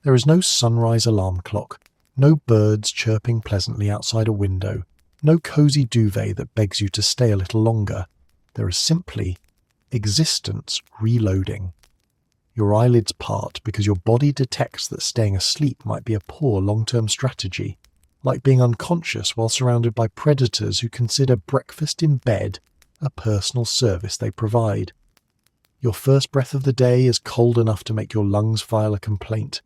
There is no sunrise alarm clock, no birds chirping pleasantly outside a window, no cozy duvet that begs you to stay a little longer. There is simply existence reloading. Your eyelids part because your body detects that staying asleep might be a poor long-term strategy, like being unconscious while surrounded by predators who consider breakfast in bed a personal service they provide. Your first breath of the day is cold enough to make your lungs file a complaint.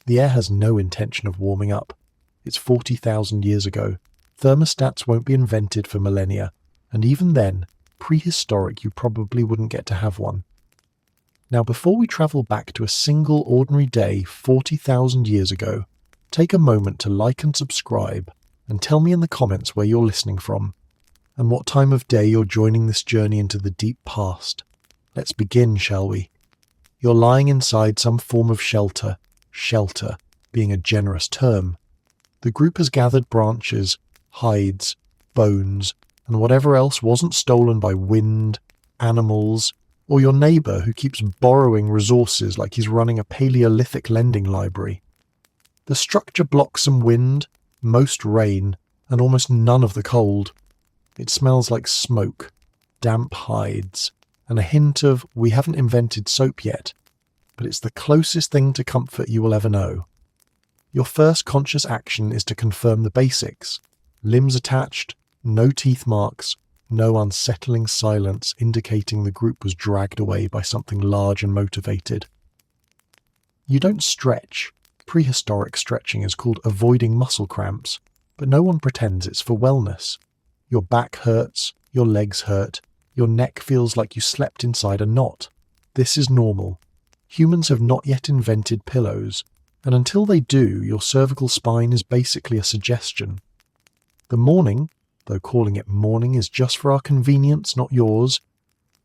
The air has no intention of warming up. It's 40,000 years ago. Thermostats won't be invented for millennia, and even then, prehistoric, you probably wouldn't get to have one. Now, before we travel back to a single ordinary day 40,000 years ago, take a moment to like and subscribe, and tell me in the comments where you're listening from, and what time of day you're joining this journey into the deep past. Let's begin, shall we? You're lying inside some form of shelter being a generous term. The group has gathered branches, hides, bones, and whatever else wasn't stolen by wind, animals, or your neighbour who keeps borrowing resources like he's running a Paleolithic lending library. The structure blocks some wind, most rain, and almost none of the cold. It smells like smoke, damp hides, and a hint of we haven't invented soap yet, but it's the closest thing to comfort you will ever know. Your first conscious action is to confirm the basics. Limbs attached, no teeth marks, no unsettling silence indicating the group was dragged away by something large and motivated. You don't stretch. Prehistoric stretching is called avoiding muscle cramps, but no one pretends it's for wellness. Your back hurts, your legs hurt, your neck feels like you slept inside a knot. This is normal. Humans have not yet invented pillows, and until they do, your cervical spine is basically a suggestion. The morning, though calling it morning is just for our convenience, not yours,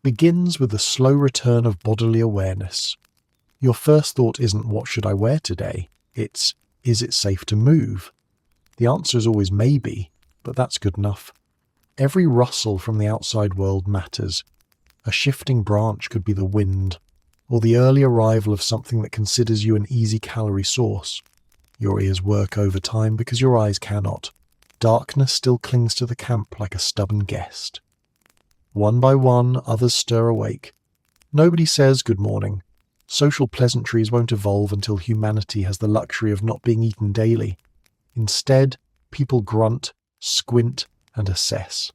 begins with the slow return of bodily awareness. Your first thought isn't what should I wear today? It's, is it safe to move? The answer is always maybe, but that's good enough. Every rustle from the outside world matters. A shifting branch could be the wind, or the early arrival of something that considers you an easy calorie source. Your ears work overtime because your eyes cannot. Darkness still clings to the camp like a stubborn guest. One by one, others stir awake. Nobody says good morning. Social pleasantries won't evolve until humanity has the luxury of not being eaten daily. Instead, people grunt, squint, and assess.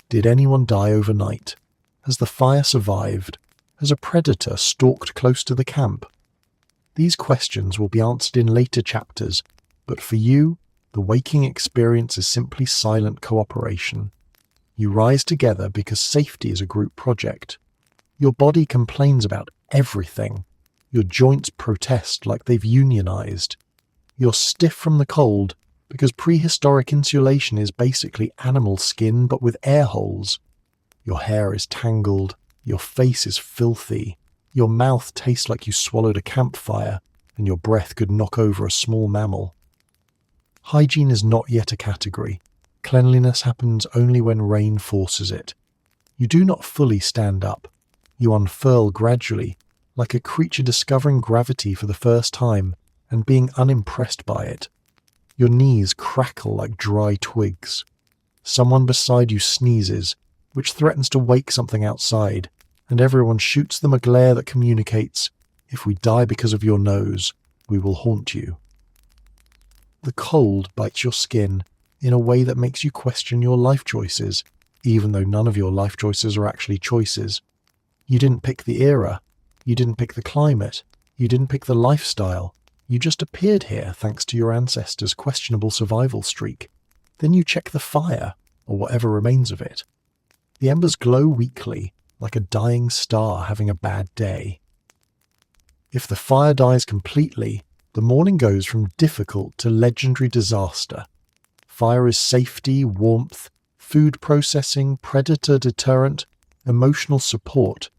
Did anyone die overnight? Has the fire survived? Has a predator stalked close to the camp? These questions will be answered in later chapters, but for you, the waking experience is simply silent cooperation. You rise together because safety is a group project. Your body complains about everything. Your joints protest like they've unionized. You're stiff from the cold because prehistoric insulation is basically animal skin but with air holes. Your hair is tangled, your face is filthy, your mouth tastes like you swallowed a campfire, and your breath could knock over a small mammal. Hygiene is not yet a category. Cleanliness happens only when rain forces it. You do not fully stand up. You unfurl gradually, like a creature discovering gravity for the first time and being unimpressed by it. Your knees crackle like dry twigs. Someone beside you sneezes, which threatens to wake something outside, and everyone shoots them a glare that communicates, if we die because of your nose, we will haunt you. The cold bites your skin in a way that makes you question your life choices, even though none of your life choices are actually choices. You didn't pick the era. You didn't pick the climate. You didn't pick the lifestyle. You just appeared here thanks to your ancestors' questionable survival streak. Then you check the fire, or whatever remains of it. The embers glow weakly, like a dying star having a bad day. If the fire dies completely, the morning goes from difficult to legendary disaster. Fire is safety, warmth, food processing, predator deterrent, emotional support.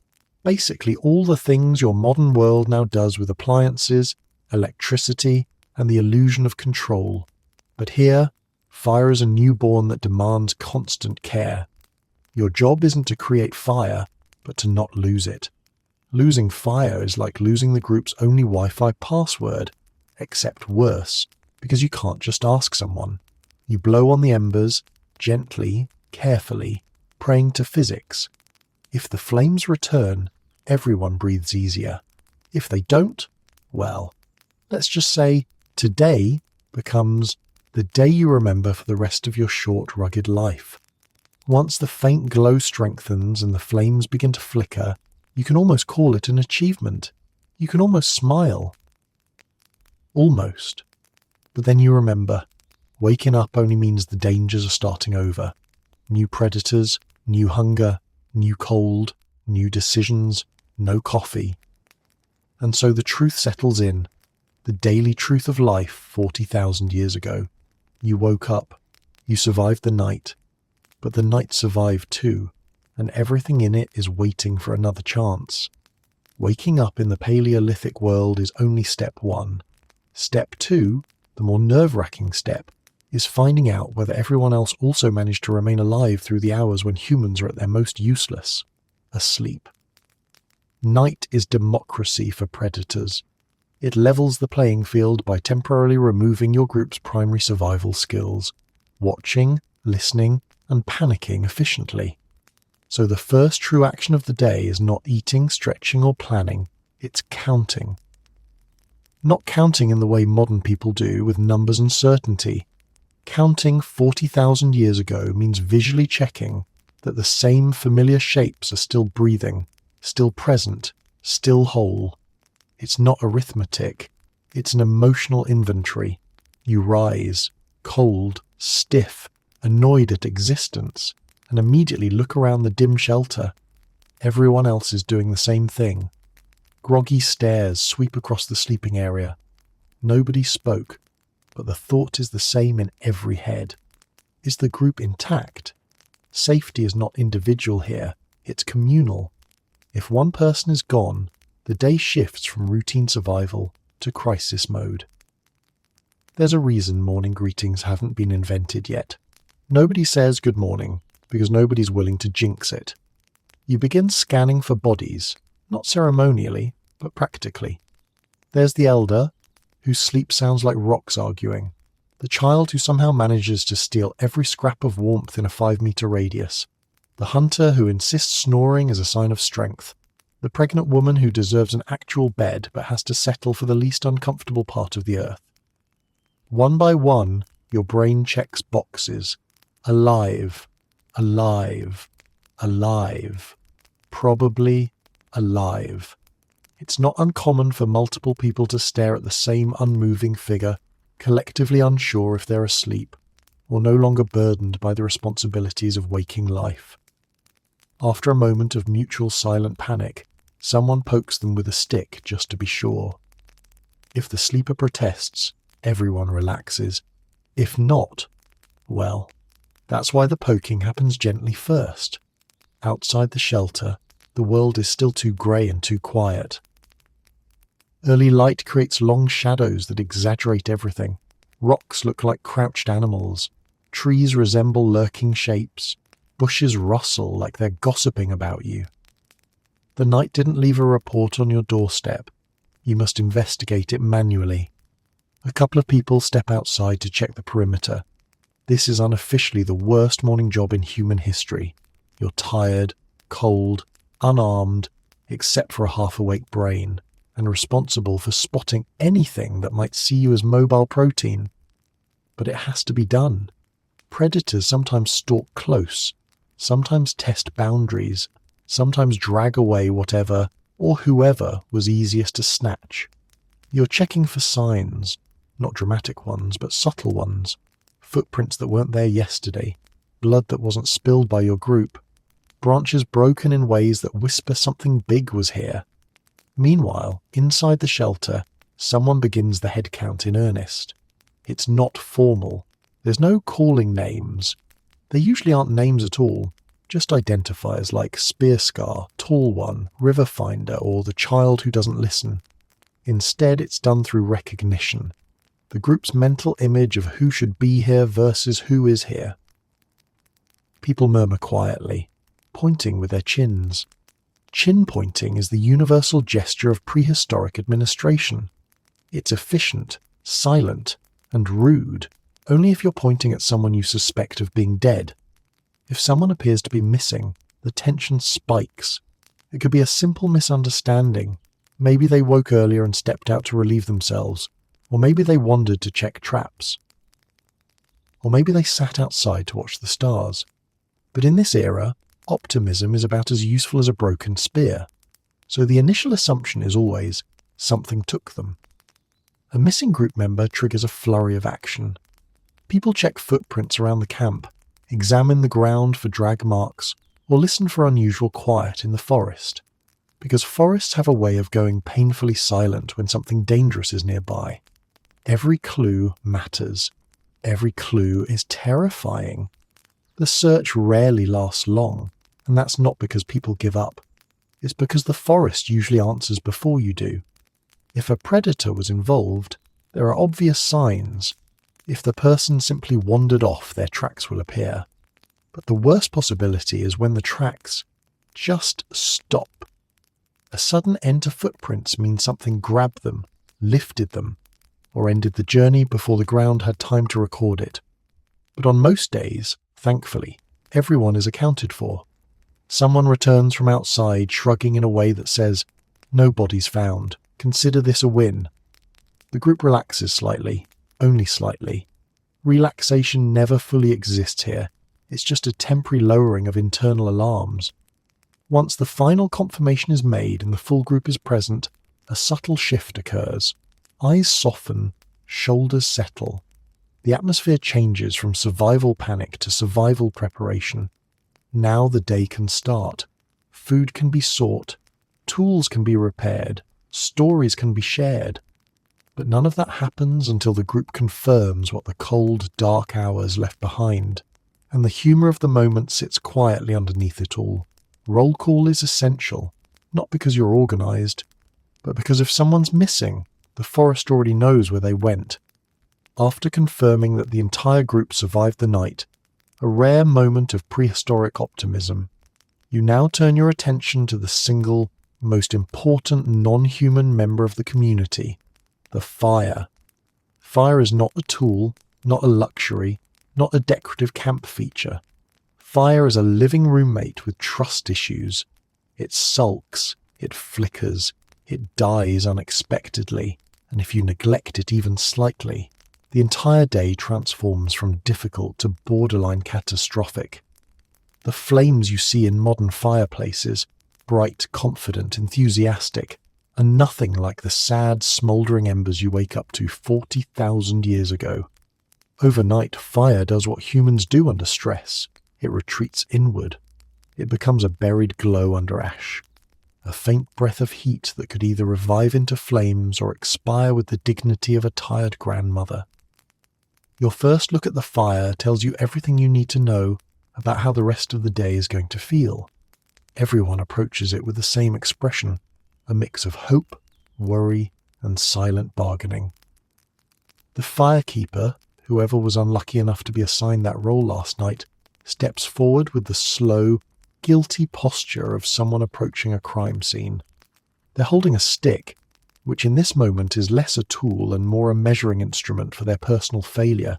Basically all the things your modern world now does with appliances, electricity, and the illusion of control. But here, fire is a newborn that demands constant care. Your job isn't to create fire, but to not lose it. Losing fire is like losing the group's only Wi-Fi password. except worse, because you can't just ask someone. You blow on the embers, gently, carefully, praying to physics. If the flames return, everyone breathes easier. If they don't, well, let's just say today becomes the day you remember for the rest of your short, rugged life. Once the faint glow strengthens and the flames begin to flicker, you can almost call it an achievement. You can almost smile. Almost. But then you remember, waking up only means the dangers are starting over. New predators, new hunger, new cold, new decisions, no coffee. And so the truth settles in, the daily truth of life 40,000 years ago. You woke up, you survived the night, but the night survived too, and everything in it is waiting for another chance. Waking up in the Paleolithic world is only step one. Step two, the more nerve-wracking step, is finding out whether everyone else also managed to remain alive through the hours when humans are at their most useless, asleep. Night is democracy for predators. It levels the playing field by temporarily removing your group's primary survival skills, watching, listening, and panicking efficiently. So the first true action of the day is not eating, stretching, or planning, it's counting. Not counting in the way modern people do with numbers and certainty. Counting 40,000 years ago means visually checking that the same familiar shapes are still breathing, still present, still whole. It's not arithmetic, it's an emotional inventory. You rise, cold, stiff, annoyed at existence, and immediately look around the dim shelter. Everyone else is doing the same thing. Groggy stares sweep across the sleeping area. Nobody spoke, but the thought is the same in every head. Is the group intact? Safety is not individual here, it's communal. If one person is gone, the day shifts from routine survival to crisis mode. There's a reason morning greetings haven't been invented yet. Nobody says good morning, because nobody's willing to jinx it. You begin scanning for bodies, not ceremonially, but practically. There's the elder, whose sleep sounds like rocks arguing. The child who somehow manages to steal every scrap of warmth in a 5-meter radius. The hunter who insists snoring is a sign of strength. The pregnant woman who deserves an actual bed but has to settle for the least uncomfortable part of the earth. One by one, your brain checks boxes. Alive, alive, alive. Probably alive. It's not uncommon for multiple people to stare at the same unmoving figure, collectively unsure if they're asleep, or no longer burdened by the responsibilities of waking life. After a moment of mutual silent panic, someone pokes them with a stick just to be sure. If the sleeper protests, everyone relaxes. If not, well, that's why the poking happens gently first. Outside the shelter, the world is still too grey and too quiet. Early light creates long shadows that exaggerate everything. Rocks look like crouched animals. Trees resemble lurking shapes. Bushes rustle like they're gossiping about you. The night didn't leave a report on your doorstep. You must investigate it manually. A couple of people step outside to check the perimeter. This is unofficially the worst morning job in human history. You're tired, cold, unarmed, except for a half-awake brain, and responsible for spotting anything that might see you as mobile protein. But it has to be done. Predators sometimes stalk close, sometimes test boundaries, sometimes drag away whatever or whoever was easiest to snatch. You're checking for signs, not dramatic ones, but subtle ones. Footprints that weren't there yesterday, blood that wasn't spilled by your group, branches broken in ways that whisper something big was here. Meanwhile, inside the shelter, someone begins the headcount in earnest. It's not formal. There's no calling names. There usually aren't names at all, just identifiers like Spear Scar, Tall One, River Finder, or the child who doesn't listen. Instead, it's done through recognition. The group's mental image of who should be here versus who is here. People murmur quietly, pointing with their chins. Chin pointing is the universal gesture of prehistoric administration. It's efficient, silent, and rude only if you're pointing at someone you suspect of being dead. If someone appears to be missing, the tension spikes. It could be a simple misunderstanding. Maybe they woke earlier and stepped out to relieve themselves, or maybe they wandered to check traps, or maybe they sat outside to watch the stars. But in this era, optimism is about as useful as a broken spear. So the initial assumption is always, something took them. A missing group member triggers a flurry of action. People check footprints around the camp, examine the ground for drag marks, or listen for unusual quiet in the forest. Because forests have a way of going painfully silent when something dangerous is nearby. Every clue matters. Every clue is terrifying. The search rarely lasts long, and that's not because people give up. It's because the forest usually answers before you do. If a predator was involved, there are obvious signs. If the person simply wandered off, their tracks will appear. But the worst possibility is when the tracks just stop. A sudden end to footprints means something grabbed them, lifted them, or ended the journey before the ground had time to record it. But on most days, thankfully, everyone is accounted for. Someone returns from outside shrugging in a way that says, "No bodies found. Consider this a win." The group relaxes slightly, only slightly. Relaxation never fully exists here. It's just a temporary lowering of internal alarms. Once the final confirmation is made and the full group is present, a subtle shift occurs. Eyes soften, shoulders settle. The atmosphere changes from survival panic to survival preparation. Now the day can start. Food can be sought, tools can be repaired, stories can be shared. But none of that happens until the group confirms what the cold, dark hours left behind, and the humour of the moment sits quietly underneath it all. Roll call is essential, not because you're organised, but because if someone's missing, the forest already knows where they went. After confirming that the entire group survived the night, a rare moment of prehistoric optimism, you now turn your attention to the single, most important non-human member of the community, the fire. Fire is not a tool, not a luxury, not a decorative camp feature. Fire is a living roommate with trust issues. It sulks, it flickers, it dies unexpectedly, and if you neglect it even slightly, the entire day transforms from difficult to borderline catastrophic. The flames you see in modern fireplaces, bright, confident, enthusiastic, are nothing like the sad, smouldering embers you wake up to 40,000 years ago. Overnight, fire does what humans do under stress. It retreats inward. It becomes a buried glow under ash. A faint breath of heat that could either revive into flames or expire with the dignity of a tired grandmother. Your first look at the fire tells you everything you need to know about how the rest of the day is going to feel. Everyone approaches it with the same expression, a mix of hope, worry, and silent bargaining. The firekeeper, whoever was unlucky enough to be assigned that role last night, steps forward with the slow, guilty posture of someone approaching a crime scene. They're holding a stick, which in this moment is less a tool and more a measuring instrument for their personal failure.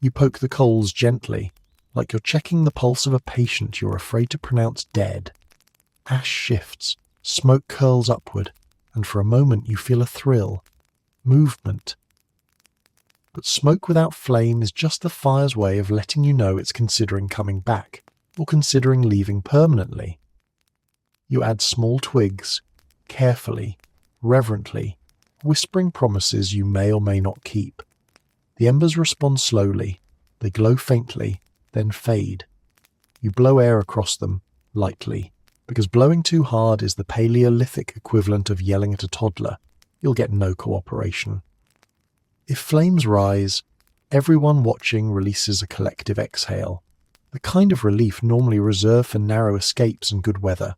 You poke the coals gently, like you're checking the pulse of a patient you're afraid to pronounce dead. Ash shifts, smoke curls upward, and for a moment you feel a thrill, movement. But smoke without flame is just the fire's way of letting you know it's considering coming back, or considering leaving permanently. You add small twigs, carefully, reverently, whispering promises you may or may not keep. The embers respond slowly, they glow faintly, then fade. You blow air across them, lightly, because blowing too hard is the Paleolithic equivalent of yelling at a toddler. You'll get no cooperation. If flames rise, everyone watching releases a collective exhale, the kind of relief normally reserved for narrow escapes and good weather.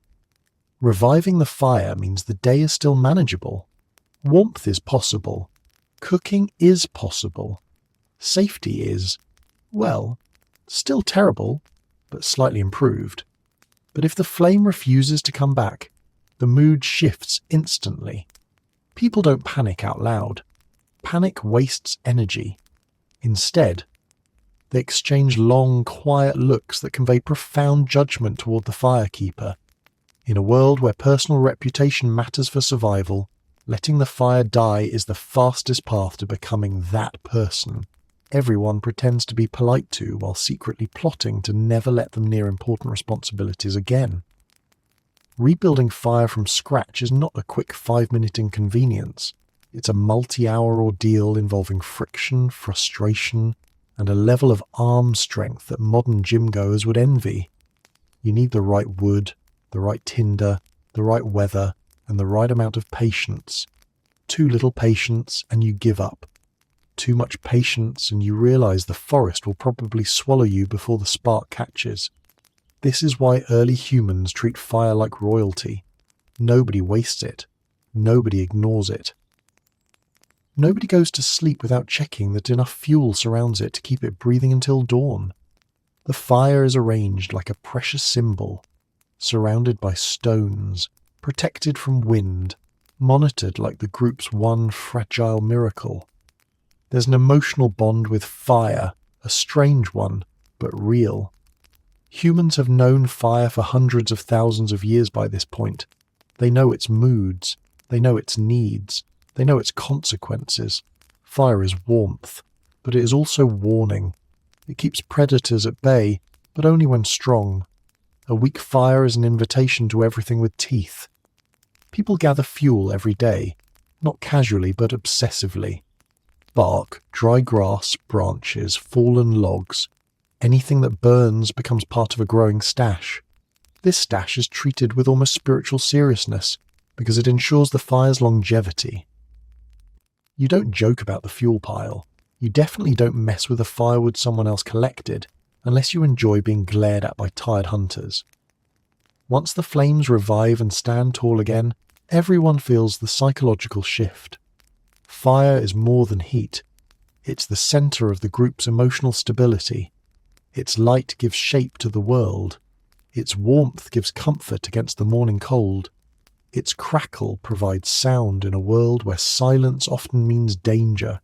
Reviving the fire means the day is still manageable. Warmth is possible. Cooking is possible. Safety is, well, still terrible, but slightly improved. But if the flame refuses to come back, the mood shifts instantly. People don't panic out loud. Panic wastes energy. Instead, they exchange long, quiet looks that convey profound judgment toward the firekeeper. In a world where personal reputation matters for survival, letting the fire die is the fastest path to becoming that person everyone pretends to be polite to while secretly plotting to never let them near important responsibilities again. Rebuilding fire from scratch is not a quick 5-minute inconvenience. It's a multi-hour ordeal involving friction, frustration, and a level of arm strength that modern gym-goers would envy. You need the right wood, the right tinder, the right weather, and the right amount of patience. Too little patience and you give up. Too much patience and you realize the forest will probably swallow you before the spark catches. This is why early humans treat fire like royalty. Nobody wastes it. Nobody ignores it. Nobody goes to sleep without checking that enough fuel surrounds it to keep it breathing until dawn. The fire is arranged like a precious symbol, surrounded by stones, protected from wind, monitored like the group's one fragile miracle. There's an emotional bond with fire, a strange one, but real. Humans have known fire for hundreds of thousands of years by this point. They know its moods, they know its needs, they know its consequences. Fire is warmth, but it is also warning. It keeps predators at bay, but only when strong. A weak fire is an invitation to everything with teeth. People gather fuel every day, not casually but obsessively. Bark, dry grass, branches, fallen logs. Anything that burns becomes part of a growing stash. This stash is treated with almost spiritual seriousness because it ensures the fire's longevity. You don't joke about the fuel pile. You definitely don't mess with the firewood someone else collected unless you enjoy being glared at by tired hunters. Once the flames revive and stand tall again, everyone feels the psychological shift. Fire is more than heat. It's the center of the group's emotional stability. Its light gives shape to the world. Its warmth gives comfort against the morning cold. Its crackle provides sound in a world where silence often means danger,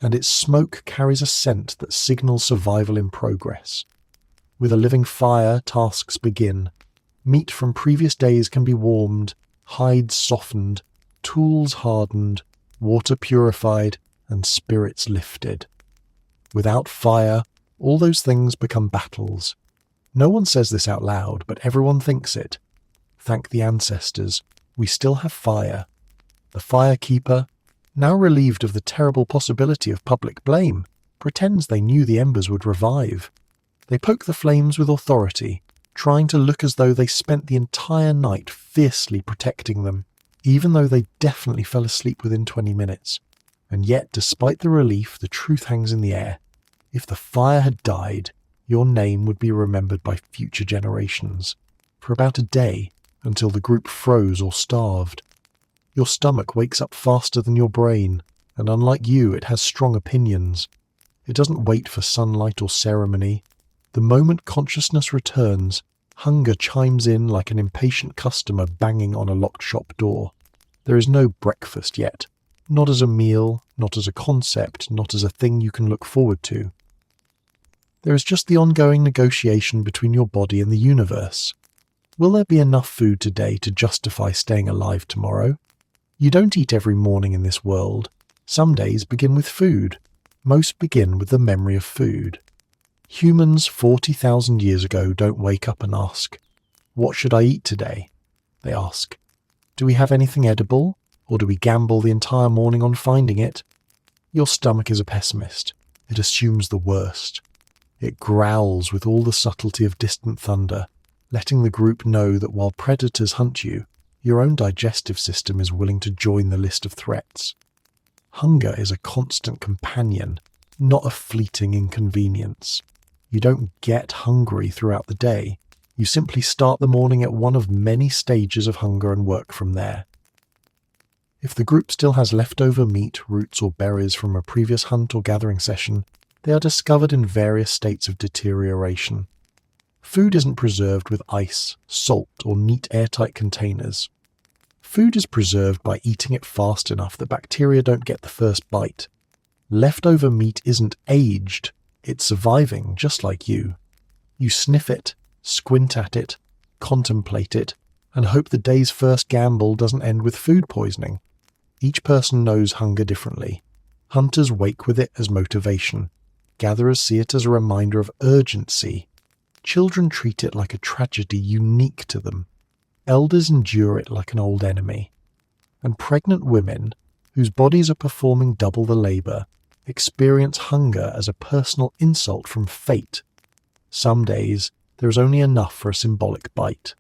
and its smoke carries a scent that signals survival in progress. With a living fire, tasks begin. Meat from previous days can be warmed, hides softened, tools hardened, water purified, and spirits lifted. Without fire, all those things become battles. No one says this out loud, but everyone thinks it. Thank the ancestors, we still have fire. The firekeeper, now relieved of the terrible possibility of public blame, pretends they knew the embers would revive. They poke the flames with authority, trying to look as though they spent the entire night fiercely protecting them, even though they definitely fell asleep within 20 minutes. And yet, despite the relief, the truth hangs in the air. If the fire had died, your name would be remembered by future generations, for about a day, until the group froze or starved. Your stomach wakes up faster than your brain, and unlike you, it has strong opinions. It doesn't wait for sunlight or ceremony. The moment consciousness returns, hunger chimes in like an impatient customer banging on a locked shop door. There is no breakfast yet. Not as a meal, not as a concept, not as a thing you can look forward to. There is just the ongoing negotiation between your body and the universe. Will there be enough food today to justify staying alive tomorrow? You don't eat every morning in this world. Some days begin with food. Most begin with the memory of food. Humans 40,000 years ago don't wake up and ask, "What should I eat today?" They ask, "Do we have anything edible? Or do we gamble the entire morning on finding it?" Your stomach is a pessimist. It assumes the worst. It growls with all the subtlety of distant thunder, letting the group know that while predators hunt you, your own digestive system is willing to join the list of threats. Hunger is a constant companion, not a fleeting inconvenience. You don't get hungry throughout the day. You simply start the morning at one of many stages of hunger and work from there. If the group still has leftover meat, roots, or berries from a previous hunt or gathering session, they are discovered in various states of deterioration. Food isn't preserved with ice, salt, or neat airtight containers. Food is preserved by eating it fast enough that bacteria don't get the first bite. Leftover meat isn't aged, it's surviving just like you. You sniff it, squint at it, contemplate it, and hope the day's first gamble doesn't end with food poisoning. Each person knows hunger differently. Hunters wake with it as motivation. Gatherers see it as a reminder of urgency. Children treat it like a tragedy unique to them. Elders endure it like an old enemy. And pregnant women, whose bodies are performing double the labor, experience hunger as a personal insult from fate. Some days, there is only enough for a symbolic bite.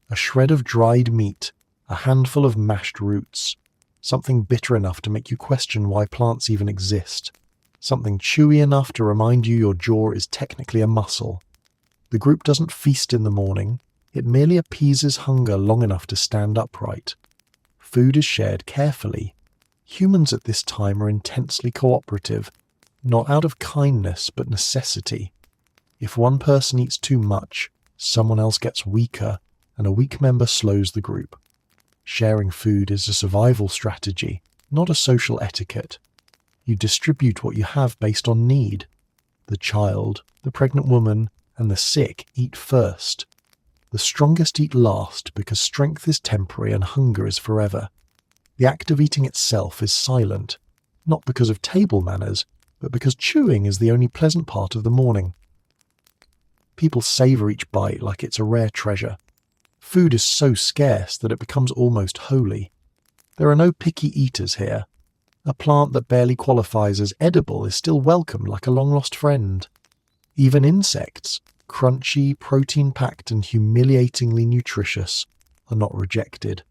A shred of dried meat, a handful of mashed roots, something bitter enough to make you question why plants even exist, something chewy enough to remind you your jaw is technically a muscle. The group doesn't feast in the morning, it merely appeases hunger long enough to stand upright. Food is shared carefully. Humans at this time are intensely cooperative, not out of kindness but necessity. If one person eats too much, someone else gets weaker, and a weak member slows the group. Sharing food is a survival strategy, not a social etiquette. You distribute what you have based on need. The child, the pregnant woman, and the sick eat first. The strongest eat last because strength is temporary and hunger is forever. The act of eating itself is silent, not because of table manners, but because chewing is the only pleasant part of the morning. People savor each bite like it's a rare treasure. Food is so scarce that it becomes almost holy. There are no picky eaters here. A plant that barely qualifies as edible is still welcomed like a long-lost friend. Even insects, crunchy, protein-packed and humiliatingly nutritious, are not rejected.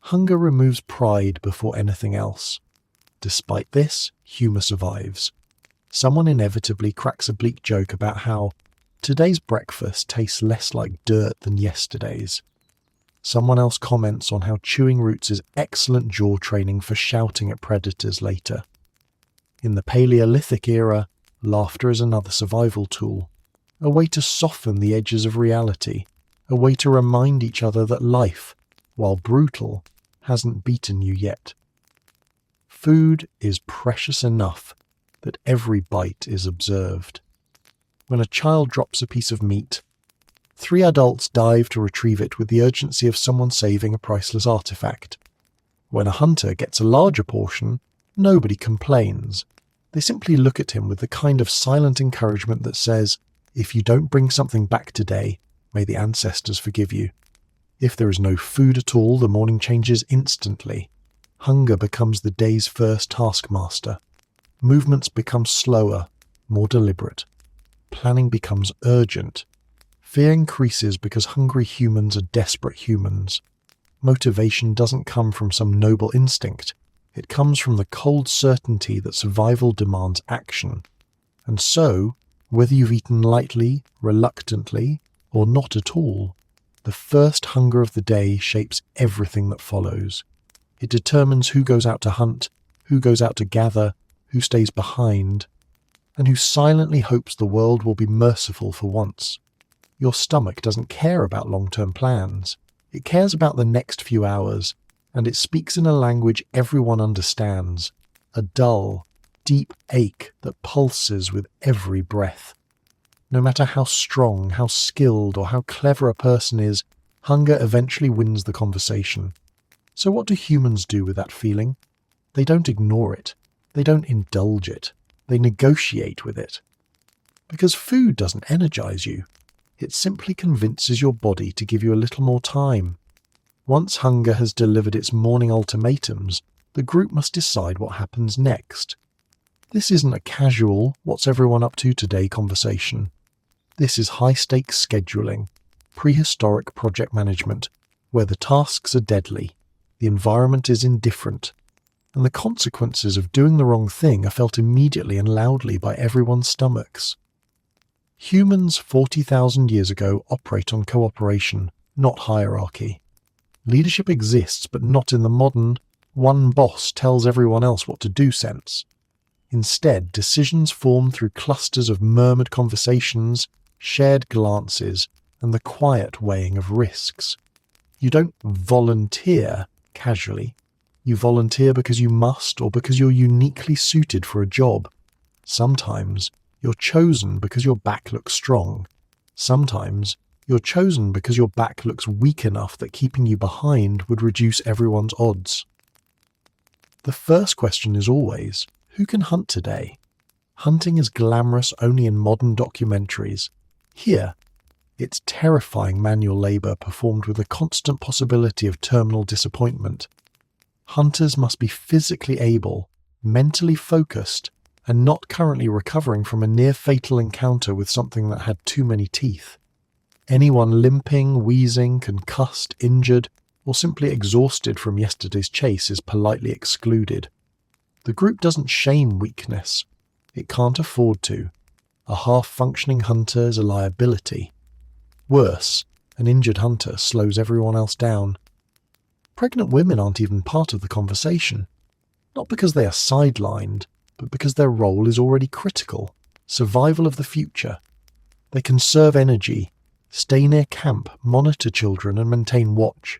Hunger removes pride before anything else. Despite this, humour survives. Someone inevitably cracks a bleak joke about how today's breakfast tastes less like dirt than yesterday's. Someone else comments on how chewing roots is excellent jaw training for shouting at predators later. In the Paleolithic era, laughter is another survival tool, a way to soften the edges of reality, a way to remind each other that life, while brutal, hasn't beaten you yet. Food is precious enough that every bite is observed. When a child drops a piece of meat, 3 adults dive to retrieve it with the urgency of someone saving a priceless artifact. When a hunter gets a larger portion, nobody complains. They simply look at him with the kind of silent encouragement that says, if you don't bring something back today, may the ancestors forgive you. If there is no food at all, the morning changes instantly. Hunger becomes the day's first taskmaster. Movements become slower, more deliberate. Planning becomes urgent. Fear increases because hungry humans are desperate humans. Motivation doesn't come from some noble instinct. It comes from the cold certainty that survival demands action. And so, whether you've eaten lightly, reluctantly, or not at all, the first hunger of the day shapes everything that follows. It determines who goes out to hunt, who goes out to gather, who stays behind, and who silently hopes the world will be merciful for once. Your stomach doesn't care about long-term plans. It cares about the next few hours, and it speaks in a language everyone understands, a dull, deep ache that pulses with every breath. No matter how strong, how skilled, or how clever a person is, hunger eventually wins the conversation. So what do humans do with that feeling? They don't ignore it. They don't indulge it. They negotiate with it. Because food doesn't energize you. It simply convinces your body to give you a little more time. Once hunger has delivered its morning ultimatums, the group must decide what happens next. This isn't a casual, what's everyone up to today conversation. This is high-stakes scheduling, prehistoric project management, where the tasks are deadly, the environment is indifferent, and the consequences of doing the wrong thing are felt immediately and loudly by everyone's stomachs. Humans 40,000 years ago operate on cooperation, not hierarchy. Leadership exists, but not in the modern, one boss tells everyone else what to do sense. Instead, decisions form through clusters of murmured conversations, shared glances, and the quiet weighing of risks. You don't volunteer casually. You volunteer because you must or because you're uniquely suited for a job. Sometimes you're chosen because your back looks strong. Sometimes you're chosen because your back looks weak enough that keeping you behind would reduce everyone's odds. The first question is always, who can hunt today? Hunting is glamorous only in modern documentaries. Here, it's terrifying manual labor performed with a constant possibility of terminal disappointment. Hunters must be physically able, mentally focused, and not currently recovering from a near-fatal encounter with something that had too many teeth. Anyone limping, wheezing, concussed, injured, or simply exhausted from yesterday's chase is politely excluded. The group doesn't shame weakness. It can't afford to. A half-functioning hunter is a liability. Worse, an injured hunter slows everyone else down. Pregnant women aren't even part of the conversation. Not because they are sidelined, but because their role is already critical. Survival of the future. They conserve energy, stay near camp, monitor children, and maintain watch.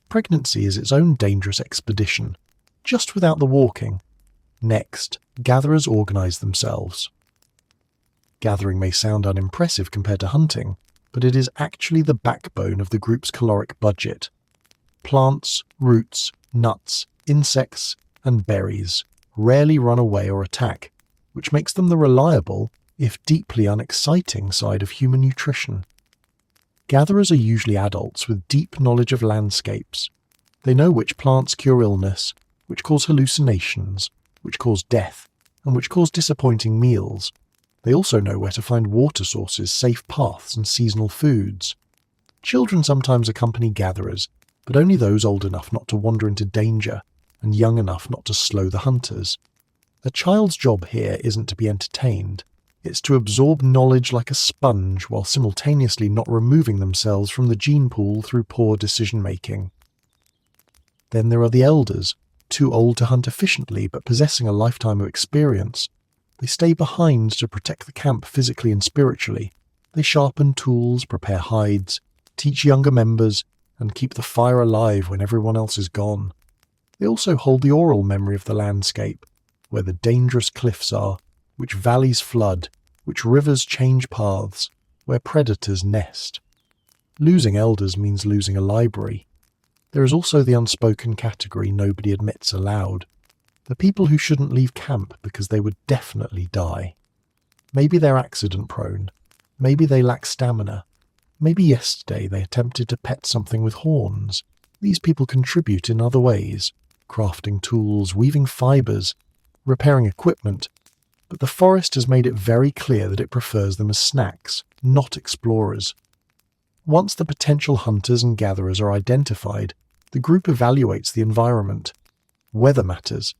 Pregnancy is its own dangerous expedition, just without the walking. Next, gatherers organize themselves. Gathering may sound unimpressive compared to hunting, but it is actually the backbone of the group's caloric budget. Plants, roots, nuts, insects, and berries rarely run away or attack, which makes them the reliable, if deeply unexciting side of human nutrition. Gatherers are usually adults with deep knowledge of landscapes. They know which plants cure illness, which cause hallucinations, which cause death, and which cause disappointing meals. They also know where to find water sources, safe paths, and seasonal foods. Children sometimes accompany gatherers, but only those old enough not to wander into danger and young enough not to slow the hunters. A child's job here isn't to be entertained. It's to absorb knowledge like a sponge while simultaneously not removing themselves from the gene pool through poor decision-making. Then there are the elders, too old to hunt efficiently but possessing a lifetime of experience. They stay behind to protect the camp physically and spiritually. They sharpen tools, prepare hides, teach younger members, and keep the fire alive when everyone else is gone. They also hold the oral memory of the landscape, where the dangerous cliffs are, which valleys flood, which rivers change paths, where predators nest. Losing elders means losing a library. There is also the unspoken category nobody admits aloud. The people who shouldn't leave camp because they would definitely die. Maybe they're accident-prone. Maybe they lack stamina. Maybe yesterday they attempted to pet something with horns. These people contribute in other ways, crafting tools, weaving fibers, repairing equipment, but the forest has made it very clear that it prefers them as snacks, not explorers. Once the potential hunters and gatherers are identified, the group evaluates the environment. Weather matters.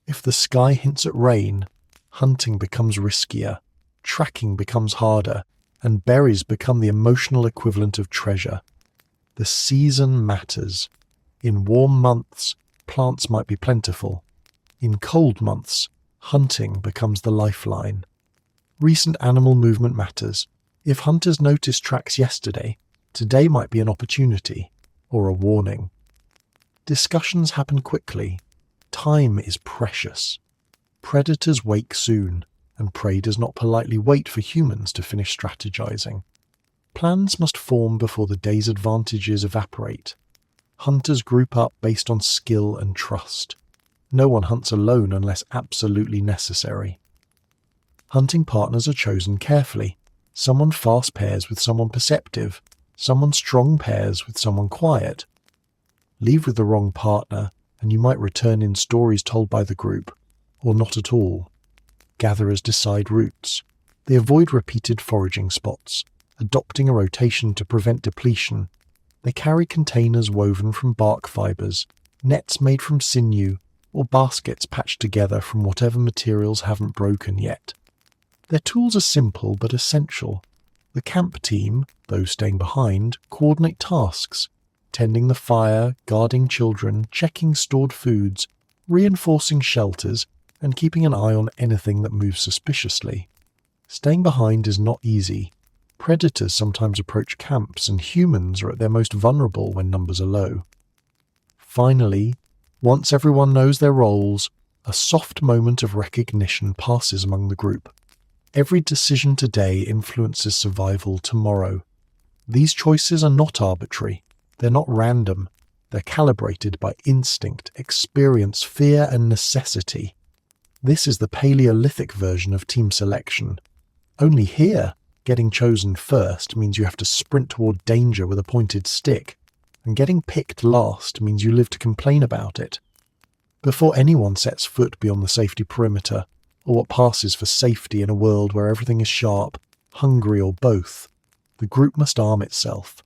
If the sky hints at rain, hunting becomes riskier, tracking becomes harder, and berries become the emotional equivalent of treasure. The season matters. In warm months, plants might be plentiful. In cold months, hunting becomes the lifeline. Recent animal movement matters. If hunters noticed tracks yesterday, today might be an opportunity or a warning. Discussions happen quickly. Time is precious. Predators wake soon, and prey does not politely wait for humans to finish strategizing. Plans must form before the day's advantages evaporate. Hunters group up based on skill and trust. No one hunts alone unless absolutely necessary. Hunting partners are chosen carefully. Someone fast pairs with someone perceptive. Someone strong pairs with someone quiet. Leave with the wrong partner, and you might return in stories told by the group, or not at all. Gatherers decide routes. They avoid repeated foraging spots, adopting a rotation to prevent depletion. They carry containers woven from bark fibers, nets made from sinew, or baskets patched together from whatever materials haven't broken yet. Their tools are simple but essential. The camp team, those staying behind, coordinate tasks, tending the fire, guarding children, checking stored foods, reinforcing shelters, and keeping an eye on anything that moves suspiciously. Staying behind is not easy. Predators sometimes approach camps, and humans are at their most vulnerable when numbers are low. Finally, Once everyone knows their roles, a soft moment of recognition passes among the group. Every decision today influences survival tomorrow. These choices are not arbitrary. They're not random. They're calibrated by instinct, experience, fear, and necessity. This is the Paleolithic version of team selection. Only here, getting chosen first means you have to sprint toward danger with a pointed stick, and getting picked last means you live to complain about it. Before anyone sets foot beyond the safety perimeter, or what passes for safety in a world where everything is sharp, hungry, or both, the group must arm itself.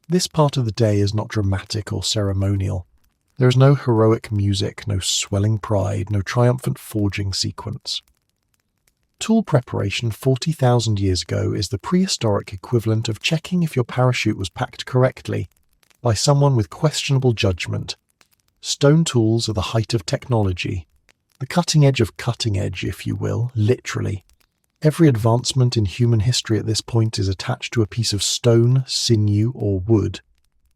This part of the day is not dramatic or ceremonial. There is no heroic music, no swelling pride, no triumphant forging sequence. Tool preparation 40,000 years ago is the prehistoric equivalent of checking if your parachute was packed correctly by someone with questionable judgment. Stone tools are the height of technology, the cutting edge of cutting edge, if you will, literally. Every advancement in human history at this point is attached to a piece of stone, sinew, or wood,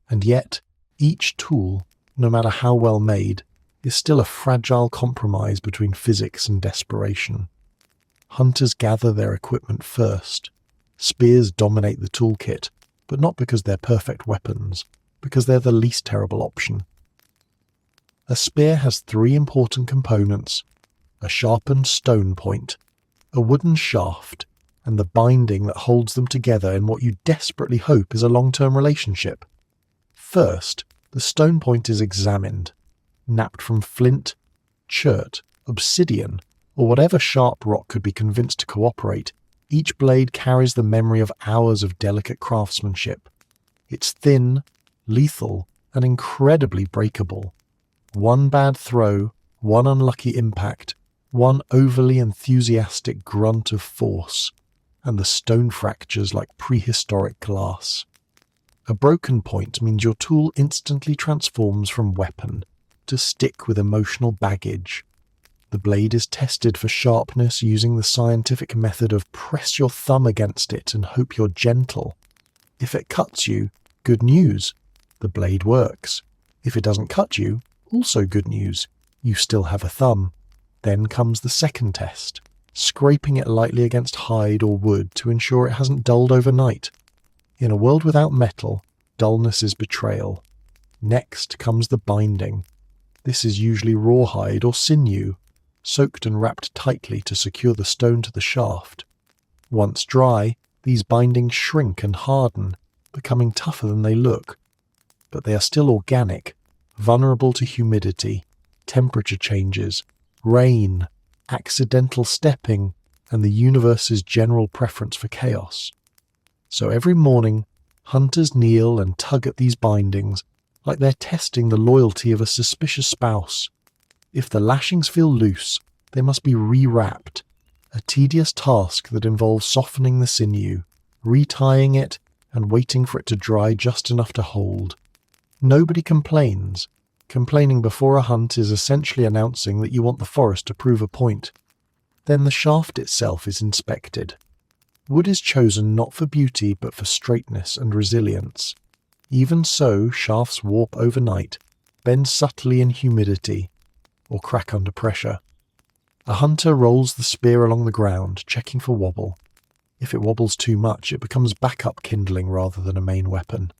and yet each tool, no matter how well made, is still a fragile compromise between physics and desperation. Hunters gather their equipment first. Spears dominate the toolkit, but not because they're perfect weapons, because they're the least terrible option. A spear has three important components: a sharpened stone point, a wooden shaft, and the binding that holds them together in what you desperately hope is a long-term relationship. First, the stone point is examined. Knapped from flint, chert, obsidian, or whatever sharp rock could be convinced to cooperate, each blade carries the memory of hours of delicate craftsmanship. It's thin, lethal, and incredibly breakable. One bad throw, one unlucky impact, one overly enthusiastic grunt of force, and the stone fractures like prehistoric glass. A broken point means your tool instantly transforms from weapon to stick with emotional baggage. The blade is tested for sharpness using the scientific method of press your thumb against it and hope you're gentle. If it cuts you, good news, the blade works. If it doesn't cut you, also good news, you still have a thumb. Then comes the second test, scraping it lightly against hide or wood to ensure it hasn't dulled overnight. In a world without metal, dullness is betrayal. Next comes the binding. This is usually rawhide or sinew, soaked and wrapped tightly to secure the stone to the shaft. Once dry, these bindings shrink and harden, becoming tougher than they look. But they are still organic, vulnerable to humidity, temperature changes, rain, accidental stepping, and the universe's general preference for chaos. So every morning, hunters kneel and tug at these bindings like they're testing the loyalty of a suspicious spouse. If the lashings feel loose, they must be rewrapped, a tedious task that involves softening the sinew, retying it, and waiting for it to dry just enough to hold. Nobody complains. Complaining before a hunt is essentially announcing that you want the forest to prove a point. Then the shaft itself is inspected. Wood is chosen not for beauty but for straightness and resilience. Even so, shafts warp overnight, bend subtly in humidity, or crack under pressure. A hunter rolls the spear along the ground, checking for wobble. If it wobbles too much, it becomes backup kindling rather than a main weapon.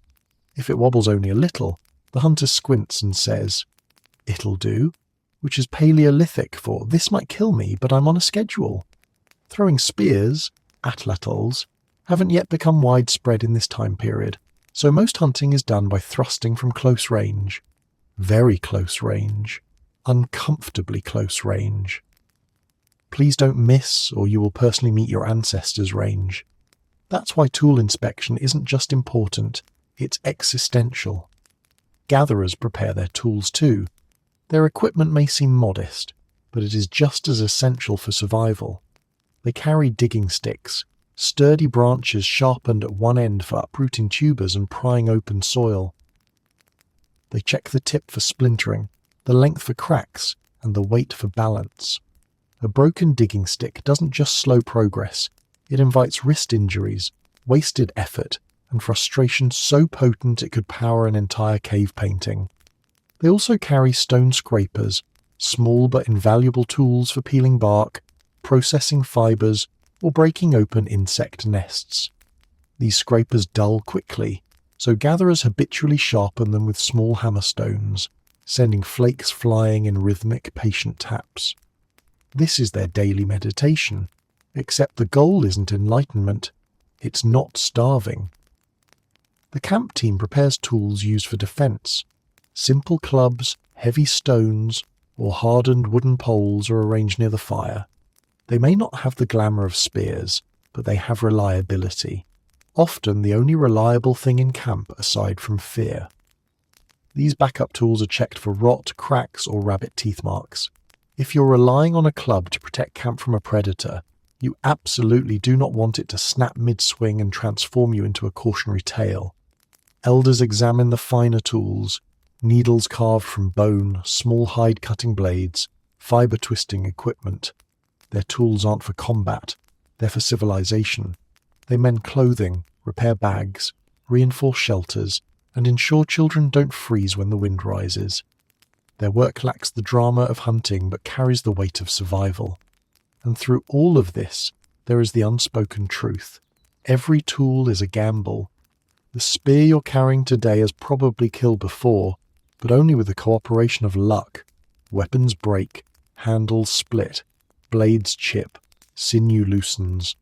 If it wobbles only a little, the hunter squints and says, "It'll do," which is Paleolithic for "this might kill me, but I'm on a schedule." Throwing spears, atlatls, haven't yet become widespread in this time period, so most hunting is done by thrusting from close range. Very close range. Uncomfortably close range. Please don't miss, or you will personally meet your ancestors' range. That's why tool inspection isn't just important, it's existential. Gatherers prepare their tools too. Their equipment may seem modest, but it is just as essential for survival. They carry digging sticks, sturdy branches sharpened at one end for uprooting tubers and prying open soil. They check the tip for splintering, the length for cracks, and the weight for balance. A broken digging stick doesn't just slow progress, it invites wrist injuries, wasted effort, and frustration so potent it could power an entire cave painting. They also carry stone scrapers, small but invaluable tools for peeling bark, processing fibres, or breaking open insect nests. These scrapers dull quickly, so gatherers habitually sharpen them with small hammerstones, sending flakes flying in rhythmic, patient taps. This is their daily meditation, except the goal isn't enlightenment, it's not starving. The camp team prepares tools used for defence. Simple clubs, heavy stones, or hardened wooden poles are arranged near the fire. They may not have the glamour of spears, but they have reliability. Often the only reliable thing in camp aside from fear. These backup tools are checked for rot, cracks, or rabbit teeth marks. If you're relying on a club to protect camp from a predator, you absolutely do not want it to snap mid-swing and transform you into a cautionary tale. Elders examine the finer tools, needles carved from bone, small hide-cutting blades, fibre-twisting equipment. Their tools aren't for combat, they're for civilization. They mend clothing, repair bags, reinforce shelters, and ensure children don't freeze when the wind rises. Their work lacks the drama of hunting but carries the weight of survival. And through all of this, there is the unspoken truth. Every tool is a gamble. The spear you're carrying today has probably killed before, but only with the cooperation of luck. Weapons break, handles split, blades chip, sinew loosens.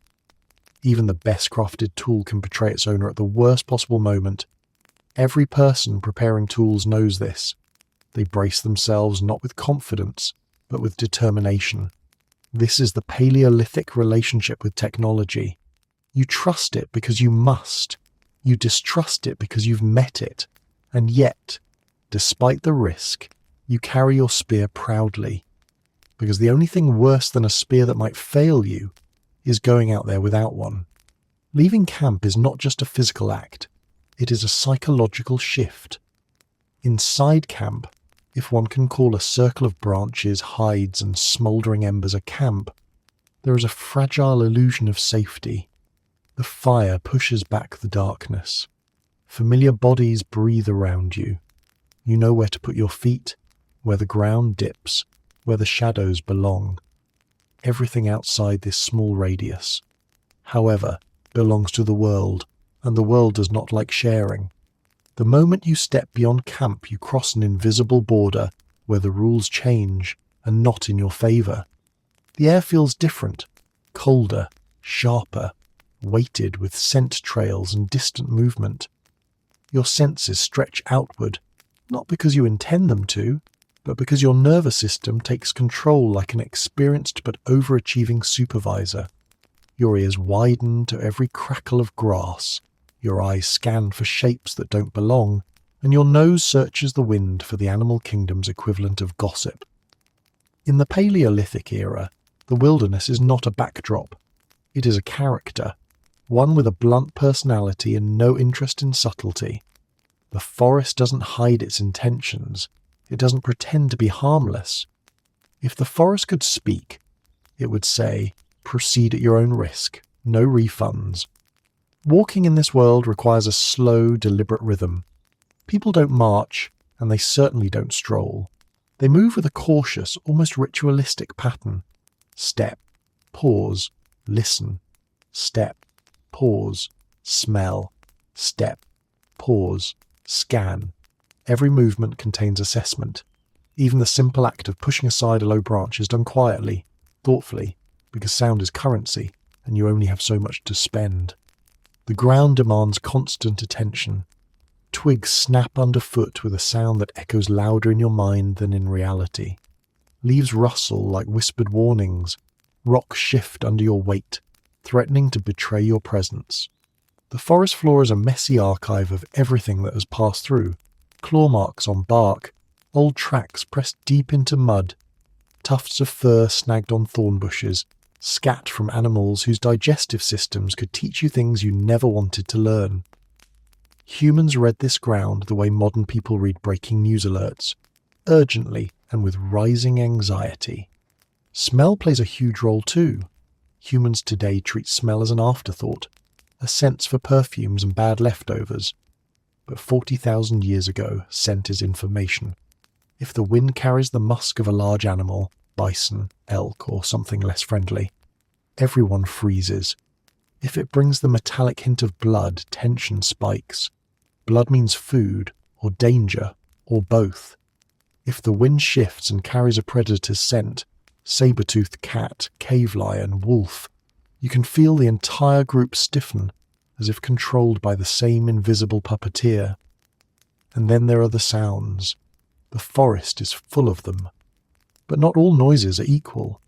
Even the best crafted tool can betray its owner at the worst possible moment. Every person preparing tools knows this. They brace themselves not with confidence, but with determination. This is the Paleolithic relationship with technology. You trust it because you must. You distrust it because you've met it. And yet, despite the risk, you carry your spear proudly. Because the only thing worse than a spear that might fail you is going out there without one. Leaving camp is not just a physical act. It is a psychological shift. Inside camp, if one can call a circle of branches, hides, and smouldering embers a camp, there is a fragile illusion of safety. The fire pushes back the darkness. Familiar bodies breathe around you. You know where to put your feet, where the ground dips, where the shadows belong. Everything outside this small radius, however, belongs to the world, and the world does not like sharing. The moment you step beyond camp, you cross an invisible border where the rules change and not in your favour. The air feels different, colder, sharper, weighted with scent trails and distant movement. Your senses stretch outward, not because you intend them to, but because your nervous system takes control like an experienced but overachieving supervisor. Your ears widen to every crackle of grass, your eyes scan for shapes that don't belong, and your nose searches the wind for the animal kingdom's equivalent of gossip. In the Paleolithic era, the wilderness is not a backdrop. It is a character, one with a blunt personality and no interest in subtlety. The forest doesn't hide its intentions. It doesn't pretend to be harmless. If the forest could speak, it would say, "Proceed at your own risk, no refunds." Walking in this world requires a slow, deliberate rhythm. People don't march, and they certainly don't stroll. They move with a cautious, almost ritualistic pattern. Step, pause, listen. Step, pause, smell. Step, pause, scan. Every movement contains assessment. Even the simple act of pushing aside a low branch is done quietly, thoughtfully, because sound is currency, and you only have so much to spend. The ground demands constant attention. Twigs snap underfoot with a sound that echoes louder in your mind than in reality. Leaves rustle like whispered warnings. Rocks shift under your weight, threatening to betray your presence. The forest floor is a messy archive of everything that has passed through. Claw marks on bark, old tracks pressed deep into mud, tufts of fur snagged on thorn bushes, scat from animals whose digestive systems could teach you things you never wanted to learn. Humans read this ground the way modern people read breaking news alerts, urgently and with rising anxiety. Smell plays a huge role too. Humans today treat smell as an afterthought, a sense for perfumes and bad leftovers. But 40,000 years ago, scent is information. If the wind carries the musk of a large animal, bison, elk, or something less friendly, everyone freezes. If it brings the metallic hint of blood, tension spikes. Blood means food, or danger, or both. If the wind shifts and carries a predator's scent, saber-toothed cat, cave lion, wolf, you can feel the entire group stiffen, as if controlled by the same invisible puppeteer. And then there are the sounds. The forest is full of them. But not all noises are equal.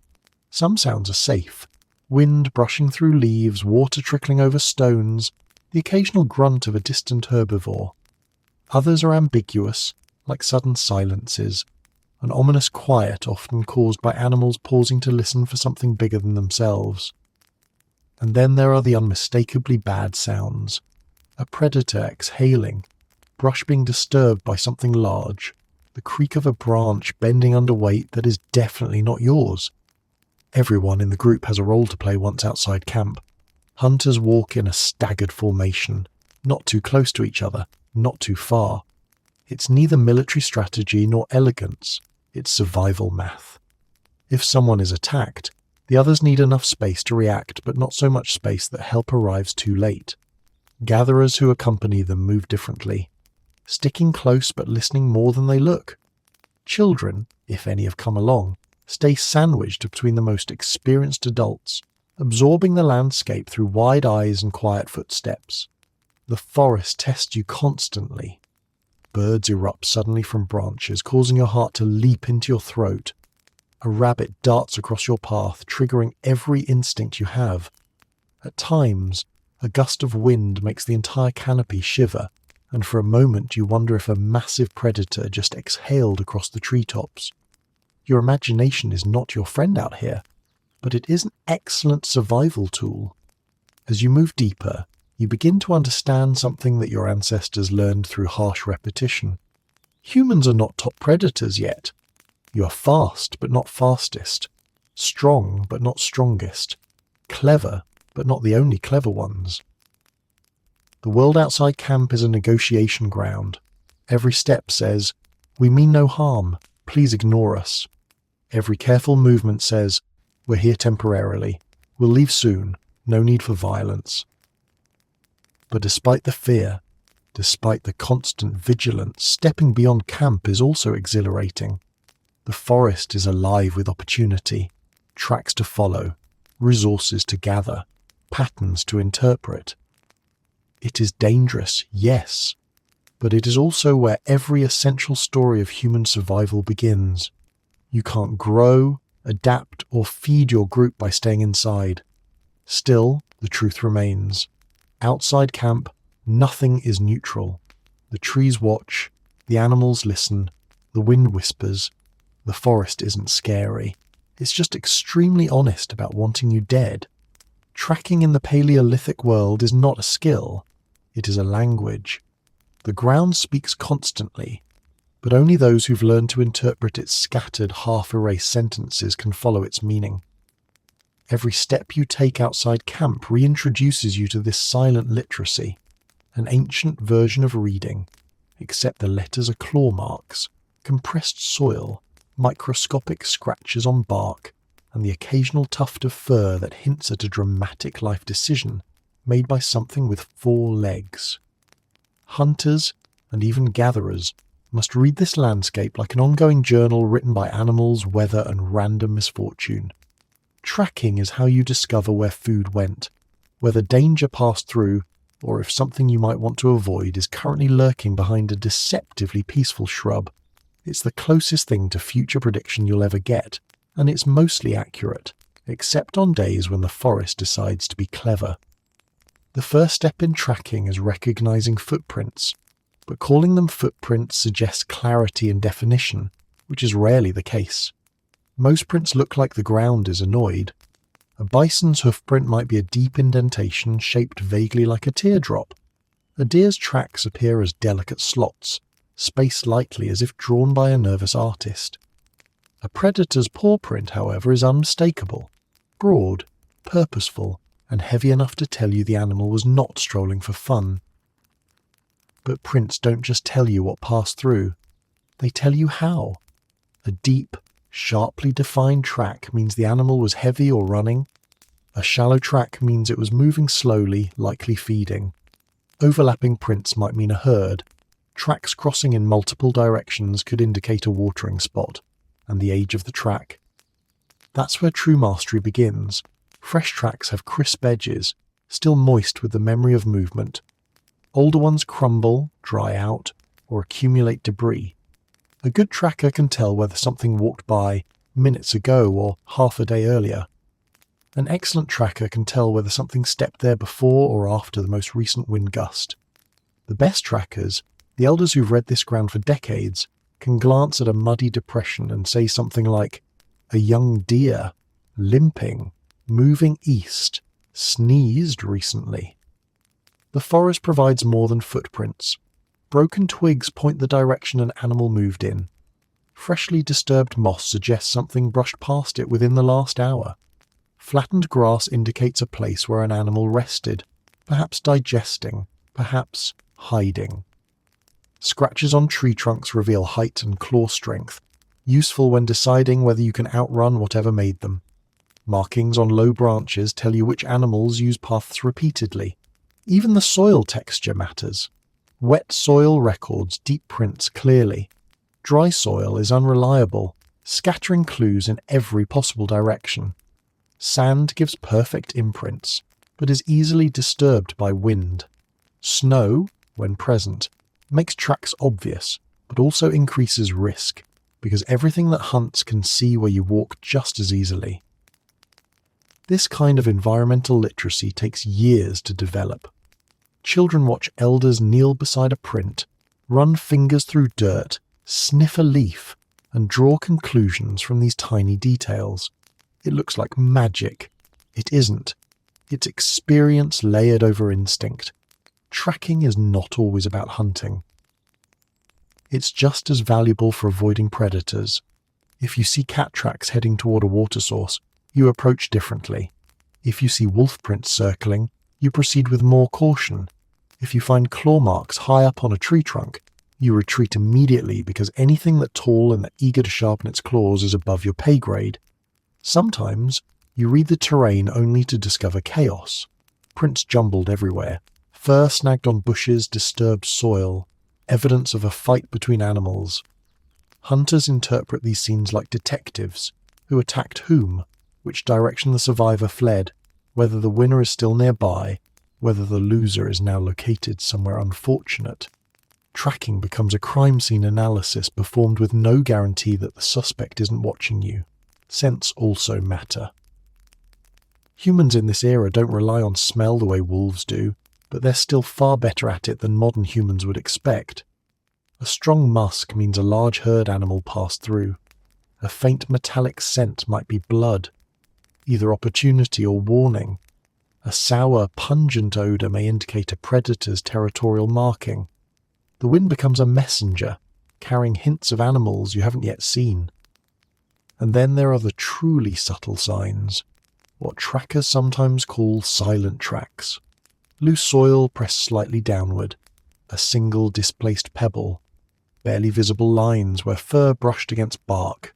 Some sounds are safe. Wind brushing through leaves, water trickling over stones, the occasional grunt of a distant herbivore. Others are ambiguous, like sudden silences, an ominous quiet often caused by animals pausing to listen for something bigger than themselves. And then there are the unmistakably bad sounds. A predator exhaling, brush being disturbed by something large, the creak of a branch bending under weight that is definitely not yours. Everyone in the group has a role to play once outside camp. Hunters walk in a staggered formation, not too close to each other, not too far. It's neither military strategy nor elegance, it's survival math. If someone is attacked, the others need enough space to react, but not so much space that help arrives too late. Gatherers who accompany them move differently, sticking close but listening more than they look. Children, if any have come along, stay sandwiched between the most experienced adults, absorbing the landscape through wide eyes and quiet footsteps. The forest tests you constantly. Birds erupt suddenly from branches, causing your heart to leap into your throat. A rabbit darts across your path, triggering every instinct you have. At times, a gust of wind makes the entire canopy shiver, and for a moment you wonder if a massive predator just exhaled across the treetops. Your imagination is not your friend out here, but it is an excellent survival tool. As you move deeper, you begin to understand something that your ancestors learned through harsh repetition. Humans are not top predators yet. You are fast, but not fastest. Strong, but not strongest. Clever, but not the only clever ones. The world outside camp is a negotiation ground. Every step says, "We mean no harm, please ignore us." Every careful movement says, "We're here temporarily. We'll leave soon. No need for violence." But despite the fear, despite the constant vigilance, stepping beyond camp is also exhilarating. The forest is alive with opportunity, tracks to follow, resources to gather, patterns to interpret. It is dangerous, yes, but it is also where every essential story of human survival begins. You can't grow, adapt, or feed your group by staying inside. Still, the truth remains. Outside camp, nothing is neutral. The trees watch, the animals listen, the wind whispers. The forest isn't scary. It's just extremely honest about wanting you dead. Tracking in the Paleolithic world is not a skill. It is a language. The ground speaks constantly, but only those who've learned to interpret its scattered, half-erased sentences can follow its meaning. Every step you take outside camp reintroduces you to this silent literacy, an ancient version of reading, except the letters are claw marks, compressed soil, microscopic scratches on bark, and the occasional tuft of fur that hints at a dramatic life decision made by something with 4 legs. Hunters, and even gatherers, must read this landscape like an ongoing journal written by animals, weather, and random misfortune. Tracking is how you discover where food went, whether danger passed through, or if something you might want to avoid is currently lurking behind a deceptively peaceful shrub. It's the closest thing to future prediction you'll ever get, and it's mostly accurate, except on days when the forest decides to be clever. The first step in tracking is recognizing footprints, but calling them footprints suggests clarity and definition, which is rarely the case. Most prints look like the ground is annoyed. A bison's hoofprint might be a deep indentation shaped vaguely like a teardrop. A deer's tracks appear as delicate slots, spaced lightly as if drawn by a nervous artist. A predator's paw print, however, is unmistakable, broad, purposeful, and heavy enough to tell you the animal was not strolling for fun. But prints don't just tell you what passed through. They tell you how. A deep, sharply defined track means the animal was heavy or running. A shallow track means it was moving slowly, likely feeding. Overlapping prints might mean a herd. Tracks crossing in multiple directions could indicate a watering spot, and the age of the track. That's where true mastery begins. Fresh tracks have crisp edges, still moist with the memory of movement. Older ones crumble, dry out, or accumulate debris. A good tracker can tell whether something walked by minutes ago or half a day earlier. An excellent tracker can tell whether something stepped there before or after the most recent wind gust. The best trackers, the elders who've read this ground for decades, can glance at a muddy depression and say something like, "A young deer, limping, moving east, sneezed recently." The forest provides more than footprints. Broken twigs point the direction an animal moved in. Freshly disturbed moss suggests something brushed past it within the last hour. Flattened grass indicates a place where an animal rested, perhaps digesting, perhaps hiding. Scratches on tree trunks reveal height and claw strength, useful when deciding whether you can outrun whatever made them. Markings on low branches tell you which animals use paths repeatedly. Even the soil texture matters. Wet soil records deep prints clearly. Dry soil is unreliable, scattering clues in every possible direction. Sand gives perfect imprints, but is easily disturbed by wind. Snow, when present, makes tracks obvious, but also increases risk, because everything that hunts can see where you walk just as easily. This kind of environmental literacy takes years to develop. Children watch elders kneel beside a print, run fingers through dirt, sniff a leaf, and draw conclusions from these tiny details. It looks like magic. It isn't. It's experience layered over instinct. Tracking is not always about hunting. It's just as valuable for avoiding predators. If you see cat tracks heading toward a water source, you approach differently. If you see wolf prints circling, you proceed with more caution. If you find claw marks high up on a tree trunk, you retreat immediately because anything that's tall and eager to sharpen its claws is above your pay grade. Sometimes you read the terrain only to discover chaos. Prints jumbled everywhere, fur snagged on bushes, disturbed soil, evidence of a fight between animals. Hunters interpret these scenes like detectives, who attacked whom, which direction the survivor fled, whether the winner is still nearby, whether the loser is now located somewhere unfortunate. Tracking becomes a crime scene analysis performed with no guarantee that the suspect isn't watching you. Scents also matter. Humans in this era don't rely on smell the way wolves do, but they're still far better at it than modern humans would expect. A strong musk means a large herd animal passed through. A faint metallic scent might be blood, either opportunity or warning. A sour, pungent odour may indicate a predator's territorial marking. The wind becomes a messenger, carrying hints of animals you haven't yet seen. And then there are the truly subtle signs, what trackers sometimes call silent tracks. Loose soil pressed slightly downward, a single displaced pebble, barely visible lines where fur brushed against bark.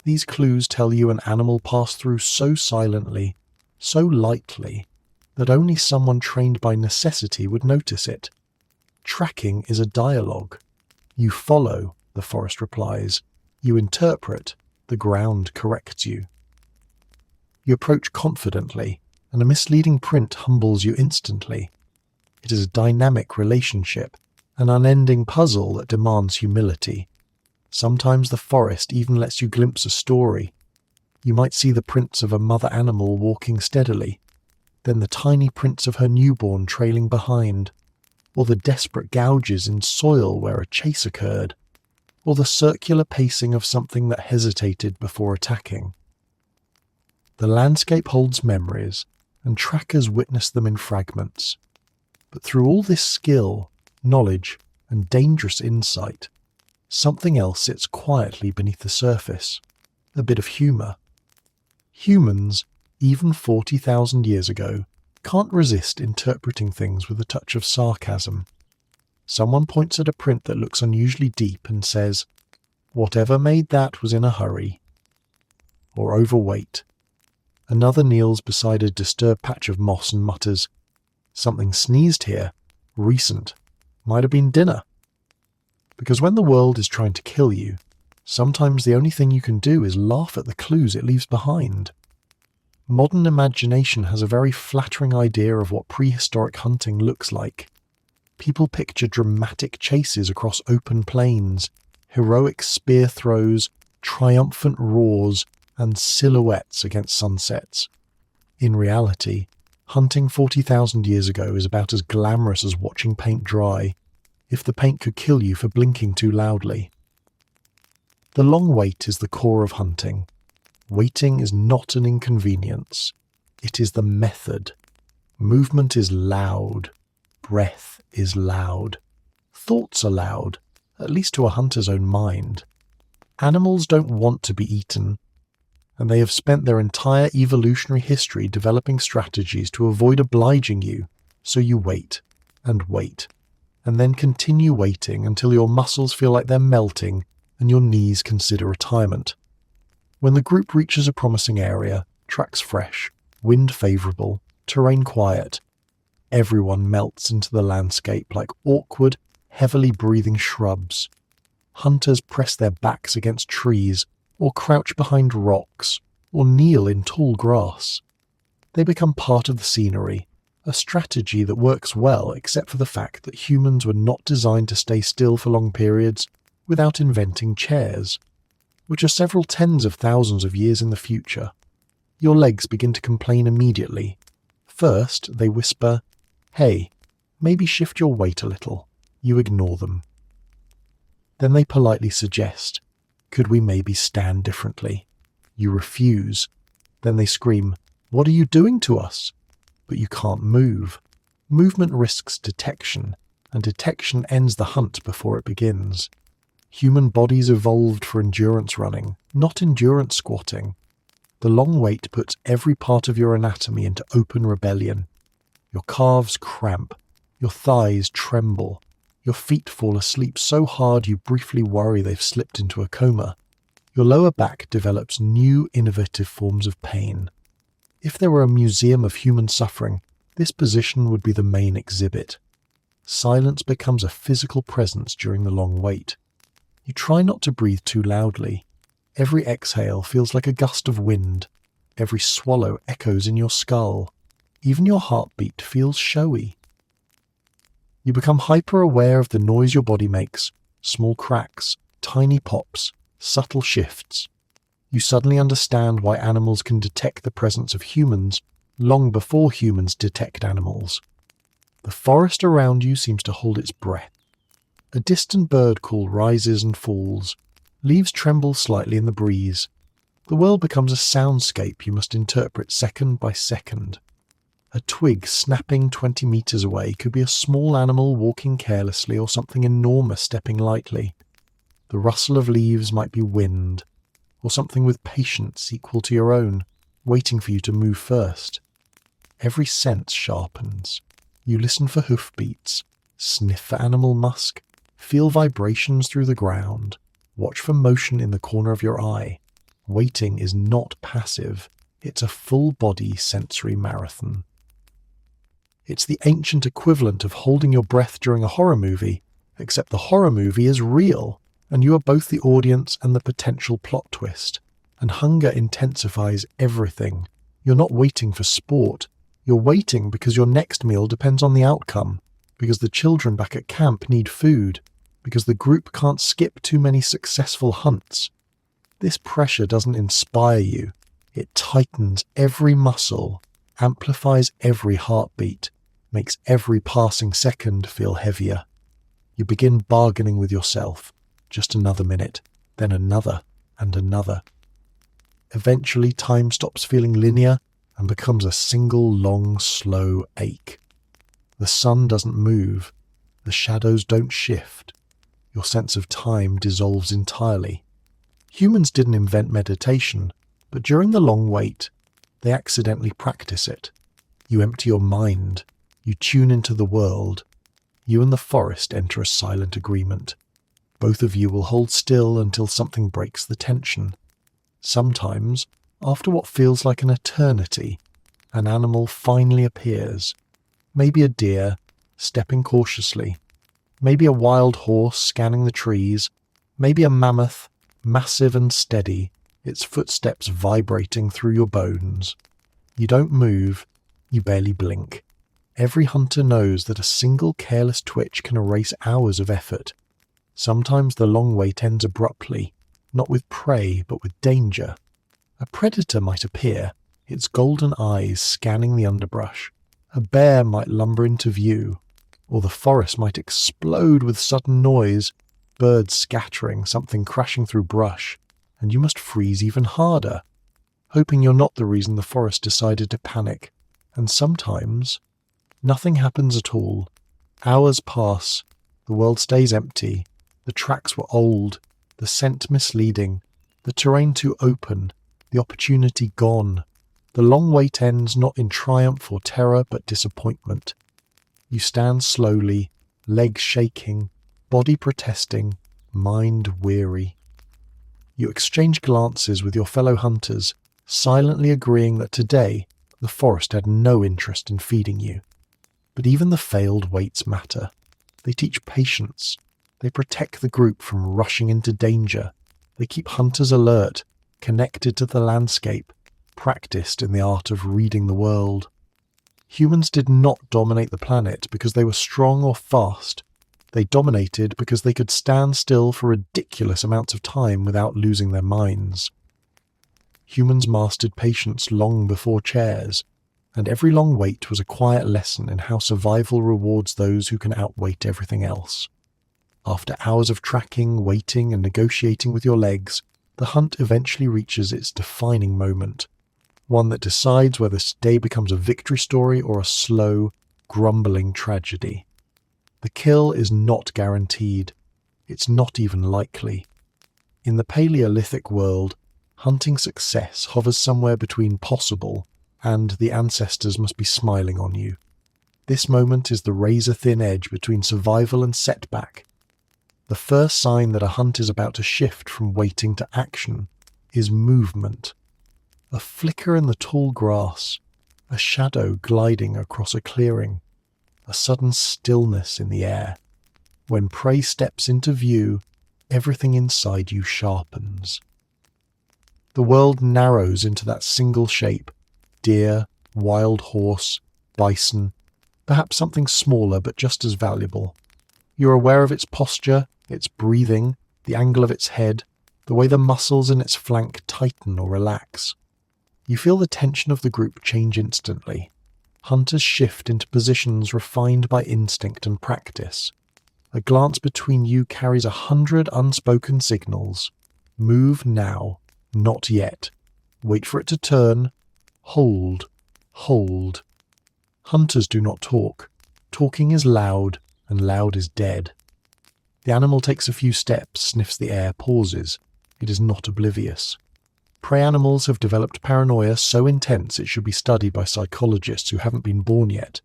These clues tell you an animal passed through so silently, so lightly, that only someone trained by necessity would notice it. Tracking is a dialogue. You follow, the forest replies. You interpret, the ground corrects you. You approach confidently, and a misleading print humbles you instantly. It is a dynamic relationship, an unending puzzle that demands humility. Sometimes the forest even lets you glimpse a story. You might see the prints of a mother animal walking steadily, then the tiny prints of her newborn trailing behind, or the desperate gouges in soil where a chase occurred, or the circular pacing of something that hesitated before attacking. The landscape holds memories, and trackers witness them in fragments. But through all this skill, knowledge, and dangerous insight, something else sits quietly beneath the surface, a bit of humour. Humans, even 40,000 years ago, can't resist interpreting things with a touch of sarcasm. Someone points at a print that looks unusually deep and says, Whatever made that was in a hurry. Or overweight. Another kneels beside a disturbed patch of moss and mutters, "Something sneezed here. Recent. Might have been dinner." Because when the world is trying to kill you, sometimes the only thing you can do is laugh at the clues it leaves behind. Modern imagination has a very flattering idea of what prehistoric hunting looks like. People picture dramatic chases across open plains, heroic spear throws, triumphant roars, and silhouettes against sunsets. In reality, hunting 40,000 years ago is about as glamorous as watching paint dry, if the paint could kill you for blinking too loudly. The long wait is the core of hunting. Waiting is not an inconvenience. It is the method. Movement is loud. Breath is loud. Thoughts are loud, at least to a hunter's own mind. Animals don't want to be eaten, and they have spent their entire evolutionary history developing strategies to avoid obliging you, so you wait, and then continue waiting until your muscles feel like they're melting and your knees consider retirement. When the group reaches a promising area, tracks fresh, wind favourable, terrain quiet, everyone melts into the landscape like awkward, heavily breathing shrubs. Hunters press their backs against trees, or crouch behind rocks, or kneel in tall grass. They become part of the scenery, a strategy that works well except for the fact that humans were not designed to stay still for long periods without inventing chairs, which are several tens of thousands of years in the future. Your legs begin to complain immediately. First, they whisper, "Hey, maybe shift your weight a little." You ignore them. Then they politely suggest, "Could we maybe stand differently?" You refuse. Then they scream, "What are you doing to us?" But you can't move. Movement risks detection, and detection ends the hunt before it begins. Human bodies evolved for endurance running, not endurance squatting. The long wait puts every part of your anatomy into open rebellion. Your calves cramp, your thighs tremble, your feet fall asleep so hard you briefly worry they've slipped into a coma. Your lower back develops new innovative forms of pain. If there were a museum of human suffering, this position would be the main exhibit. Silence becomes a physical presence during the long wait. You try not to breathe too loudly. Every exhale feels like a gust of wind. Every swallow echoes in your skull. Even your heartbeat feels showy. You become hyper-aware of the noise your body makes, small cracks, tiny pops, subtle shifts. You suddenly understand why animals can detect the presence of humans long before humans detect animals. The forest around you seems to hold its breath. A distant bird call rises and falls. Leaves tremble slightly in the breeze. The world becomes a soundscape you must interpret second by second. A twig snapping 20 meters away could be a small animal walking carelessly or something enormous stepping lightly. The rustle of leaves might be wind, or something with patience equal to your own, waiting for you to move first. Every sense sharpens. You listen for hoofbeats, sniff for animal musk, feel vibrations through the ground, watch for motion in the corner of your eye. Waiting is not passive, it's a full-body sensory marathon. It's the ancient equivalent of holding your breath during a horror movie, except the horror movie is real, and you are both the audience and the potential plot twist. And hunger intensifies everything. You're not waiting for sport. You're waiting because your next meal depends on the outcome, because the children back at camp need food, because the group can't skip too many successful hunts. This pressure doesn't inspire you. It tightens every muscle, amplifies every heartbeat, makes every passing second feel heavier. You begin bargaining with yourself. Just another minute, then another and another. Eventually, time stops feeling linear and becomes a single long, slow ache. The sun doesn't move. The shadows don't shift. Your sense of time dissolves entirely. Humans didn't invent meditation, but during the long wait, they accidentally practice it. You empty your mind. You tune into the world. You and the forest enter a silent agreement. Both of you will hold still until something breaks the tension. Sometimes, after what feels like an eternity, an animal finally appears. Maybe a deer, stepping cautiously. Maybe a wild horse scanning the trees. Maybe a mammoth, massive and steady, its footsteps vibrating through your bones. You don't move, you barely blink. Every hunter knows that a single careless twitch can erase hours of effort. Sometimes the long wait ends abruptly, not with prey but with danger. A predator might appear, its golden eyes scanning the underbrush. A bear might lumber into view, or the forest might explode with sudden noise, birds scattering, something crashing through brush, and you must freeze even harder, hoping you're not the reason the forest decided to panic. And sometimes nothing happens at all. Hours pass, the world stays empty, the tracks were old, the scent misleading, the terrain too open, the opportunity gone. The long wait ends not in triumph or terror but disappointment. You stand slowly, legs shaking, body protesting, mind weary. You exchange glances with your fellow hunters, silently agreeing that today the forest had no interest in feeding you. But even the failed waits matter. They teach patience. They protect the group from rushing into danger. They keep hunters alert, connected to the landscape, practiced in the art of reading the world. Humans did not dominate the planet because they were strong or fast. They dominated because they could stand still for ridiculous amounts of time without losing their minds. Humans mastered patience long before chairs, and every long wait was a quiet lesson in how survival rewards those who can outwait everything else. After hours of tracking, waiting, and negotiating with your legs, the hunt eventually reaches its defining moment, one that decides whether this day becomes a victory story or a slow, grumbling tragedy. The kill is not guaranteed. It's not even likely. In the Paleolithic world, hunting success hovers somewhere between possible and the ancestors must be smiling on you. This moment is the razor-thin edge between survival and setback. The first sign that a hunt is about to shift from waiting to action is movement. A flicker in the tall grass, a shadow gliding across a clearing, a sudden stillness in the air. When prey steps into view, everything inside you sharpens. The world narrows into that single shape: deer, wild horse, bison, perhaps something smaller but just as valuable. You're aware of its posture, its breathing, the angle of its head, the way the muscles in its flank tighten or relax. You feel the tension of the group change instantly. Hunters shift into positions refined by instinct and practice. A glance between you carries 100 unspoken signals. Move now, not yet. Wait for it to turn. Hold, hold. Hunters do not talk. Talking is loud, and loud is dead. The animal takes a few steps, sniffs the air, pauses. It is not oblivious. Prey animals have developed paranoia so intense it should be studied by psychologists who haven't been born yet.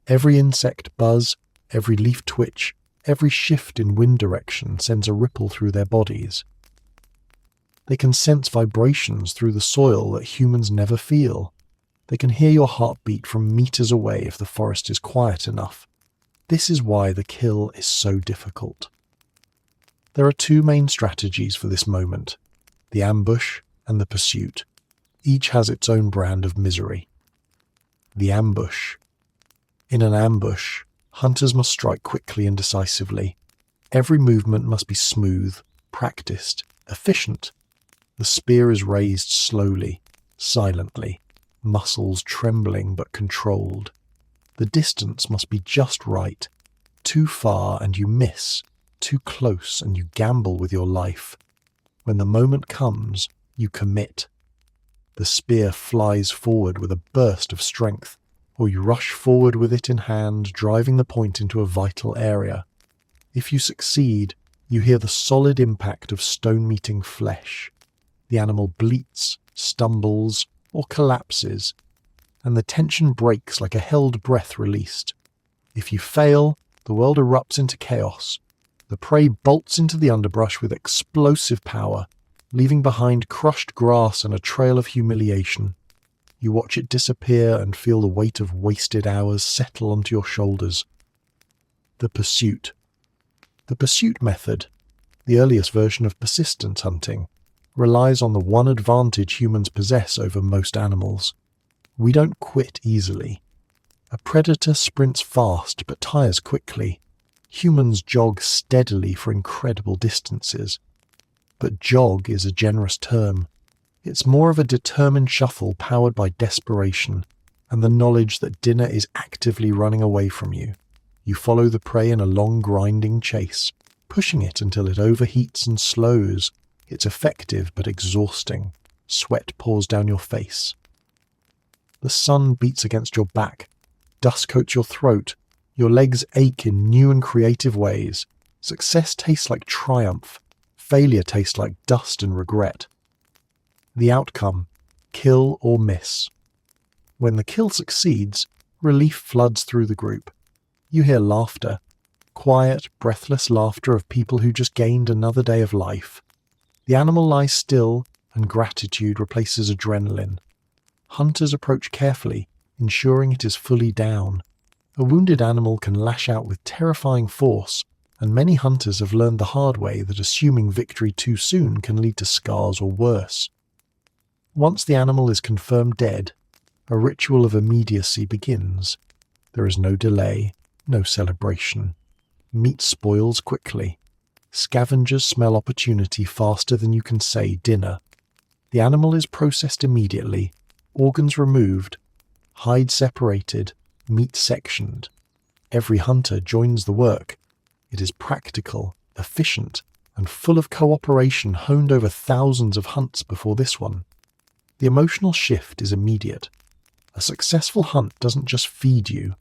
Every insect buzz, every leaf twitch, every shift in wind direction sends a ripple through their bodies. They can sense vibrations through the soil that humans never feel. They can hear your heartbeat from meters away if the forest is quiet enough. This is why the kill is so difficult. There are two main strategies for this moment: the ambush and the pursuit. Each has its own brand of misery. The ambush. In an ambush, hunters must strike quickly and decisively. Every movement must be smooth, practiced, efficient. The spear is raised slowly, silently, muscles trembling but controlled. The distance must be just right. Too far and you miss, too close and you gamble with your life. When the moment comes, you commit. The spear flies forward with a burst of strength, or you rush forward with it in hand, driving the point into a vital area. If you succeed, you hear the solid impact of stone meeting flesh. The animal bleats, stumbles, or collapses, and the tension breaks like a held breath released. If you fail, the world erupts into chaos. The prey bolts into the underbrush with explosive power, leaving behind crushed grass and a trail of humiliation. You watch it disappear and feel the weight of wasted hours settle onto your shoulders. The pursuit. The pursuit method, the earliest version of persistent hunting, relies on the one advantage humans possess over most animals. We don't quit easily. A predator sprints fast but tires quickly. Humans jog steadily for incredible distances. But jog is a generous term. It's more of a determined shuffle powered by desperation and the knowledge that dinner is actively running away from you. You follow the prey in a long grinding chase, pushing it until it overheats and slows. It's effective but exhausting. Sweat pours down your face. The sun beats against your back. Dust coats your throat. Your legs ache in new and creative ways. Success tastes like triumph. Failure tastes like dust and regret. The outcome, kill or miss. When the kill succeeds, relief floods through the group. You hear laughter, quiet, breathless laughter of people who just gained another day of life. The animal lies still, and gratitude replaces adrenaline. Hunters approach carefully, ensuring it is fully down. A wounded animal can lash out with terrifying force, and many hunters have learned the hard way that assuming victory too soon can lead to scars or worse. Once the animal is confirmed dead, a ritual of immediacy begins. There is no delay, no celebration. Meat spoils quickly. Scavengers smell opportunity faster than you can say dinner. The animal is processed immediately, organs removed, hide separated, meat sectioned. Every hunter joins the work. It is practical, efficient, and full of cooperation honed over thousands of hunts before this one. The emotional shift is immediate. A successful hunt doesn't just feed you.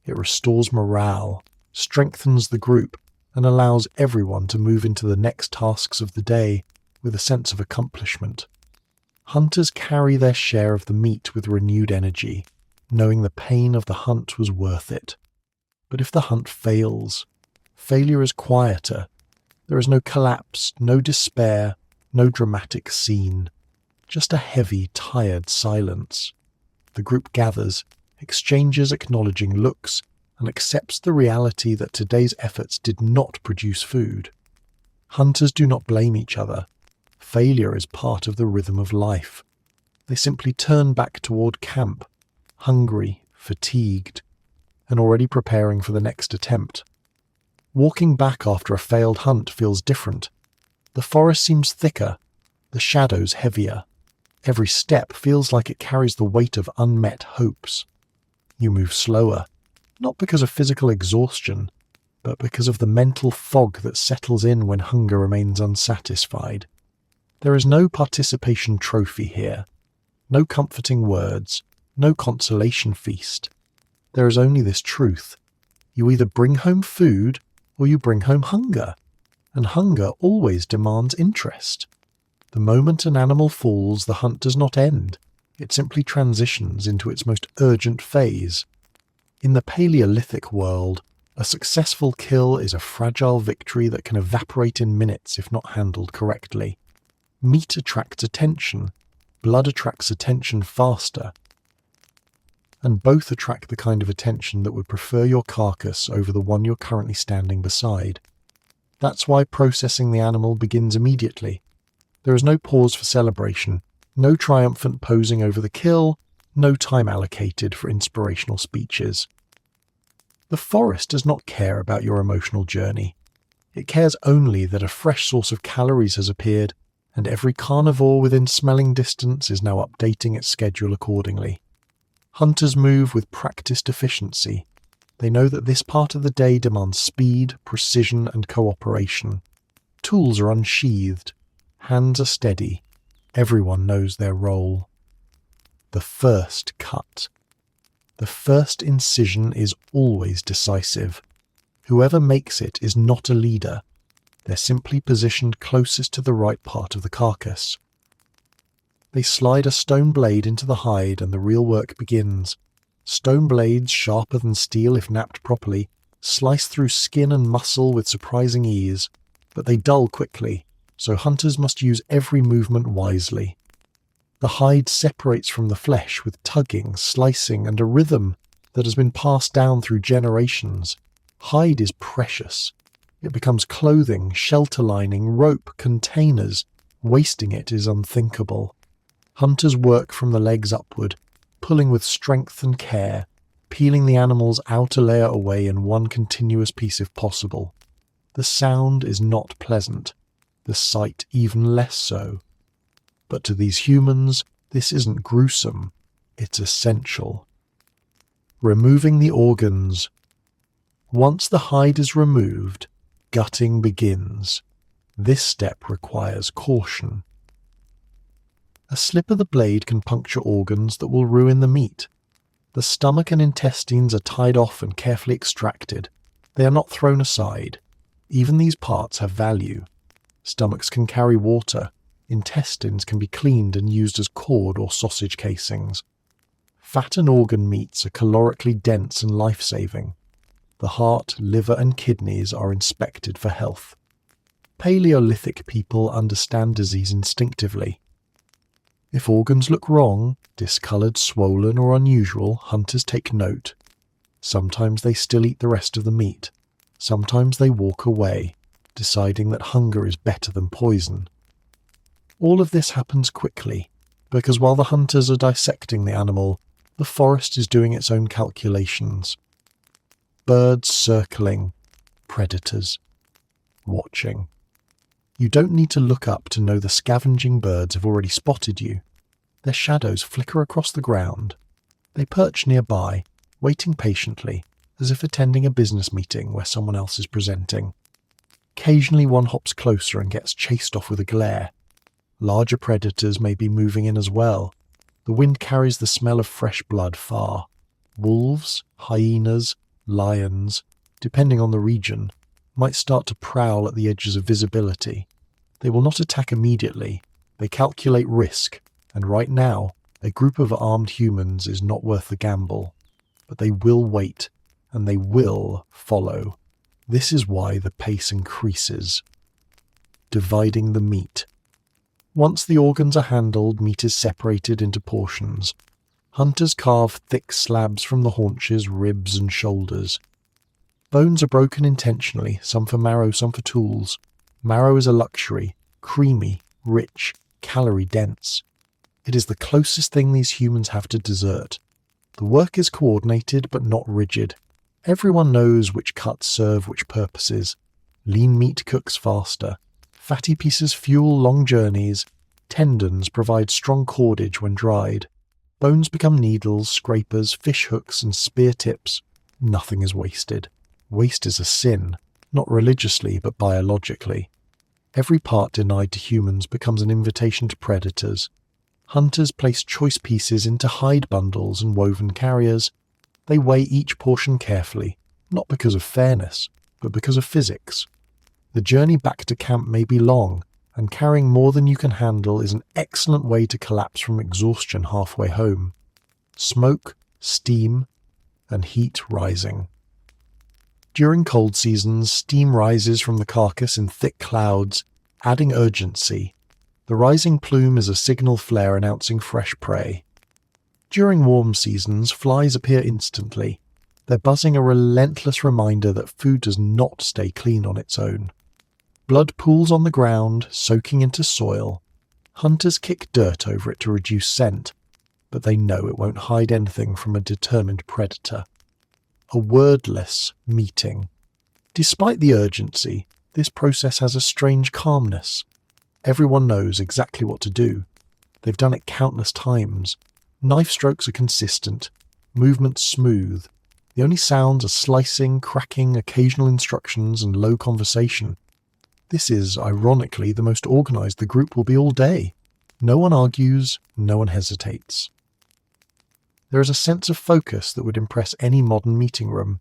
It restores morale, strengthens the group, and allows everyone to move into the next tasks of the day with a sense of accomplishment. Hunters carry their share of the meat with renewed energy, knowing the pain of the hunt was worth it. But if the hunt fails, failure is quieter. There is no collapse, no despair, no dramatic scene. Just a heavy, tired silence. The group gathers, exchanges acknowledging looks, and accepts the reality that today's efforts did not produce food. Hunters do not blame each other. Failure is part of the rhythm of life. They simply turn back toward camp, hungry, fatigued, and already preparing for the next attempt. Walking back after a failed hunt feels different. The forest seems thicker, the shadows heavier. Every step feels like it carries the weight of unmet hopes. You move slower, not because of physical exhaustion, but because of the mental fog that settles in when hunger remains unsatisfied. There is no participation trophy here, no comforting words, no consolation feast. There is only this truth. You either bring home food or you bring home hunger, and hunger always demands interest. The moment an animal falls, the hunt does not end. It simply transitions into its most urgent phase. In the Paleolithic world, a successful kill is a fragile victory that can evaporate in minutes if not handled correctly. Meat attracts attention. Blood attracts attention faster. And both attract the kind of attention that would prefer your carcass over the one you're currently standing beside. That's why processing the animal begins immediately. There is no pause for celebration, no triumphant posing over the kill, no time allocated for inspirational speeches. The forest does not care about your emotional journey. It cares only that a fresh source of calories has appeared, and every carnivore within smelling distance is now updating its schedule accordingly. Hunters move with practiced efficiency. They know that this part of the day demands speed, precision, and cooperation. Tools are unsheathed. Hands are steady. Everyone knows their role. The first cut. The first incision is always decisive. Whoever makes it is not a leader. They're simply positioned closest to the right part of the carcass. They slide a stone blade into the hide and the real work begins. Stone blades, sharper than steel if knapped properly, slice through skin and muscle with surprising ease, but they dull quickly, so hunters must use every movement wisely. The hide separates from the flesh with tugging, slicing, and a rhythm that has been passed down through generations. Hide is precious. It becomes clothing, shelter lining, rope, containers. Wasting it is unthinkable. Hunters work from the legs upward, pulling with strength and care, peeling the animal's outer layer away in one continuous piece if possible. The sound is not pleasant, the sight even less so. But to these humans, this isn't gruesome, it's essential. Removing the organs. Once the hide is removed, gutting begins. This step requires caution. A slip of the blade can puncture organs that will ruin the meat. The stomach and intestines are tied off and carefully extracted. They are not thrown aside. Even these parts have value. Stomachs can carry water. Intestines can be cleaned and used as cord or sausage casings. Fat and organ meats are calorically dense and life-saving. The heart, liver and kidneys are inspected for health. Paleolithic people understand disease instinctively. If organs look wrong, discoloured, swollen or unusual, hunters take note. Sometimes they still eat the rest of the meat. Sometimes they walk away, deciding that hunger is better than poison. All of this happens quickly, because while the hunters are dissecting the animal, the forest is doing its own calculations. Birds circling, predators, watching. You don't need to look up to know the scavenging birds have already spotted you. Their shadows flicker across the ground. They perch nearby, waiting patiently, as if attending a business meeting where someone else is presenting. Occasionally one hops closer and gets chased off with a glare. Larger predators may be moving in as well. The wind carries the smell of fresh blood far. Wolves, hyenas, lions, depending on the region, might start to prowl at the edges of visibility. They will not attack immediately. They calculate risk, and right now, a group of armed humans is not worth the gamble. But they will wait, and they will follow. This is why the pace increases. Dividing the meat. Once the organs are handled, meat is separated into portions. Hunters carve thick slabs from the haunches, ribs and shoulders. Bones are broken intentionally, some for marrow, some for tools. Marrow is a luxury, creamy, rich, calorie-dense. It is the closest thing these humans have to dessert. The work is coordinated but not rigid. Everyone knows which cuts serve which purposes. Lean meat cooks faster. Fatty pieces fuel long journeys. Tendons provide strong cordage when dried. Bones become needles, scrapers, fish hooks and spear tips. Nothing is wasted. Waste is a sin, not religiously but biologically. Every part denied to humans becomes an invitation to predators. Hunters place choice pieces into hide bundles and woven carriers. They weigh each portion carefully, not because of fairness, but because of physics. The journey back to camp may be long, and carrying more than you can handle is an excellent way to collapse from exhaustion halfway home. Smoke, steam, and heat rising. During cold seasons, steam rises from the carcass in thick clouds, adding urgency. The rising plume is a signal flare announcing fresh prey. During warm seasons, flies appear instantly, their buzzing a relentless reminder that food does not stay clean on its own. Blood pools on the ground, soaking into soil. Hunters kick dirt over it to reduce scent, but they know it won't hide anything from a determined predator. A wordless meeting. Despite the urgency, this process has a strange calmness. Everyone knows exactly what to do. They've done it countless times. Knife strokes are consistent, movements smooth. The only sounds are slicing, cracking, occasional instructions, and low conversation. This is, ironically, the most organised the group will be all day. No one argues, no one hesitates. There is a sense of focus that would impress any modern meeting room.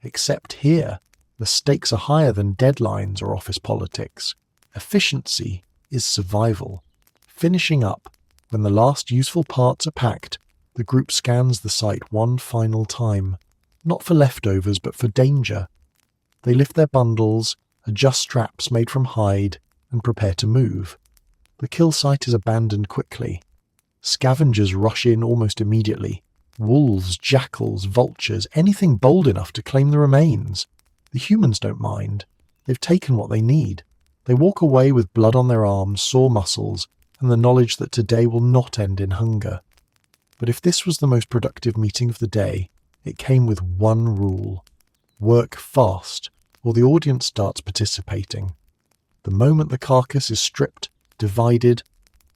Except here, the stakes are higher than deadlines or office politics. Efficiency is survival. Finishing up, when the last useful parts are packed, the group scans the site one final time. Not for leftovers, but for danger. They lift their bundles, adjust straps made from hide, and prepare to move. The kill site is abandoned quickly. Scavengers rush in almost immediately. Wolves, jackals, vultures, anything bold enough to claim the remains. The humans don't mind. They've taken what they need. They walk away with blood on their arms, sore muscles, and the knowledge that today will not end in hunger. But if this was the most productive meeting of the day, it came with one rule. Work fast, or the audience starts participating. The moment the carcass is stripped, divided,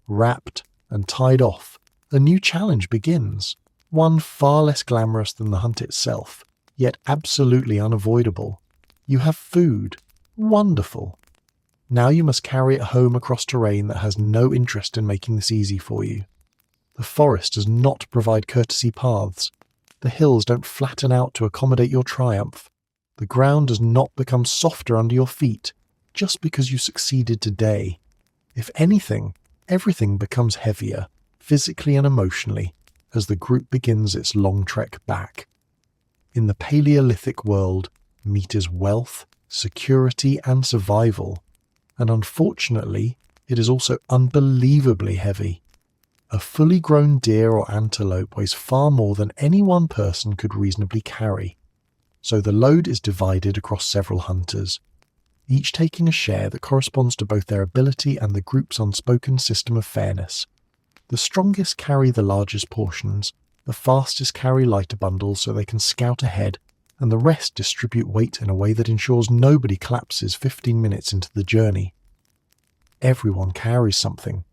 wrapped, and tied off, a new challenge begins. One far less glamorous than the hunt itself, yet absolutely unavoidable. You have food. Wonderful. Now you must carry it home across terrain that has no interest in making this easy for you. The forest does not provide courtesy paths. The hills don't flatten out to accommodate your triumph. The ground does not become softer under your feet just because you succeeded today. If anything, everything becomes heavier, physically and emotionally, as the group begins its long trek back. In the Paleolithic world, meat is wealth, security, and survival. And unfortunately, it is also unbelievably heavy. A fully grown deer or antelope weighs far more than any one person could reasonably carry. So the load is divided across several hunters, each taking a share that corresponds to both their ability and the group's unspoken system of fairness. The strongest carry the largest portions, the fastest carry lighter bundles so they can scout ahead, and the rest distribute weight in a way that ensures nobody collapses 15 minutes into the journey. Everyone carries something,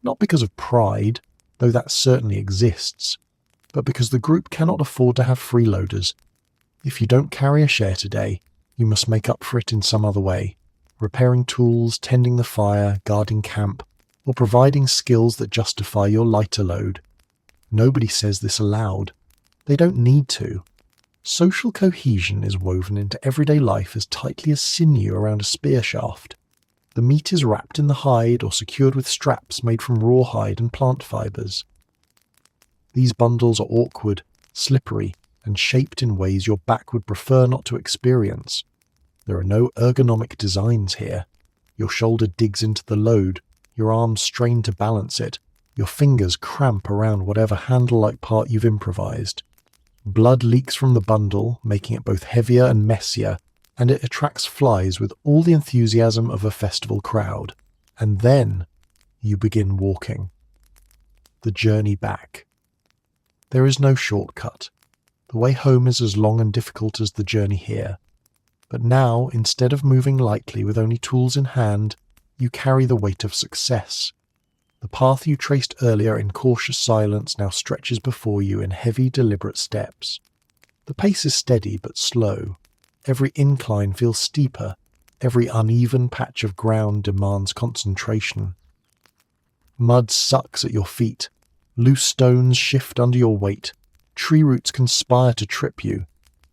not because of pride, though that certainly exists, but because the group cannot afford to have freeloaders. If you don't carry a share today, you must make up for it in some other way, repairing tools, tending the fire, guarding camp, or providing skills that justify your lighter load. Nobody says this aloud. They don't need to. Social cohesion is woven into everyday life as tightly as sinew around a spear shaft. The meat is wrapped in the hide or secured with straps made from rawhide and plant fibers. These bundles are awkward, slippery, and shaped in ways your back would prefer not to experience. There are no ergonomic designs here. Your shoulder digs into the load, your arms strain to balance it, your fingers cramp around whatever handle-like part you've improvised. Blood leaks from the bundle, making it both heavier and messier, and it attracts flies with all the enthusiasm of a festival crowd. And then you begin walking. The journey back. There is no shortcut. The way home is as long and difficult as the journey here. But now, instead of moving lightly with only tools in hand, you carry the weight of success. The path you traced earlier in cautious silence now stretches before you in heavy, deliberate steps. The pace is steady but slow. Every incline feels steeper. Every uneven patch of ground demands concentration. Mud sucks at your feet. Loose stones shift under your weight. Tree roots conspire to trip you.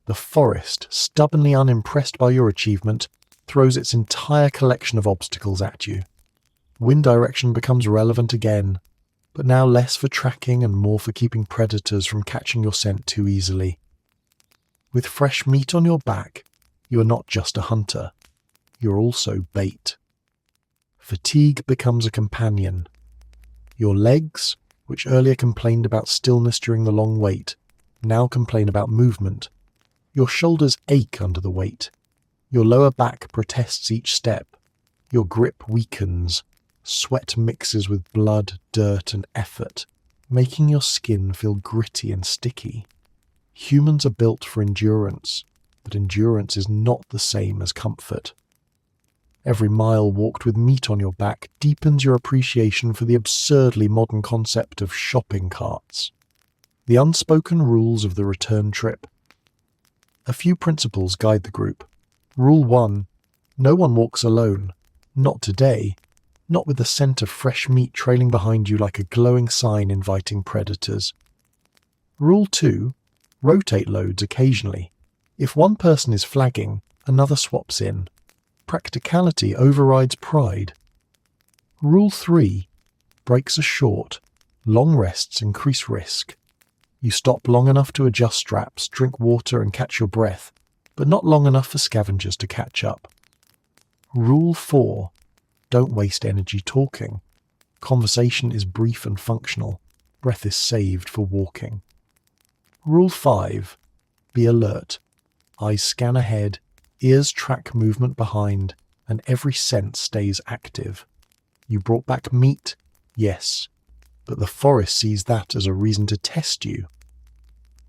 The forest, stubbornly unimpressed by your achievement, throws its entire collection of obstacles at you. Wind direction becomes relevant again, but now less for tracking and more for keeping predators from catching your scent too easily. With fresh meat on your back, you are not just a hunter, you're also bait. Fatigue becomes a companion. Your legs, which earlier complained about stillness during the long wait, now complain about movement. Your shoulders ache under the weight. Your lower back protests each step. Your grip weakens. Sweat mixes with blood, dirt, and effort, making your skin feel gritty and sticky. Humans are built for endurance, but endurance is not the same as comfort. Every mile walked with meat on your back deepens your appreciation for the absurdly modern concept of shopping carts. The unspoken rules of the return trip. A few principles guide the group. Rule 1. No one walks alone. Not today. Not with the scent of fresh meat trailing behind you like a glowing sign inviting predators. Rule 2. Rotate loads occasionally. If one person is flagging, another swaps in. Practicality overrides pride. Rule 3. Breaks are short. Long rests increase risk. You stop long enough to adjust straps, drink water and catch your breath, but not long enough for scavengers to catch up. Rule 4. Don't waste energy talking. Conversation is brief and functional. Breath is saved for walking. Rule 5. Be alert. Eyes scan ahead, ears track movement behind, and every sense stays active. You brought back meat? Yes. But the forest sees that as a reason to test you.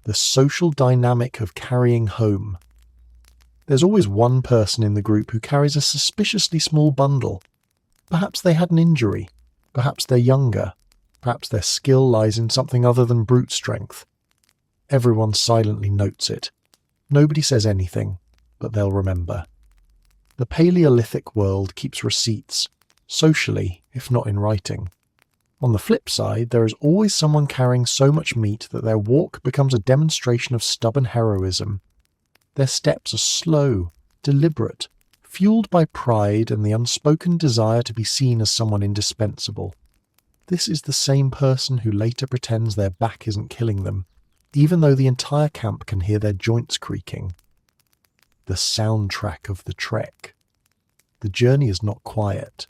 The social dynamic of carrying home. There's always one person in the group who carries a suspiciously small bundle. Perhaps they had an injury. Perhaps they're younger. Perhaps their skill lies in something other than brute strength. Everyone silently notes it. Nobody says anything, but they'll remember. The Paleolithic world keeps receipts, socially, if not in writing. On the flip side, there is always someone carrying so much meat that their walk becomes a demonstration of stubborn heroism. Their steps are slow, deliberate, fueled by pride and the unspoken desire to be seen as someone indispensable. This is the same person who later pretends their back isn't killing them, even though the entire camp can hear their joints creaking. The soundtrack of the trek. The journey is not quiet.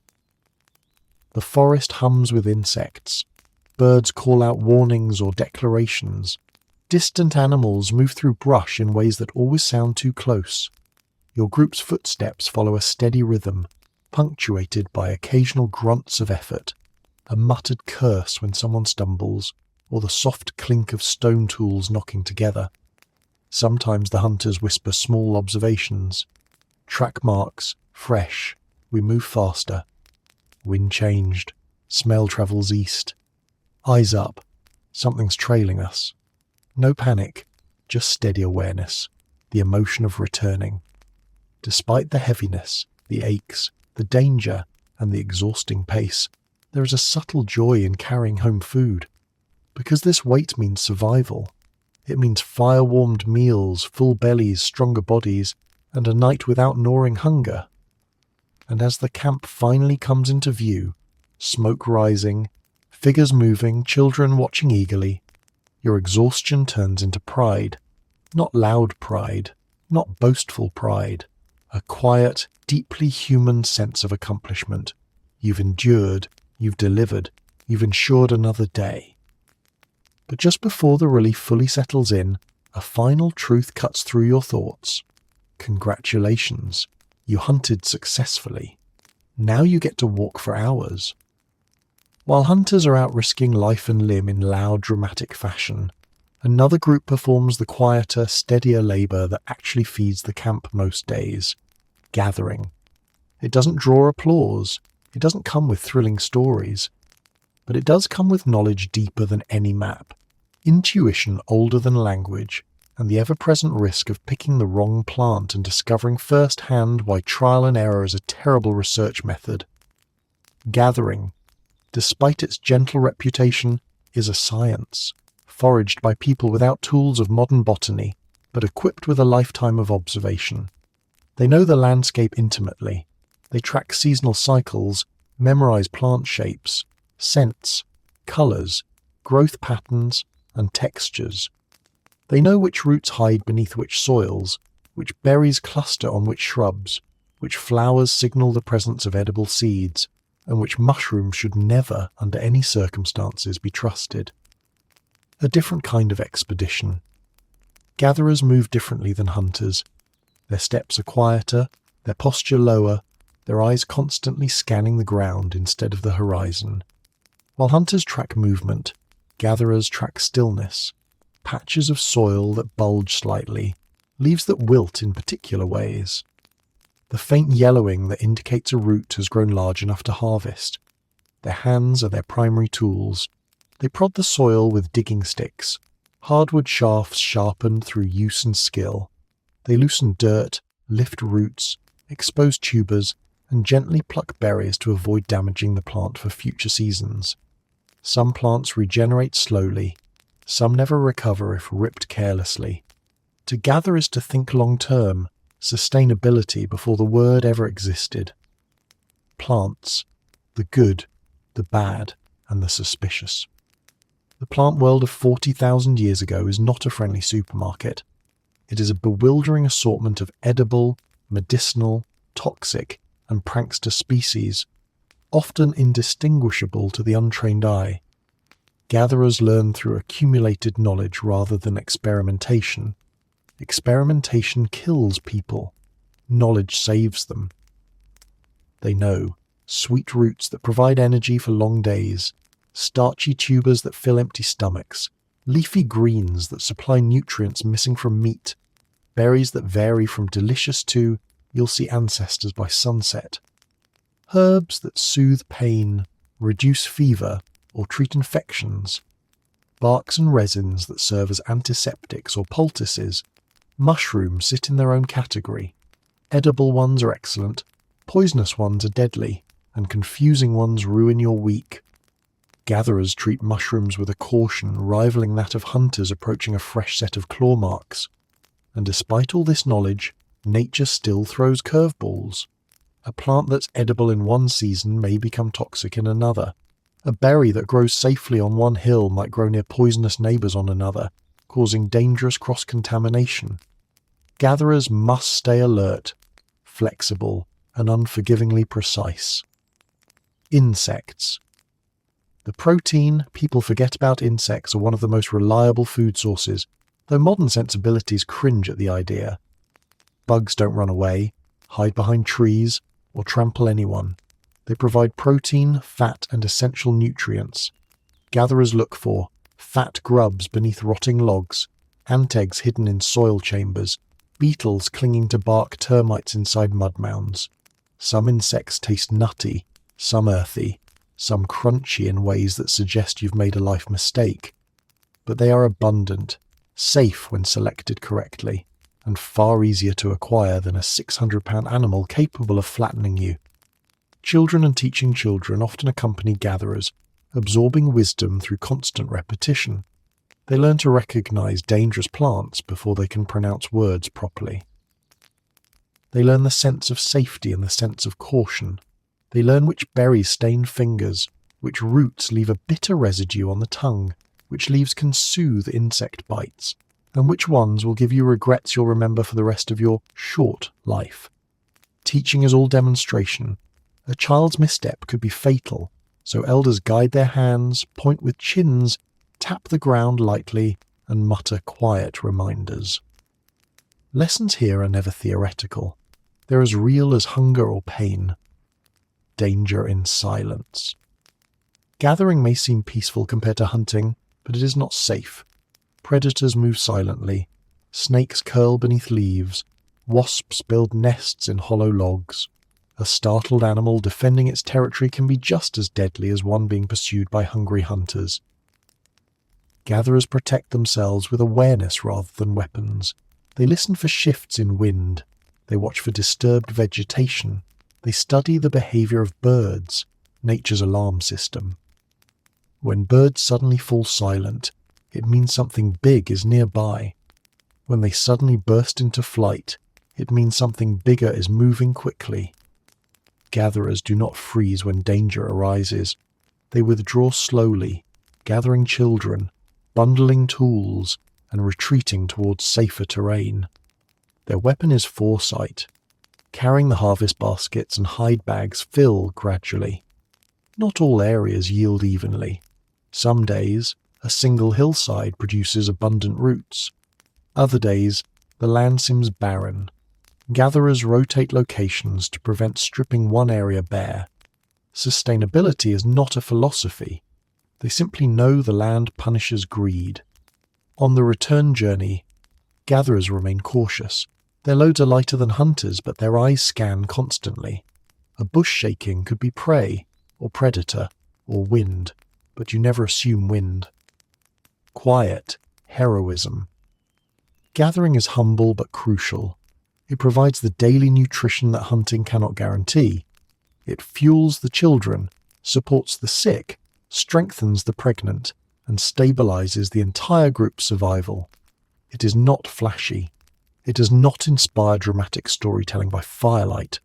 The forest hums with insects. Birds call out warnings or declarations. Distant animals move through brush in ways that always sound too close. Your group's footsteps follow a steady rhythm, punctuated by occasional grunts of effort, a muttered curse when someone stumbles, or the soft clink of stone tools knocking together. Sometimes the hunters whisper small observations. Track marks, fresh, we move faster. Wind changed, smell travels east. Eyes up, something's trailing us. No panic, just steady awareness, the emotion of returning. Despite the heaviness, the aches, the danger, and the exhausting pace, there is a subtle joy in carrying home food. Because this weight means survival. It means fire-warmed meals, full bellies, stronger bodies, and a night without gnawing hunger. And as the camp finally comes into view, smoke rising, figures moving, children watching eagerly, your exhaustion turns into pride. Not loud pride, not boastful pride. A quiet, deeply human sense of accomplishment. You've endured, you've delivered, you've ensured another day. But just before the relief fully settles in, a final truth cuts through your thoughts. Congratulations, you hunted successfully. Now you get to walk for hours. While hunters are out risking life and limb in loud, dramatic fashion, another group performs the quieter, steadier labour that actually feeds the camp most days. Gathering. It doesn't draw applause. It doesn't come with thrilling stories. But it does come with knowledge deeper than any map, intuition older than language, and the ever-present risk of picking the wrong plant and discovering firsthand why trial and error is a terrible research method. Gathering, despite its gentle reputation, is a science, foraged by people without tools of modern botany, but equipped with a lifetime of observation. They know the landscape intimately. They track seasonal cycles, memorize plant shapes, scents, colours, growth patterns, and textures. They know which roots hide beneath which soils, which berries cluster on which shrubs, which flowers signal the presence of edible seeds, and which mushrooms should never, under any circumstances, be trusted. A different kind of expedition. Gatherers move differently than hunters. Their steps are quieter, their posture lower, their eyes constantly scanning the ground instead of the horizon. While hunters track movement, gatherers track stillness, patches of soil that bulge slightly, leaves that wilt in particular ways. The faint yellowing that indicates a root has grown large enough to harvest. Their hands are their primary tools. They prod the soil with digging sticks, hardwood shafts sharpened through use and skill. They loosen dirt, lift roots, expose tubers, and gently pluck berries to avoid damaging the plant for future seasons. Some plants regenerate slowly, some never recover if ripped carelessly. To gather is to think long-term, sustainability before the word ever existed. Plants, the good, the bad, and the suspicious. The plant world of 40,000 years ago is not a friendly supermarket. It is a bewildering assortment of edible, medicinal, toxic, and prankster species, often indistinguishable to the untrained eye. Gatherers learn through accumulated knowledge rather than experimentation. Experimentation kills people. Knowledge saves them. They know sweet roots that provide energy for long days, starchy tubers that fill empty stomachs, leafy greens that supply nutrients missing from meat, berries that vary from delicious to you'll see ancestors by sunset, herbs that soothe pain, reduce fever, or treat infections, barks and resins that serve as antiseptics or poultices. Mushrooms sit in their own category. Edible ones are excellent, poisonous ones are deadly, and confusing ones ruin your week. Gatherers treat mushrooms with a caution rivaling that of hunters approaching a fresh set of claw marks. And despite all this knowledge, nature still throws curveballs. A plant that's edible in one season may become toxic in another. A berry that grows safely on one hill might grow near poisonous neighbours on another, causing dangerous cross-contamination. Gatherers must stay alert, flexible, and unforgivingly precise. Insects. The protein people forget about insects are one of the most reliable food sources, though modern sensibilities cringe at the idea. Bugs don't run away, hide behind trees, or trample anyone. They provide protein, fat, and essential nutrients. Gatherers look for fat grubs beneath rotting logs, ant eggs hidden in soil chambers, beetles clinging to bark, termites inside mud mounds. Some insects taste nutty, some earthy, some crunchy in ways that suggest you've made a life mistake. But they are abundant, safe when selected correctly, and far easier to acquire than a 600-pound animal capable of flattening you. Children and teaching children often accompany gatherers, absorbing wisdom through constant repetition. They learn to recognize dangerous plants before they can pronounce words properly. They learn the sense of safety and the sense of caution. They learn which berries stain fingers, which roots leave a bitter residue on the tongue, which leaves can soothe insect bites, and which ones will give you regrets you'll remember for the rest of your short life. Teaching is all demonstration. A child's misstep could be fatal, so elders guide their hands, point with chins, tap the ground lightly, and mutter quiet reminders. Lessons here are never theoretical. They're as real as hunger or pain. Danger in silence. Gathering may seem peaceful compared to hunting, but it is not safe. Predators move silently. Snakes curl beneath leaves. Wasps build nests in hollow logs. A startled animal defending its territory can be just as deadly as one being pursued by hungry hunters. Gatherers protect themselves with awareness rather than weapons. They listen for shifts in wind. They watch for disturbed vegetation. They study the behavior of birds, nature's alarm system. When birds suddenly fall silent, it means something big is nearby. When they suddenly burst into flight, it means something bigger is moving quickly. Gatherers do not freeze when danger arises. They withdraw slowly, gathering children, bundling tools, and retreating towards safer terrain. Their weapon is foresight. Carrying the harvest baskets and hide bags fill gradually. Not all areas yield evenly. Some days, a single hillside produces abundant roots. Other days, the land seems barren. Gatherers rotate locations to prevent stripping one area bare. Sustainability is not a philosophy. They simply know the land punishes greed. On the return journey, gatherers remain cautious. Their loads are lighter than hunters, but their eyes scan constantly. A bush shaking could be prey, or predator, or wind, but you never assume wind. Quiet, heroism. Gathering is humble but crucial. It provides the daily nutrition that hunting cannot guarantee. It fuels the children, supports the sick, strengthens the pregnant, and stabilizes the entire group's survival. It is not flashy. It does not inspire dramatic storytelling by firelight,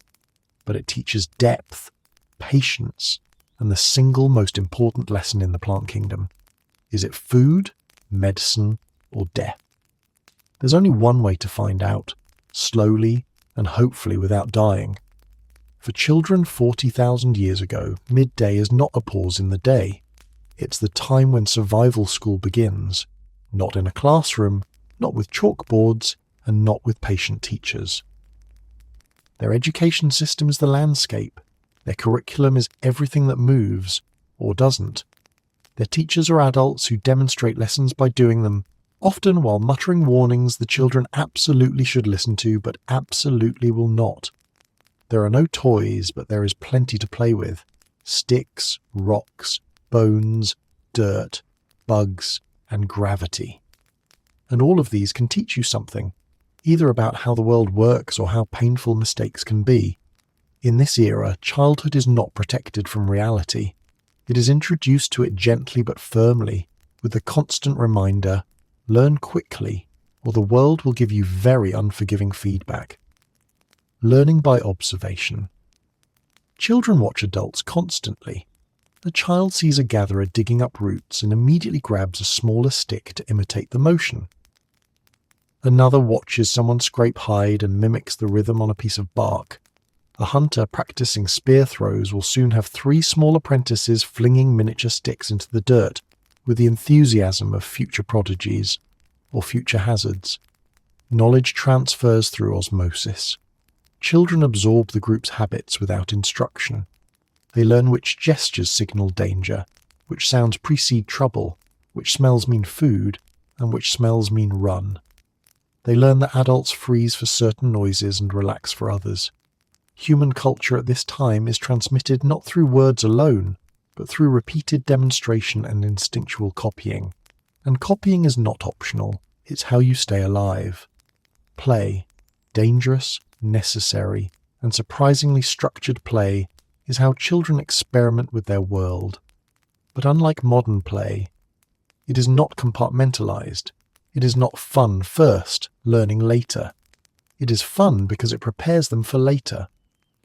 but it teaches depth, patience, and the single most important lesson in the plant kingdom. Is it food, medicine, or death? There's only one way to find out, slowly and hopefully without dying. For children 40,000 years ago, midday is not a pause in the day. It's the time when survival school begins, not in a classroom, not with chalkboards, and not with patient teachers. Their education system is the landscape. Their curriculum is everything that moves, or doesn't. Their teachers are adults who demonstrate lessons by doing them, often while muttering warnings the children absolutely should listen to but absolutely will not. There are no toys, but there is plenty to play with. Sticks, rocks, bones, dirt, bugs, and gravity. And all of these can teach you something, either about how the world works or how painful mistakes can be. In this era, childhood is not protected from reality. It is introduced to it gently but firmly, with the constant reminder, learn quickly, or the world will give you very unforgiving feedback. Learning by observation. Children watch adults constantly. A child sees a gatherer digging up roots and immediately grabs a smaller stick to imitate the motion. Another watches someone scrape hide and mimics the rhythm on a piece of bark. A hunter practicing spear throws will soon have 3 small apprentices flinging miniature sticks into the dirt with the enthusiasm of future prodigies or future hazards. Knowledge transfers through osmosis. Children absorb the group's habits without instruction. They learn which gestures signal danger, which sounds precede trouble, which smells mean food, and which smells mean run. They learn that adults freeze for certain noises and relax for others. Human culture at this time is transmitted not through words alone, but through repeated demonstration and instinctual copying. And copying is not optional, it's how you stay alive. Play, dangerous, necessary, and surprisingly structured play, is how children experiment with their world. But unlike modern play, it is not compartmentalized. It is not fun first, learning later. It is fun because it prepares them for later.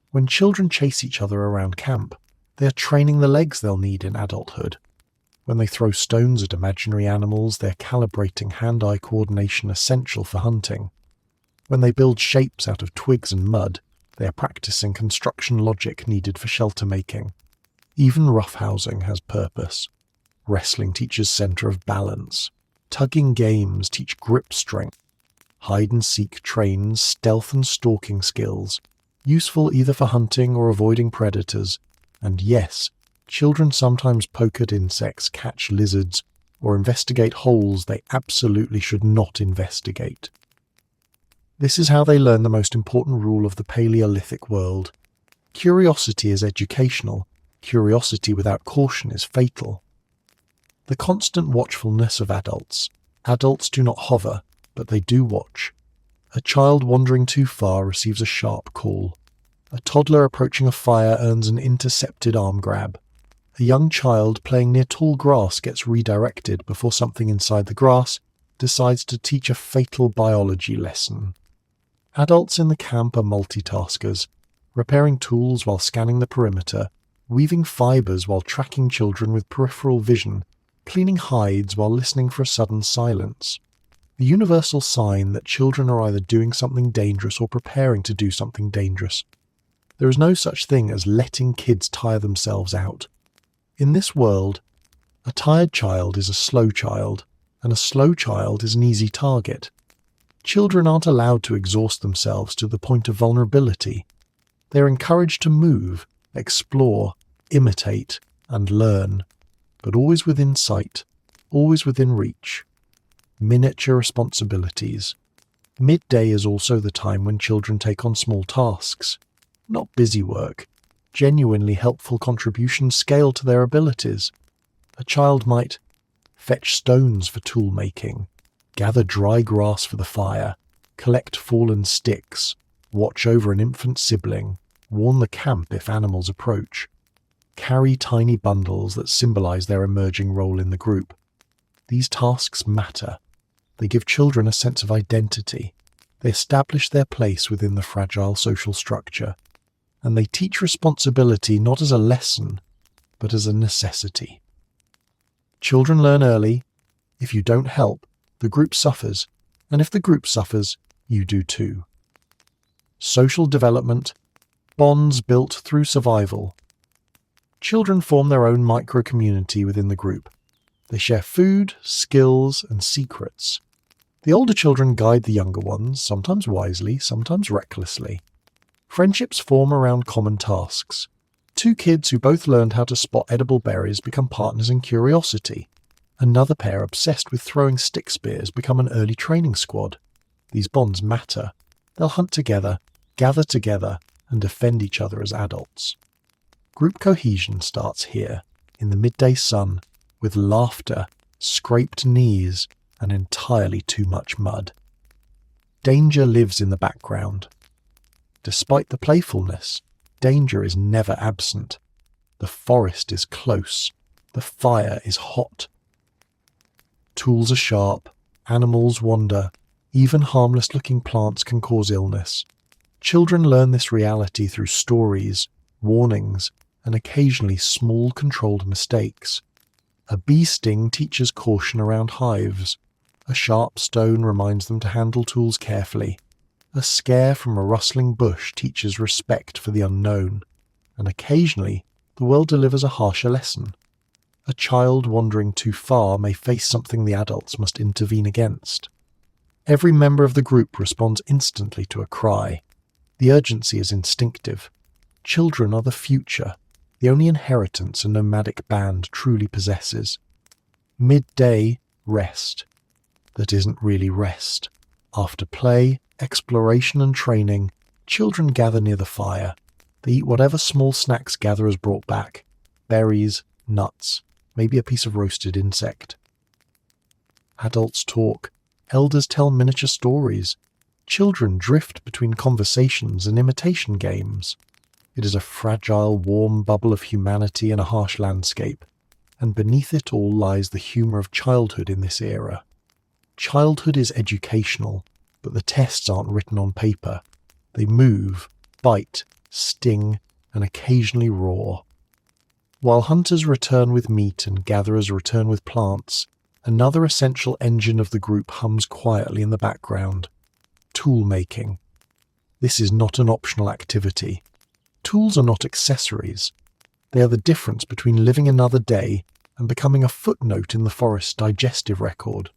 When children chase each other around camp, they are training the legs they'll need in adulthood. When they throw stones at imaginary animals, they're calibrating hand-eye coordination essential for hunting. When they build shapes out of twigs and mud, they are practicing construction logic needed for shelter making. Even roughhousing has purpose. Wrestling teaches center of balance. Tugging games teach grip strength. Hide-and-seek trains stealth and stalking skills, useful either for hunting or avoiding predators. And yes, children sometimes poke at insects, catch lizards, or investigate holes they absolutely should not investigate. This is how they learn the most important rule of the Paleolithic world. Curiosity is educational. Curiosity without caution is fatal. The constant watchfulness of adults. Adults do not hover, but they do watch. A child wandering too far receives a sharp call. A toddler approaching a fire earns an intercepted arm grab. A young child playing near tall grass gets redirected before something inside the grass decides to teach a fatal biology lesson. Adults in the camp are multitaskers, repairing tools while scanning the perimeter, weaving fibers while tracking children with peripheral vision, cleaning hides while listening for a sudden silence. The universal sign that children are either doing something dangerous or preparing to do something dangerous. There is no such thing as letting kids tire themselves out. In this world, a tired child is a slow child, and a slow child is an easy target. Children aren't allowed to exhaust themselves to the point of vulnerability. They're encouraged to move, explore, imitate, and learn, but always within sight, always within reach. Miniature responsibilities. Midday is also the time when children take on small tasks. Not busy work. Genuinely helpful contributions scale to their abilities. A child might fetch stones for tool making, gather dry grass for the fire, collect fallen sticks, watch over an infant sibling, warn the camp if animals approach, carry tiny bundles that symbolize their emerging role in the group. These tasks matter. They give children a sense of identity. They establish their place within the fragile social structure. And they teach responsibility not as a lesson, but as a necessity. Children learn early. If you don't help, the group suffers. And if the group suffers, you do too. Social development, bonds built through survival. Children form their own micro-community within the group. They share food, skills, and secrets. The older children guide the younger ones, sometimes wisely, sometimes recklessly. Friendships form around common tasks. Two kids who both learned how to spot edible berries become partners in curiosity. Another pair obsessed with throwing stick spears become an early training squad. These bonds matter. They'll hunt together, gather together, and defend each other as adults. Group cohesion starts here, in the midday sun, with laughter, scraped knees, and entirely too much mud. Danger lives in the background. Despite the playfulness, danger is never absent. The forest is close. The fire is hot. Tools are sharp. Animals wander. Even harmless-looking plants can cause illness. Children learn this reality through stories, warnings, and occasionally small controlled mistakes. A bee sting teaches caution around hives. A sharp stone reminds them to handle tools carefully. A scare from a rustling bush teaches respect for the unknown. And occasionally, the world delivers a harsher lesson. A child wandering too far may face something the adults must intervene against. Every member of the group responds instantly to a cry. The urgency is instinctive. Children are the future, the only inheritance a nomadic band truly possesses. Midday, rest. That isn't really rest. After play, exploration and training, children gather near the fire. They eat whatever small snacks gatherers brought back. Berries, nuts, maybe a piece of roasted insect. Adults talk. Elders tell miniature stories. Children drift between conversations and imitation games. It is a fragile, warm bubble of humanity in a harsh landscape, and beneath it all lies the humour of childhood in this era. Childhood is educational, but the tests aren't written on paper. They move, bite, sting, and occasionally roar. While hunters return with meat and gatherers return with plants, another essential engine of the group hums quietly in the background. Tool making. This is not an optional activity. Tools are not accessories. They are the difference between living another day and becoming a footnote in the forest's digestive record.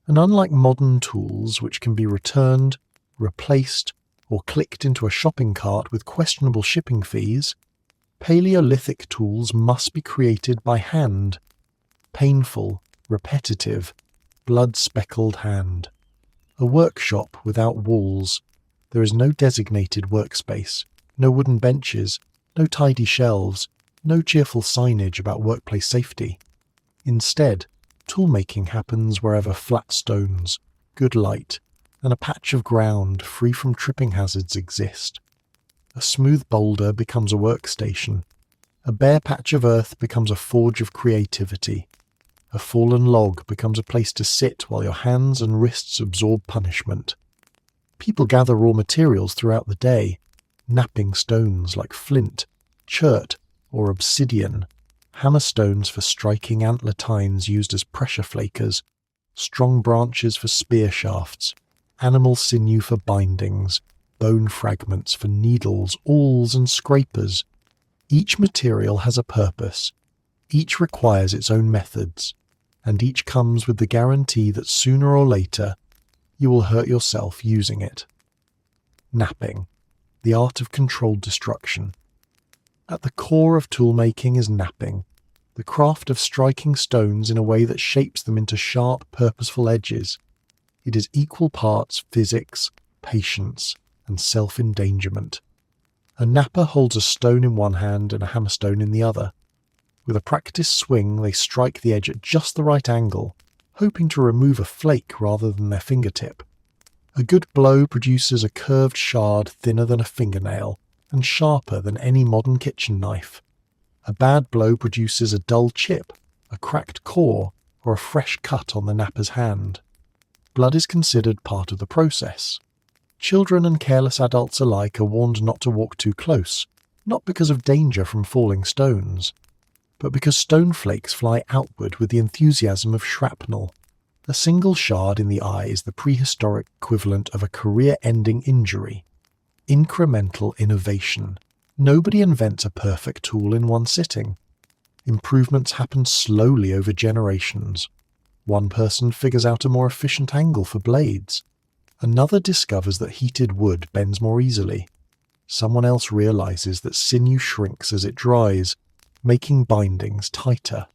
And unlike modern tools, which can be returned, replaced, or clicked into a shopping cart with questionable shipping fees, Paleolithic tools must be created by hand. Painful, repetitive, blood-speckled hand. A workshop without walls. There is no designated workspace, no wooden benches, no tidy shelves, no cheerful signage about workplace safety. Instead, toolmaking happens wherever flat stones, good light, and a patch of ground free from tripping hazards exist. A smooth boulder becomes a workstation. A bare patch of earth becomes a forge of creativity. A fallen log becomes a place to sit while your hands and wrists absorb punishment. People gather raw materials throughout the day, napping stones like flint, chert, or obsidian, hammer stones for striking antler tines used as pressure flakers, strong branches for spear shafts, animal sinew for bindings, bone fragments for needles, awls, and scrapers. Each material has a purpose. Each requires its own methods, and each comes with the guarantee that sooner or later you will hurt yourself using it. Napping, the art of controlled destruction. At the core of toolmaking is napping, the craft of striking stones in a way that shapes them into sharp, purposeful edges. It is equal parts physics, patience, and self-endangerment. A napper holds a stone in one hand and a hammerstone in the other. With a practiced swing, they strike the edge at just the right angle, hoping to remove a flake rather than their fingertip. A good blow produces a curved shard thinner than a fingernail and sharper than any modern kitchen knife. A bad blow produces a dull chip, a cracked core, or a fresh cut on the napper's hand. Blood is considered part of the process. Children and careless adults alike are warned not to walk too close, not because of danger from falling stones, but because stone flakes fly outward with the enthusiasm of shrapnel. A single shard in the eye is the prehistoric equivalent of a career-ending injury. Incremental innovation. Nobody invents a perfect tool in one sitting. Improvements happen slowly over generations. One person figures out a more efficient angle for blades. Another discovers that heated wood bends more easily. Someone else realizes that sinew shrinks as it dries, making bindings tighter.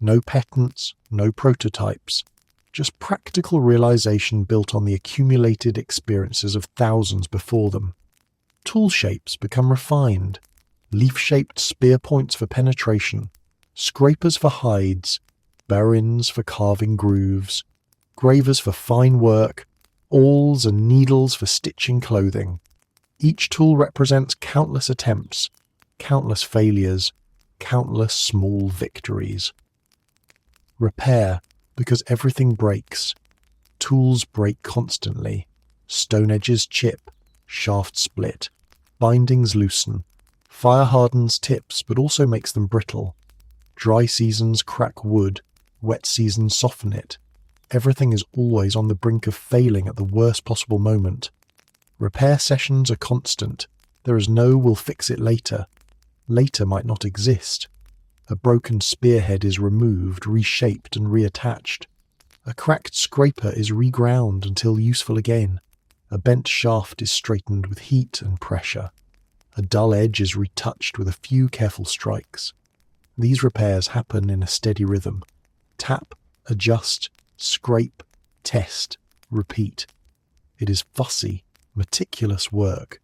No patents, no prototypes, just practical realization built on the accumulated experiences of thousands before them. Tool shapes become refined. Leaf-shaped spear points for penetration, scrapers for hides, barons for carving grooves, gravers for fine work, awls and needles for stitching clothing. Each tool represents countless attempts, countless failures, countless small victories. Repair, because everything breaks. Tools break constantly. Stone edges chip, shafts split, bindings loosen. Fire hardens tips but also makes them brittle. Dry seasons crack wood, wet seasons soften it. Everything is always on the brink of failing at the worst possible moment. Repair sessions are constant. There is no "we'll fix it later." Later might not exist. A broken spearhead is removed, reshaped and reattached. A cracked scraper is reground until useful again. A bent shaft is straightened with heat and pressure. A dull edge is retouched with a few careful strikes. These repairs happen in a steady rhythm. Tap, adjust, scrape, test, repeat. It is fussy, meticulous work.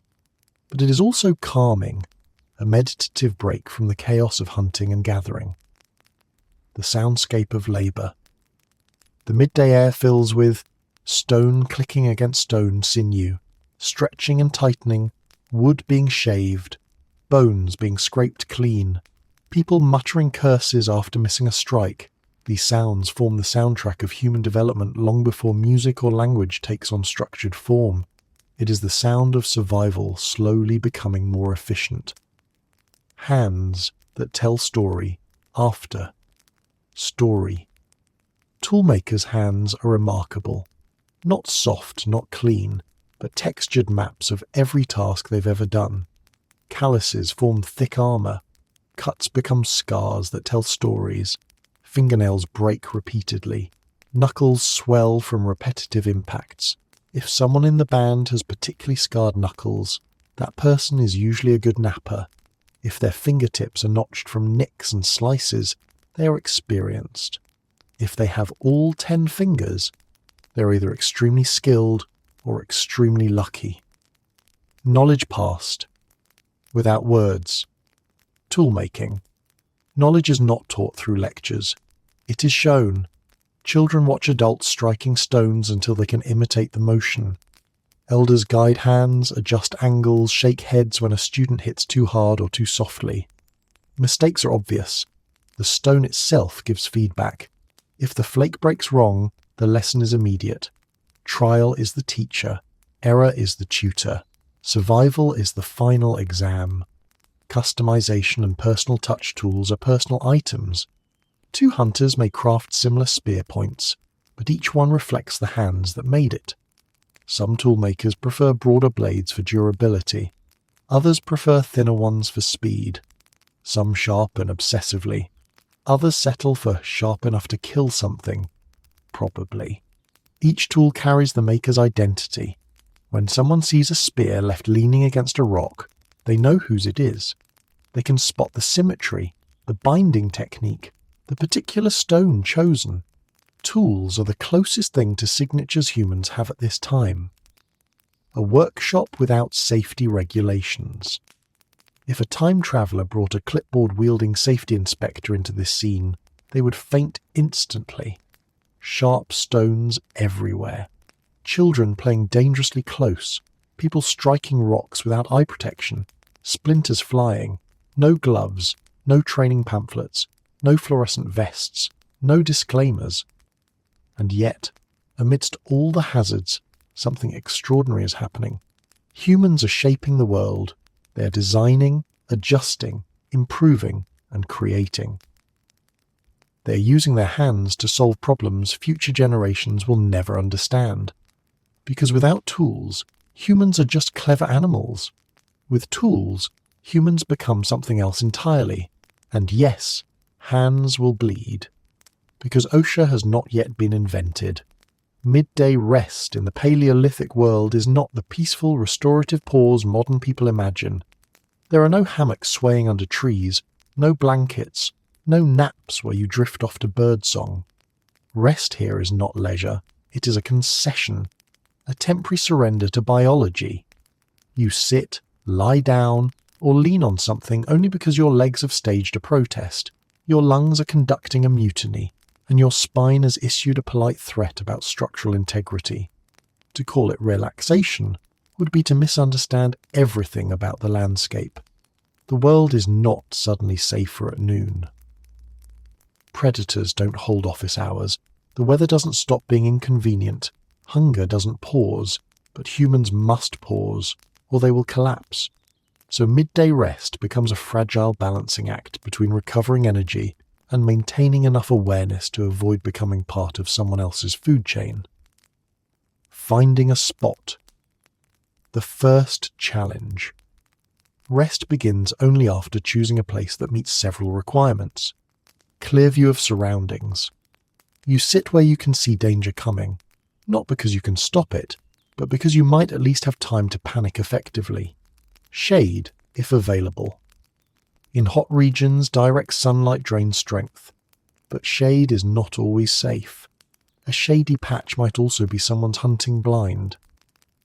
But it is also calming, a meditative break from the chaos of hunting and gathering. The soundscape of labour. The midday air fills with stone clicking against stone sinew, stretching and tightening, wood being shaved, bones being scraped clean, people muttering curses after missing a strike. These sounds form the soundtrack of human development long before music or language takes on structured form. It is the sound of survival slowly becoming more efficient. Hands that tell story after story. Toolmakers' hands are remarkable. Not soft, not clean, but textured maps of every task they've ever done. Calluses form thick armour. Cuts become scars that tell stories. Fingernails break repeatedly. Knuckles swell from repetitive impacts. If someone in the band has particularly scarred knuckles, that person is usually a good napper. If their fingertips are notched from nicks and slices, they are experienced. If they have all 10 fingers, they're either extremely skilled or extremely lucky. Knowledge passed. Without words. Toolmaking. Knowledge is not taught through lectures. It is shown. Children watch adults striking stones until they can imitate the motion. Elders guide hands, adjust angles, shake heads when a student hits too hard or too softly. Mistakes are obvious. The stone itself gives feedback. If the flake breaks wrong, the lesson is immediate. Trial is the teacher. Error is the tutor. Survival is the final exam. Customization and personal touch tools are personal items. Two hunters may craft similar spear points, but each one reflects the hands that made it. Some toolmakers prefer broader blades for durability. Others prefer thinner ones for speed. Some sharpen obsessively. Others settle for sharp enough to kill something. Probably. Each tool carries the maker's identity. When someone sees a spear left leaning against a rock, they know whose it is. They can spot the symmetry, the binding technique, the particular stone chosen. Tools are the closest thing to signatures humans have at this time. A workshop without safety regulations. If a time traveller brought a clipboard-wielding safety inspector into this scene, they would faint instantly. Sharp stones everywhere. Children playing dangerously close. People striking rocks without eye protection. Splinters flying. No gloves. No training pamphlets. No fluorescent vests. No disclaimers. And yet, amidst all the hazards, something extraordinary is happening. Humans are shaping the world. They are designing, adjusting, improving, and creating. They're using their hands to solve problems future generations will never understand. Because without tools, humans are just clever animals. With tools, humans become something else entirely. And yes, hands will bleed. Because OSHA has not yet been invented. Midday rest in the Paleolithic world is not the peaceful, restorative pause modern people imagine. There are no hammocks swaying under trees, no blankets, no naps where you drift off to birdsong. Rest here is not leisure, it is a concession, a temporary surrender to biology. You sit, lie down, or lean on something only because your legs have staged a protest, your lungs are conducting a mutiny, and your spine has issued a polite threat about structural integrity. To call it relaxation would be to misunderstand everything about the landscape. The world is not suddenly safer at noon. Predators don't hold office hours. The weather doesn't stop being inconvenient. Hunger doesn't pause, but humans must pause, or they will collapse. So midday rest becomes a fragile balancing act between recovering energy and maintaining enough awareness to avoid becoming part of someone else's food chain. Finding a spot. The first challenge. Rest begins only after choosing a place that meets several requirements. Clear view of surroundings. You sit where you can see danger coming, not because you can stop it, but because you might at least have time to panic effectively. Shade, if available. In hot regions, direct sunlight drains strength, but shade is not always safe. A shady patch might also be someone's hunting blind.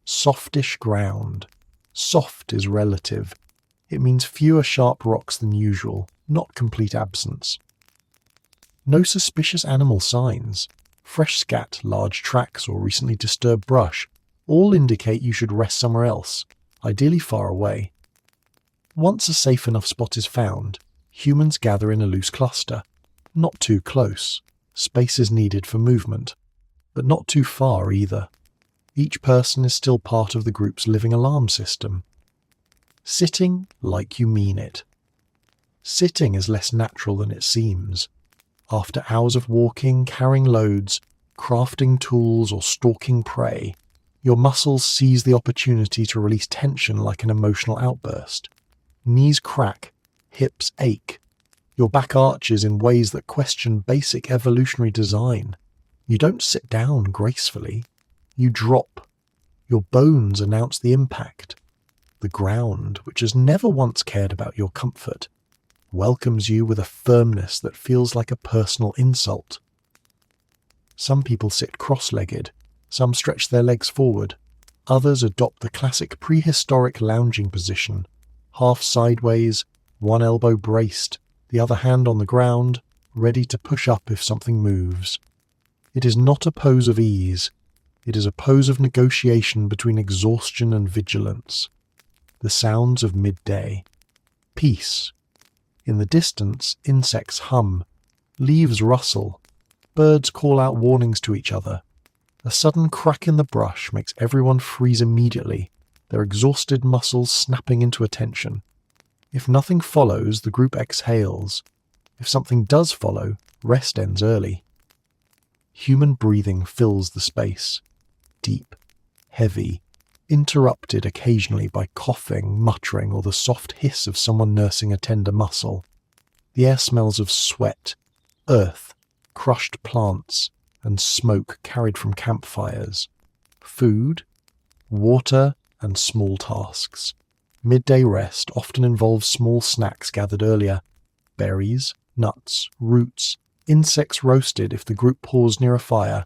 Softish ground. Soft is relative. It means fewer sharp rocks than usual, not complete absence. No suspicious animal signs. Fresh scat, large tracks, or recently disturbed brush all indicate you should rest somewhere else, ideally far away. Once a safe enough spot is found, humans gather in a loose cluster. Not too close. Space is needed for movement, but not too far either. Each person is still part of the group's living alarm system. Sitting like you mean it. Sitting is less natural than it seems. After hours of walking, carrying loads, crafting tools, or stalking prey, your muscles seize the opportunity to release tension like an emotional outburst. Knees crack, hips ache. Your back arches in ways that question basic evolutionary design. You don't sit down gracefully. You drop. Your bones announce the impact. The ground, which has never once cared about your comfort, welcomes you with a firmness that feels like a personal insult. Some people sit cross-legged. Some stretch their legs forward. Others adopt the classic prehistoric lounging position, half sideways, one elbow braced, the other hand on the ground, ready to push up if something moves. It is not a pose of ease. It is a pose of negotiation between exhaustion and vigilance. The sounds of midday. Peace. In the distance, insects hum. Leaves rustle. Birds call out warnings to each other. A sudden crack in the brush makes everyone freeze immediately, their exhausted muscles snapping into attention. If nothing follows, the group exhales. If something does follow, rest ends early. Human breathing fills the space. Deep, heavy, interrupted occasionally by coughing, muttering, or the soft hiss of someone nursing a tender muscle. The air smells of sweat, earth, crushed plants, and smoke carried from campfires. Food, water, and small tasks. Midday rest often involves small snacks gathered earlier. Berries, nuts, roots, insects roasted if the group paused near a fire.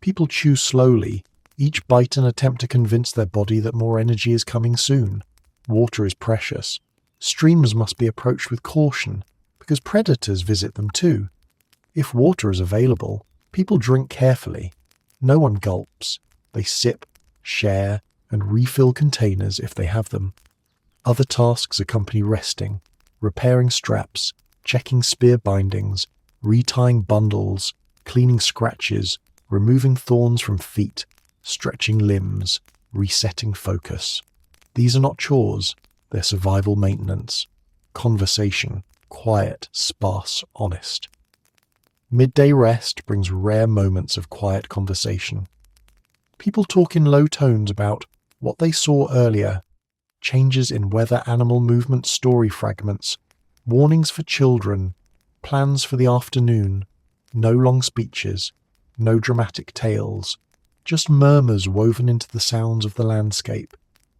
People chew slowly, each bite an attempt to convince their body that more energy is coming soon. Water is precious. Streams must be approached with caution, because predators visit them too. If water is available, people drink carefully. No one gulps. They sip, share, and refill containers if they have them. Other tasks accompany resting, repairing straps, checking spear bindings, retying bundles, cleaning scratches, removing thorns from feet, stretching limbs, resetting focus. These are not chores, they're survival maintenance. Conversation, quiet, sparse, honest. Midday rest brings rare moments of quiet conversation. People talk in low tones about what they saw earlier, changes in weather, animal movement, story fragments, warnings for children, plans for the afternoon, no long speeches, no dramatic tales, just murmurs woven into the sounds of the landscape.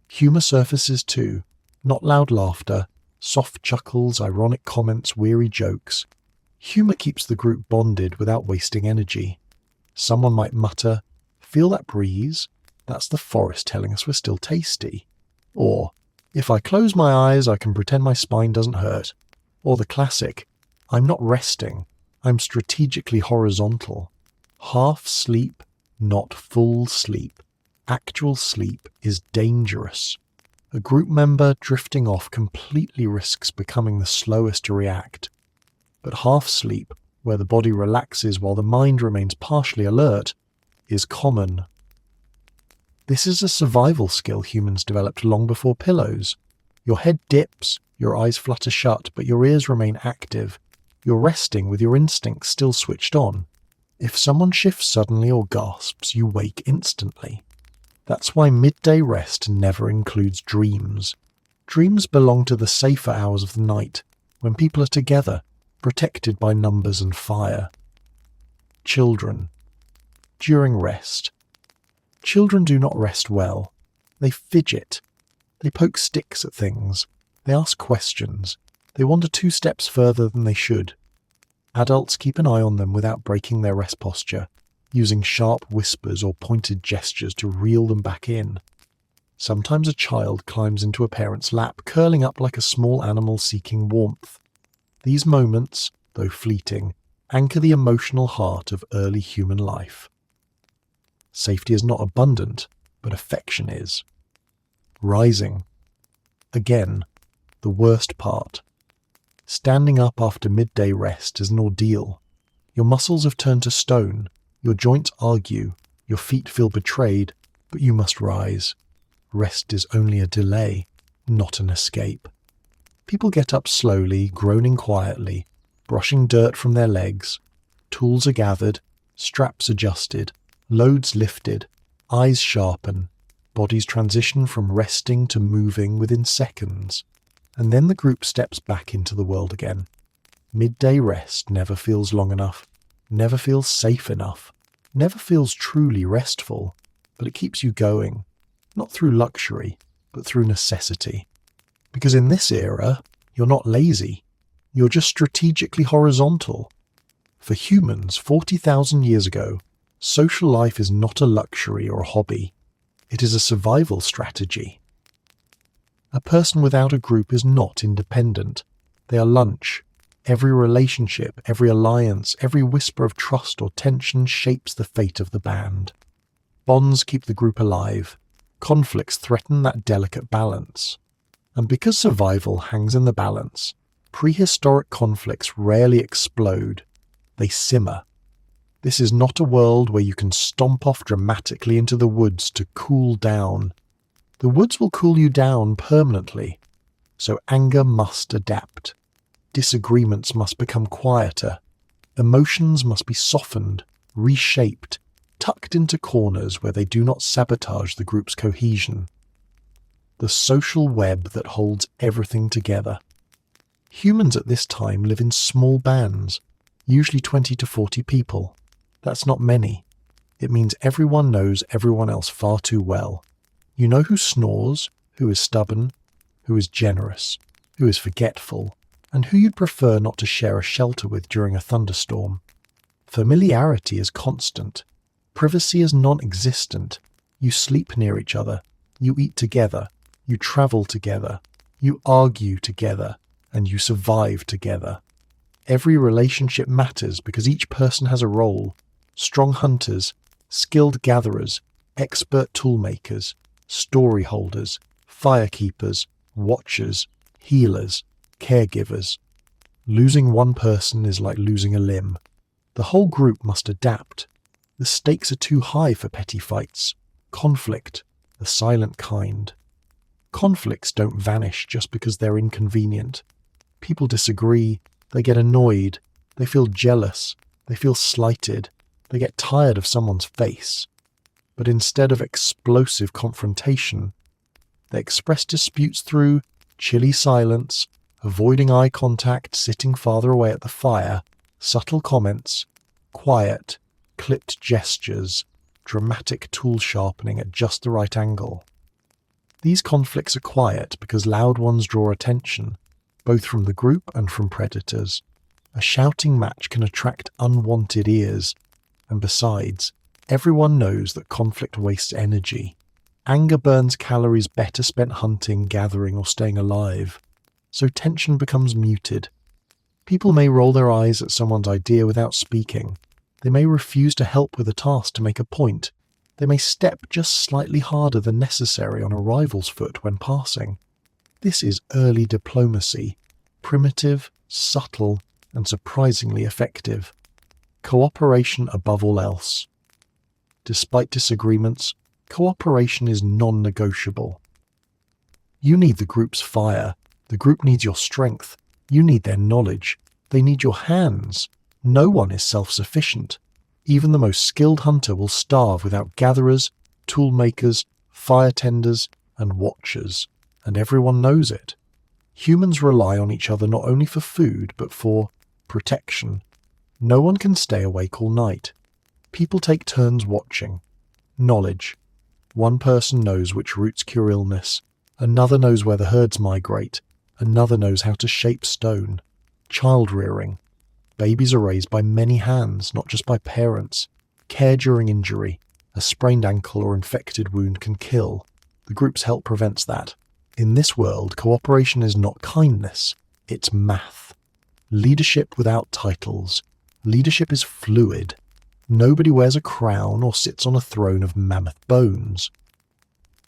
Humour surfaces too, not loud laughter, soft chuckles, ironic comments, weary jokes. Humour keeps the group bonded without wasting energy. Someone might mutter, "Feel that breeze? That's the forest telling us we're still tasty." Or, "If I close my eyes, I can pretend my spine doesn't hurt." Or the classic, "I'm not resting, I'm strategically horizontal." Half sleep, not full sleep. Actual sleep is dangerous. A group member drifting off completely risks becoming the slowest to react. But half sleep, where the body relaxes while the mind remains partially alert, is common. This is a survival skill humans developed long before pillows. Your head dips, your eyes flutter shut, but your ears remain active. You're resting with your instincts still switched on. If someone shifts suddenly or gasps, you wake instantly. That's why midday rest never includes dreams. Dreams belong to the safer hours of the night, when people are together, protected by numbers and fire. Children. During rest. Children do not rest well. They fidget. They poke sticks at things. They ask questions. They wander 2 steps further than they should. Adults keep an eye on them without breaking their rest posture, using sharp whispers or pointed gestures to reel them back in. Sometimes a child climbs into a parent's lap, curling up like a small animal seeking warmth. These moments, though fleeting, anchor the emotional heart of early human life. Safety is not abundant, but affection is. Rising. Again, the worst part. Standing up after midday rest is an ordeal. Your muscles have turned to stone, your joints argue, your feet feel betrayed, but you must rise. Rest is only a delay, not an escape. People get up slowly, groaning quietly, brushing dirt from their legs. Tools are gathered, straps adjusted, loads lifted, eyes sharpen, bodies transition from resting to moving within seconds. And then the group steps back into the world again. Midday rest never feels long enough, never feels safe enough, never feels truly restful, but it keeps you going, not through luxury, but through necessity. Because in this era, you're not lazy, you're just strategically horizontal. For humans 40,000 years ago, social life is not a luxury or a hobby, it is a survival strategy. A person without a group is not independent. They are lunch. Every relationship, every alliance, every whisper of trust or tension shapes the fate of the band. Bonds keep the group alive. Conflicts threaten that delicate balance. And because survival hangs in the balance, prehistoric conflicts rarely explode. They simmer. This is not a world where you can stomp off dramatically into the woods to cool down. The woods will cool you down permanently, so anger must adapt. Disagreements must become quieter. Emotions must be softened, reshaped, tucked into corners where they do not sabotage the group's cohesion. The social web that holds everything together. Humans at this time live in small bands, usually 20 to 40 people. That's not many. It means everyone knows everyone else far too well. You know who snores, who is stubborn, who is generous, who is forgetful, and who you'd prefer not to share a shelter with during a thunderstorm. Familiarity is constant. Privacy is non-existent. You sleep near each other. You eat together. You travel together. You argue together. And you survive together. Every relationship matters because each person has a role. Strong hunters, skilled gatherers, expert toolmakers, story holders, firekeepers, watchers, healers, caregivers. Losing one person is like losing a limb. The whole group must adapt. The stakes are too high for petty fights. Conflict, the silent kind. Conflicts don't vanish just because they're inconvenient. People disagree, they get annoyed, they feel jealous, They feel slighted. They get tired of someone's face. But instead of explosive confrontation, they express disputes through chilly silence, avoiding eye contact, sitting farther away at the fire, subtle comments, quiet, clipped gestures, dramatic tool sharpening at just the right angle. These conflicts are quiet because loud ones draw attention, both from the group and from predators. A shouting match can attract unwanted ears, and besides, everyone knows that conflict wastes energy. Anger burns calories better spent hunting, gathering, or staying alive, so tension becomes muted. People may roll their eyes at someone's idea without speaking. They may refuse to help with a task to make a point. They may step just slightly harder than necessary on a rival's foot when passing. This is early diplomacy, primitive, subtle, and surprisingly effective. Cooperation above all else. Despite disagreements, cooperation is non-negotiable. You need the group's fire. The group needs your strength. You need their knowledge. They need your hands. No one is self-sufficient. Even the most skilled hunter will starve without gatherers, tool makers, fire tenders, and watchers, and everyone knows it. Humans rely on each other not only for food, but for protection. No one can stay awake all night. People take turns watching. Knowledge. One person knows which roots cure illness. Another knows where the herds migrate. Another knows how to shape stone. Child rearing. Babies are raised by many hands, not just by parents. Care during injury. A sprained ankle or infected wound can kill. The group's help prevents that. In this world, cooperation is not kindness. It's math. Leadership without titles. Leadership is fluid. Nobody wears a crown or sits on a throne of mammoth bones.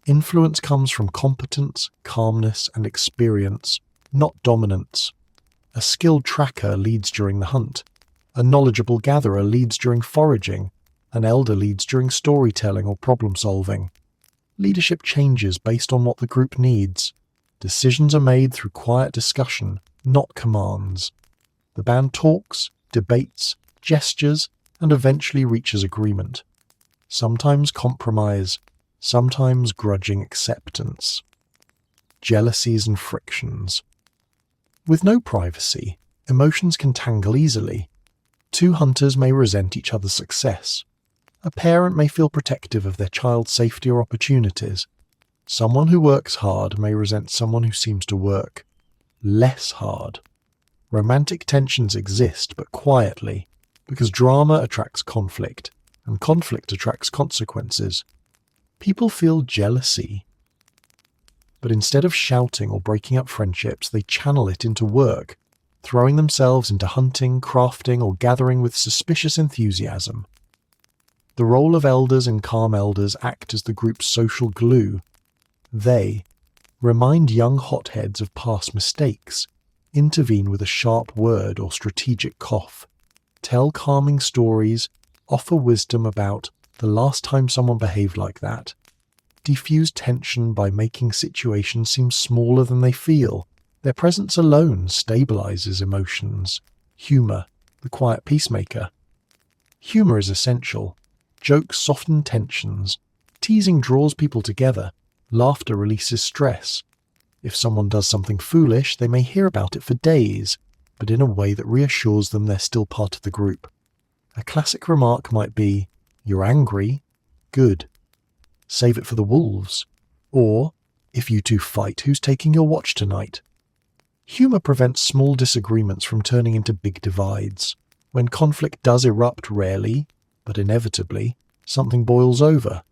Influence comes from competence, calmness, and experience, not dominance. A skilled tracker leads during the hunt. A knowledgeable gatherer leads during foraging. An elder leads during storytelling or problem-solving. Leadership changes based on what the group needs. Decisions are made through quiet discussion, not commands. The band talks, debates, gestures, and eventually reaches agreement. Sometimes compromise, sometimes grudging acceptance. Jealousies and frictions. With no privacy, emotions can tangle easily. Two hunters may resent each other's success. A parent may feel protective of their child's safety or opportunities. Someone who works hard may resent someone who seems to work less hard. Romantic tensions exist, but quietly, because drama attracts conflict, and conflict attracts consequences. People feel jealousy, but instead of shouting or breaking up friendships, they channel it into work, throwing themselves into hunting, crafting, or gathering with suspicious enthusiasm. The role of elders and calm elders act as the group's social glue. They remind young hotheads of past mistakes, intervene with a sharp word or strategic cough, tell calming stories, offer wisdom about the last time someone behaved like that, diffuse tension by making situations seem smaller than they feel. Their presence alone stabilizes emotions. Humor, the quiet peacemaker. Humor is essential. Jokes soften tensions. Teasing draws people together. Laughter releases stress. If someone does something foolish, they may hear about it for days, but in a way that reassures them they're still part of the group. A classic remark might be, "You're angry? Good. Save it for the wolves." Or, "If you two fight, who's taking your watch tonight?" Humor prevents small disagreements from turning into big divides. When conflict does erupt, rarely, but inevitably, something boils over.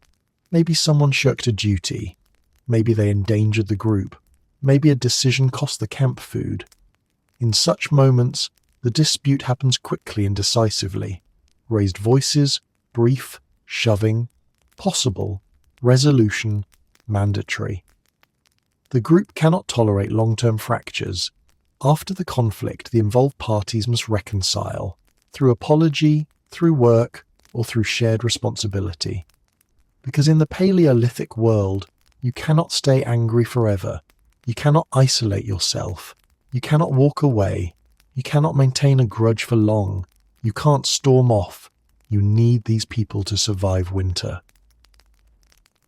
Maybe someone shirked a duty. Maybe they endangered the group. Maybe a decision cost the camp food. In such moments, the dispute happens quickly and decisively. Raised voices, brief, shoving, possible, resolution, mandatory. The group cannot tolerate long-term fractures. After the conflict, the involved parties must reconcile, through apology, through work, or through shared responsibility. Because in the Paleolithic world, you cannot stay angry forever. You cannot isolate yourself. You cannot walk away. You cannot maintain a grudge for long. You can't storm off. You need these people to survive winter.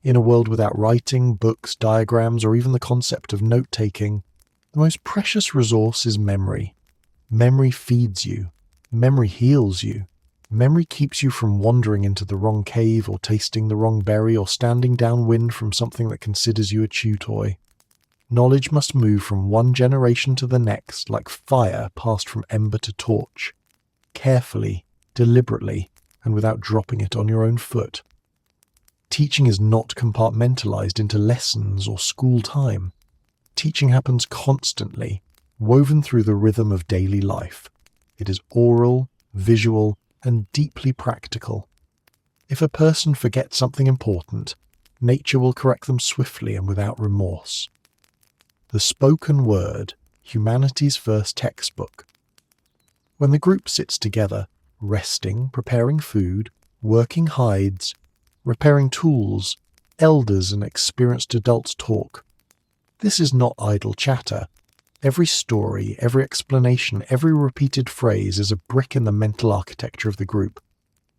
In a world without writing, books, diagrams, or even the concept of note-taking, the most precious resource is memory. Memory feeds you. Memory heals you. Memory keeps you from wandering into the wrong cave or tasting the wrong berry or standing downwind from something that considers you a chew toy. Knowledge must move from one generation to the next like fire passed from ember to torch, carefully, deliberately, and without dropping it on your own foot. Teaching is not compartmentalized into lessons or school time. Teaching happens constantly, woven through the rhythm of daily life. It is oral, visual, and deeply practical. If a person forgets something important, nature will correct them swiftly and without remorse. The spoken word, humanity's first textbook. When the group sits together, resting, preparing food, working hides, repairing tools, elders and experienced adults talk. This is not idle chatter. Every story, every explanation, every repeated phrase is a brick in the mental architecture of the group.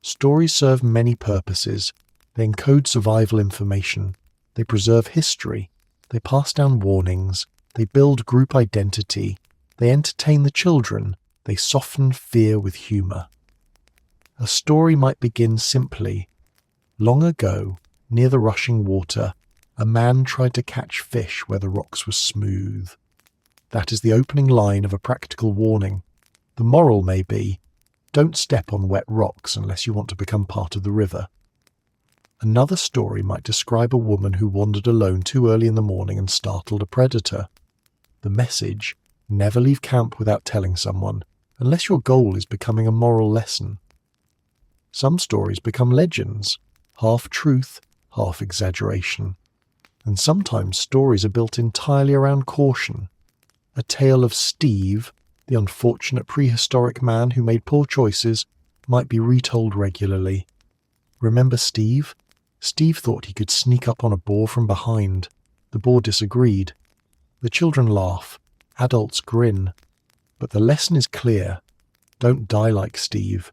Stories serve many purposes. They encode survival information. They preserve history. They pass down warnings. They build group identity. They entertain the children. They soften fear with humor. A story might begin simply. Long ago, near the rushing water, a man tried to catch fish where the rocks were smooth. That is the opening line of a practical warning. The moral may be, don't step on wet rocks unless you want to become part of the river. Another story might describe a woman who wandered alone too early in the morning and startled a predator. The message, never leave camp without telling someone, unless your goal is becoming a moral lesson. Some stories become legends, half truth, half exaggeration. And sometimes stories are built entirely around caution. A tale of Steve, the unfortunate prehistoric man who made poor choices, might be retold regularly. Remember Steve? Steve thought he could sneak up on a boar from behind. The boar disagreed. The children laugh. Adults grin. But the lesson is clear. Don't die like Steve.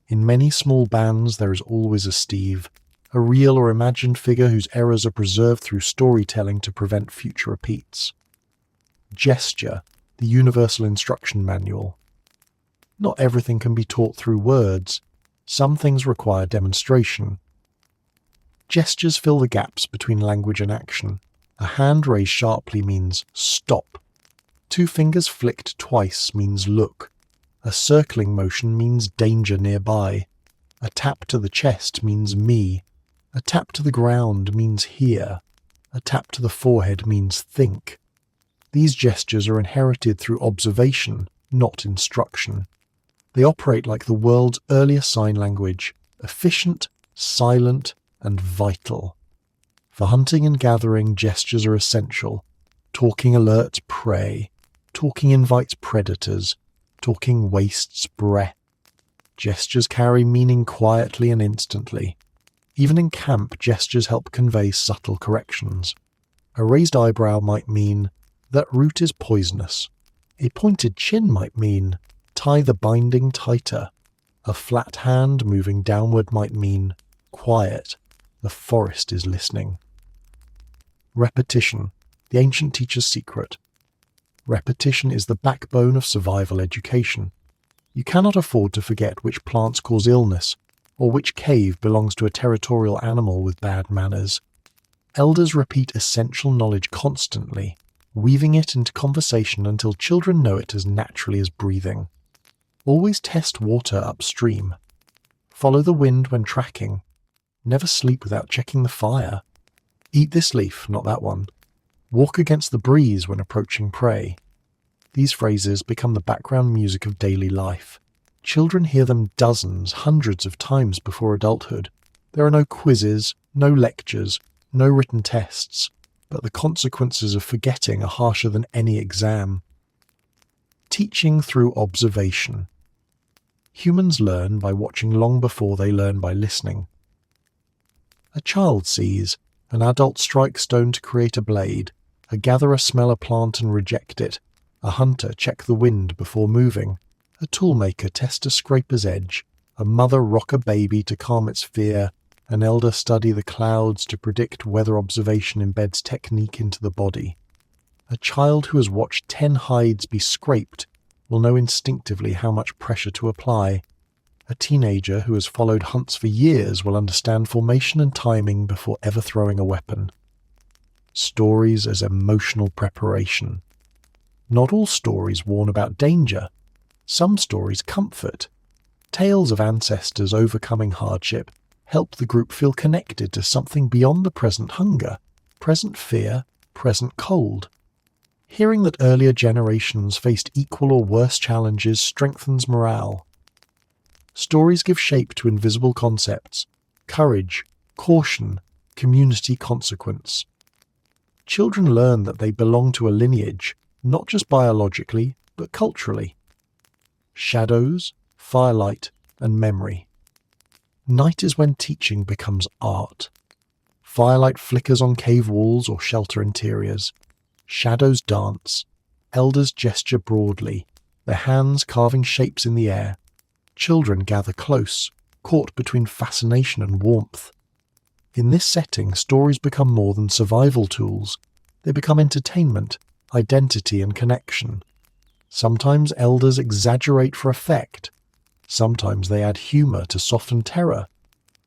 In many small bands there is always a Steve, a real or imagined figure whose errors are preserved through storytelling to prevent future repeats. Gesture, the universal instruction manual. Not everything can be taught through words. Some things require demonstration. Gestures fill the gaps between language and action. A hand raised sharply means stop. 2 fingers flicked twice means look. A circling motion means danger nearby. A tap to the chest means me. A tap to the ground means here. A tap to the forehead means think. These gestures are inherited through observation, not instruction. They operate like the world's earlier sign language, efficient, silent, and vital. For hunting and gathering, gestures are essential. Talking alerts prey. Talking invites predators. Talking wastes breath. Gestures carry meaning quietly and instantly. Even in camp, gestures help convey subtle corrections. A raised eyebrow might mean, that root is poisonous. A pointed chin might mean, tie the binding tighter. A flat hand moving downward might mean, quiet, the forest is listening. Repetition, the ancient teacher's secret. Repetition is the backbone of survival education. You cannot afford to forget which plants cause illness, or which cave belongs to a territorial animal with bad manners. Elders repeat essential knowledge constantly, weaving it into conversation until children know it as naturally as breathing. Always test water upstream. Follow the wind when tracking. Never sleep without checking the fire. Eat this leaf, not that one. Walk against the breeze when approaching prey. These phrases become the background music of daily life. Children hear them dozens, hundreds of times before adulthood. There are no quizzes, no lectures, no written tests, but the consequences of forgetting are harsher than any exam. Teaching through observation. Humans learn by watching long before they learn by listening. A child sees, an adult strike stone to create a blade, a gatherer smell a plant and reject it, a hunter check the wind before moving, A toolmaker tests a scraper's edge, a mother rock a baby to calm its fear, an elder study the clouds to predict weather observation embeds technique into the body. A child who has watched 10 hides be scraped will know instinctively how much pressure to apply. A teenager who has followed hunts for years will understand formation and timing before ever throwing a weapon. Stories as emotional preparation. Not all stories warn about danger. Some stories comfort. Tales of ancestors overcoming hardship help the group feel connected to something beyond the present hunger, present fear, present cold. Hearing that earlier generations faced equal or worse challenges strengthens morale. Stories give shape to invisible concepts: courage, caution, community consequence. Children learn that they belong to a lineage, not just biologically, but culturally. Shadows, firelight, and memory. Night is when teaching becomes art. Firelight flickers on cave walls or shelter interiors. Shadows dance. Elders gesture broadly, their hands carving shapes in the air. Children gather close, caught between fascination and warmth. In this setting, stories become more than survival tools. They become entertainment, identity, and connection. Sometimes elders exaggerate for effect. Sometimes they add humor to soften terror.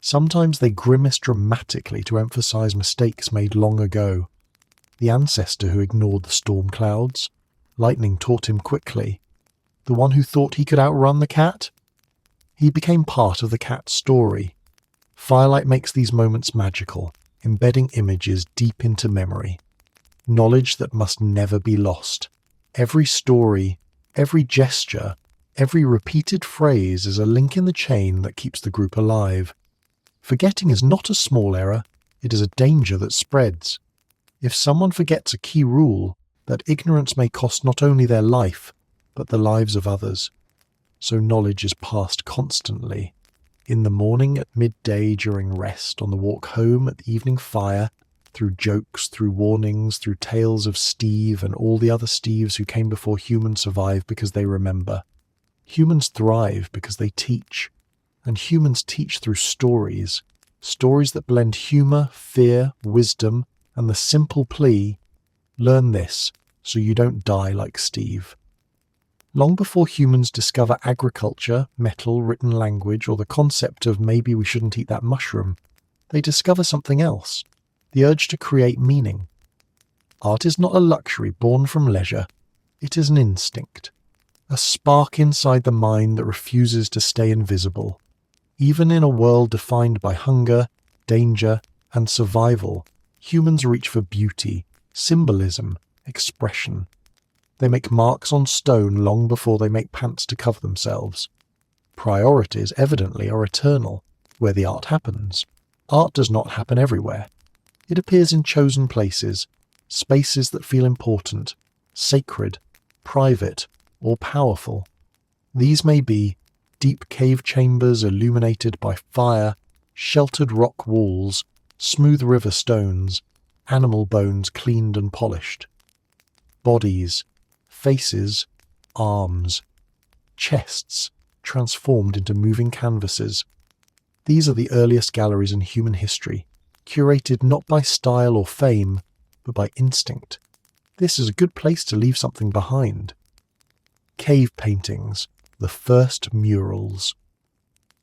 Sometimes they grimace dramatically to emphasize mistakes made long ago. The ancestor who ignored the storm clouds. Lightning taught him quickly. The one who thought he could outrun the cat? He became part of the cat's story. Firelight makes these moments magical, embedding images deep into memory. Knowledge that must never be lost. Every story, every gesture, every repeated phrase is a link in the chain that keeps the group alive. Forgetting is not a small error, it is a danger that spreads. If someone forgets a key rule, that ignorance may cost not only their life, but the lives of others. So knowledge is passed constantly. In the morning, at midday, during rest, on the walk home, at the evening fire, through jokes, through warnings, through tales of Steve and all the other Steves who came before humans survive because they remember. Humans thrive because they teach. And humans teach through stories. Stories that blend humor, fear, wisdom, and the simple plea, learn this so you don't die like Steve. Long before humans discover agriculture, metal, written language, or the concept of maybe we shouldn't eat that mushroom, they discover something else, the urge to create meaning. Art is not a luxury born from leisure, it is an instinct, a spark inside the mind that refuses to stay invisible. Even in a world defined by hunger, danger, and survival, humans reach for beauty, symbolism, expression. They make marks on stone long before they make pants to cover themselves. Priorities, evidently, are eternal, where the art happens. Art does not happen everywhere. It appears in chosen places, spaces that feel important, sacred, private, or powerful. These may be deep cave chambers illuminated by fire, sheltered rock walls, smooth river stones, animal bones cleaned and polished. Bodies, faces, arms, chests transformed into moving canvases. These are the earliest galleries in human history, curated not by style or fame, but by instinct. This is a good place to leave something behind. Cave paintings, the first murals.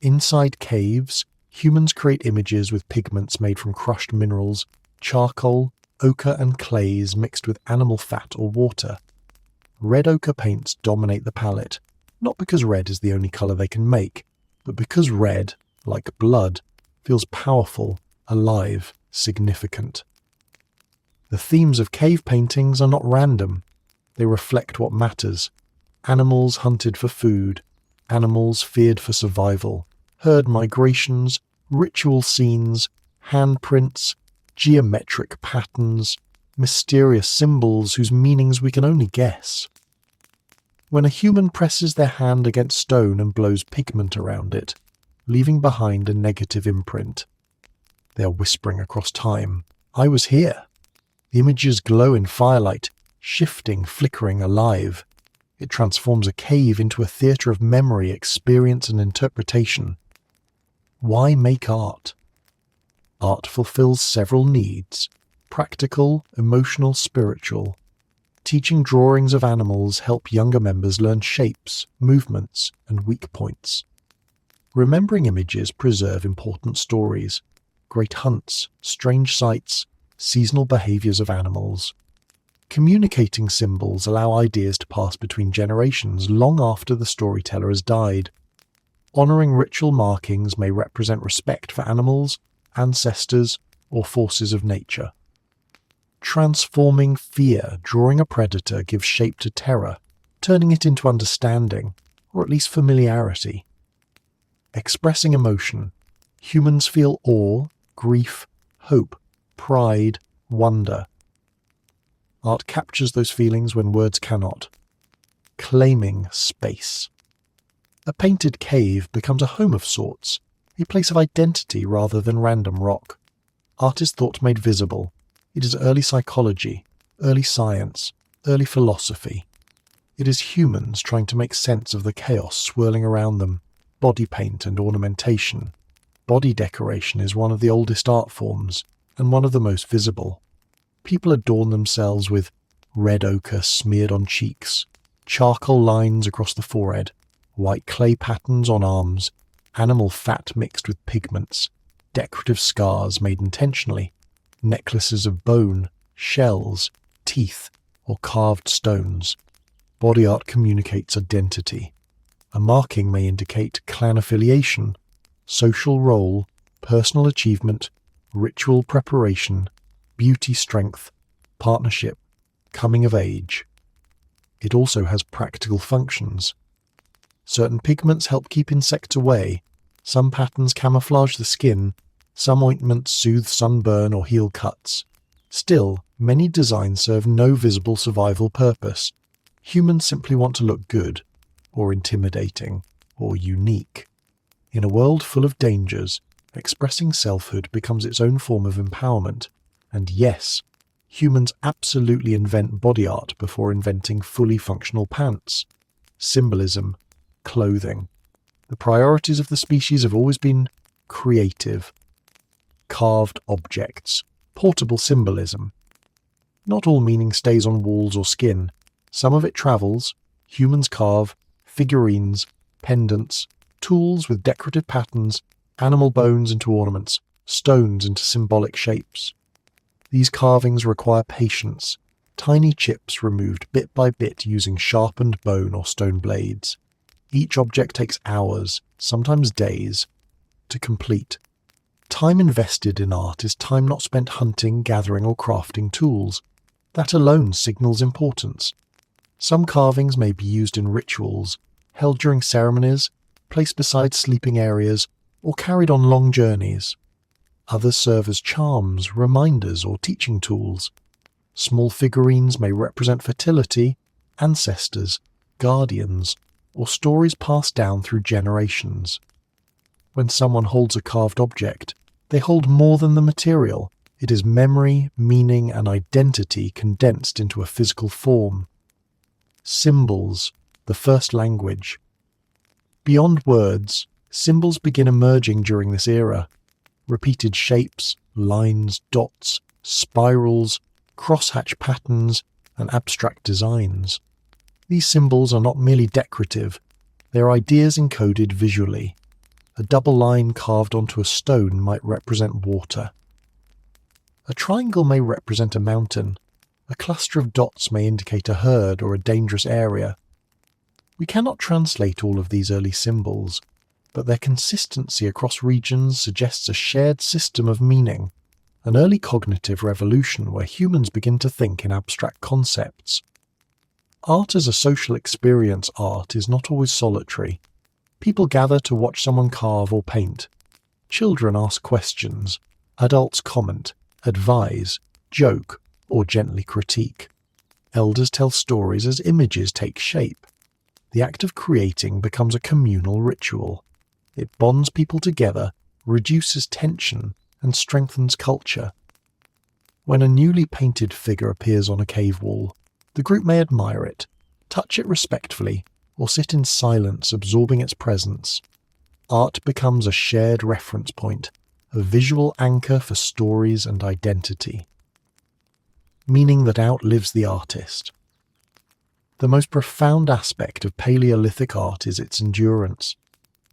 Inside caves, humans create images with pigments made from crushed minerals, charcoal, ochre and clays mixed with animal fat or water. Red ochre paints dominate the palette, not because red is the only colour they can make, but because red, like blood, feels powerful, alive, significant. The themes of cave paintings are not random. They reflect what matters. Animals hunted for food, animals feared for survival, herd migrations, ritual scenes, handprints, geometric patterns, mysterious symbols whose meanings we can only guess. When a human presses their hand against stone and blows pigment around it, leaving behind a negative imprint, they are whispering across time, "I was here." The images glow in firelight, shifting, flickering, alive. It transforms a cave into a theatre of memory, experience, and interpretation. Why make art? Art fulfills several needs: practical, emotional, spiritual. Teaching drawings of animals help younger members learn shapes, movements, and weak points. Remembering images preserve important stories: great hunts, strange sights, seasonal behaviors of animals. Communicating symbols allow ideas to pass between generations long after the storyteller has died. Honoring ritual markings may represent respect for animals, ancestors, or forces of nature. Transforming fear, drawing a predator, gives shape to terror, turning it into understanding, or at least familiarity. Expressing emotion. Humans feel awe, grief, hope, pride, wonder. Art captures those feelings when words cannot. Claiming space. A painted cave becomes a home of sorts, a place of identity rather than random rock. Art is thought made visible. It is early psychology, early science, early philosophy. It is humans trying to make sense of the chaos swirling around them, body paint and ornamentation. Body decoration is one of the oldest art forms, and one of the most visible. People adorn themselves with red ochre smeared on cheeks, charcoal lines across the forehead, white clay patterns on arms, animal fat mixed with pigments, decorative scars made intentionally, necklaces of bone, shells, teeth, or carved stones. Body art communicates identity. A marking may indicate clan affiliation, social role, personal achievement, ritual preparation, beauty strength, partnership, coming of age. It also has practical functions. Certain pigments help keep insects away, some patterns camouflage the skin, some ointments soothe sunburn or heal cuts. Still, many designs serve no visible survival purpose. Humans simply want to look good, or intimidating, or unique. In a world full of dangers, expressing selfhood becomes its own form of empowerment. And yes, humans absolutely invent body art before inventing fully functional pants. Symbolism, clothing. The priorities of the species have always been creative. Carved objects, portable symbolism. Not all meaning stays on walls or skin. Some of it travels. Humans carve figurines, pendants, tools with decorative patterns, animal bones into ornaments, stones into symbolic shapes. These carvings require patience, tiny chips removed bit by bit using sharpened bone or stone blades. Each object takes hours, sometimes days, to complete. Time invested in art is time not spent hunting, gathering, or crafting tools. That alone signals importance. Some carvings may be used in rituals, held during ceremonies, placed beside sleeping areas, or carried on long journeys. Others serve as charms, reminders, or teaching tools. Small figurines may represent fertility, ancestors, guardians, or stories passed down through generations. When someone holds a carved object, they hold more than the material. It is memory, meaning, and identity condensed into a physical form. Symbols, the first language. Beyond words, symbols begin emerging during this era. Repeated shapes, lines, dots, spirals, crosshatch patterns, and abstract designs. These symbols are not merely decorative, they are ideas encoded visually. A double line carved onto a stone might represent water. A triangle may represent a mountain. A cluster of dots may indicate a herd or a dangerous area. We cannot translate all of these early symbols, but their consistency across regions suggests a shared system of meaning, an early cognitive revolution where humans begin to think in abstract concepts. Art as a social experience art is not always solitary. People gather to watch someone carve or paint. Children ask questions. Adults comment, advise, joke, or gently critique. Elders tell stories as images take shape. The act of creating becomes a communal ritual. It bonds people together, reduces tension, and strengthens culture. When a newly painted figure appears on a cave wall, the group may admire it, Touch it respectfully, or sit in silence absorbing its presence. Art becomes a shared reference point, a visual anchor for stories and identity. Meaning that outlives the artist. The most profound aspect of Paleolithic art is its endurance.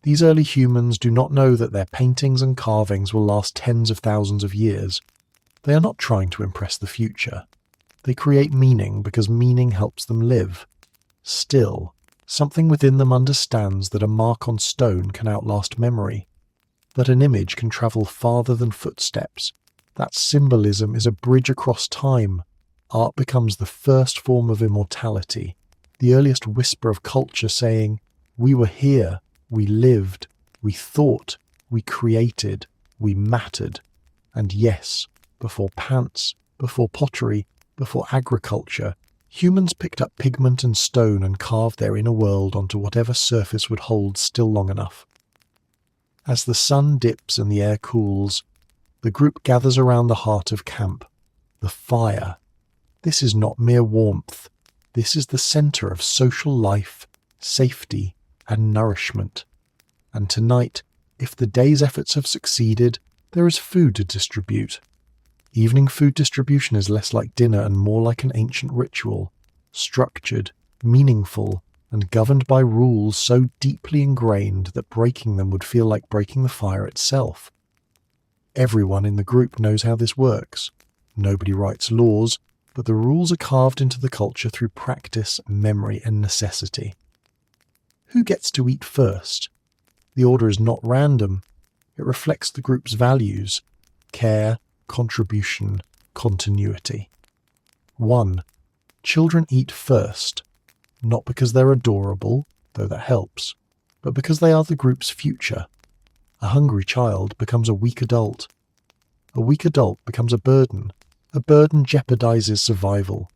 These early humans do not know that their paintings and carvings will last tens of thousands of years. They are not trying to impress the future. They create meaning because meaning helps them live. Still, something within them understands that a mark on stone can outlast memory, that an image can travel farther than footsteps. That symbolism is a bridge across time. Art becomes the first form of immortality, the earliest whisper of culture saying, "We were here, we lived, we thought, we created, we mattered." And yes, before pants, before pottery, before agriculture, humans picked up pigment and stone and carved their inner world onto whatever surface would hold still long enough. As the sun dips and the air cools, the group gathers around the heart of camp, the fire. This is not mere warmth. This is the center of social life, safety, and nourishment. And tonight, if the day's efforts have succeeded, there is food to distribute. Evening food distribution is less like dinner and more like an ancient ritual, structured, meaningful, and governed by rules so deeply ingrained that breaking them would feel like breaking the fire itself. Everyone in the group knows how this works. Nobody writes laws, but the rules are carved into the culture through practice, memory, and necessity. Who gets to eat first? The order is not random. It reflects the group's values: care, contribution, continuity. 1. Children eat first, not because they're adorable, though that helps, but because they are the group's future. A hungry child becomes a weak adult. A weak adult becomes a burden. A burden jeopardizes survival.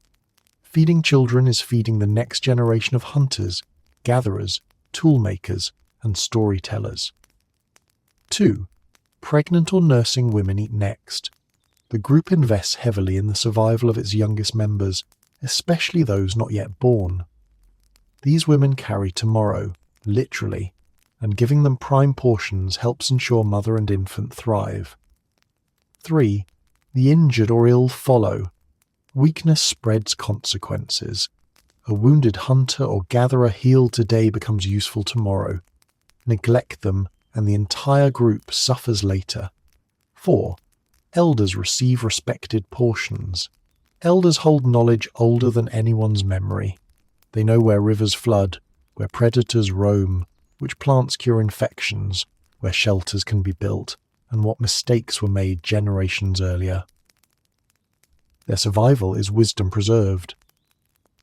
Feeding children is feeding the next generation of hunters, gatherers, toolmakers, and storytellers. 2. Pregnant or nursing women eat next. The group invests heavily in the survival of its youngest members, especially those not yet born. These women carry tomorrow, literally, and giving them prime portions helps ensure mother and infant thrive. 3. The injured or ill follow. Weakness spreads consequences. A wounded hunter or gatherer healed today becomes useful tomorrow. Neglect them, and the entire group suffers later. 4. Elders receive respected portions. Elders hold knowledge older than anyone's memory. They know where rivers flood, where predators roam, which plants cure infections, where shelters can be built, and what mistakes were made generations earlier. Their survival is wisdom preserved.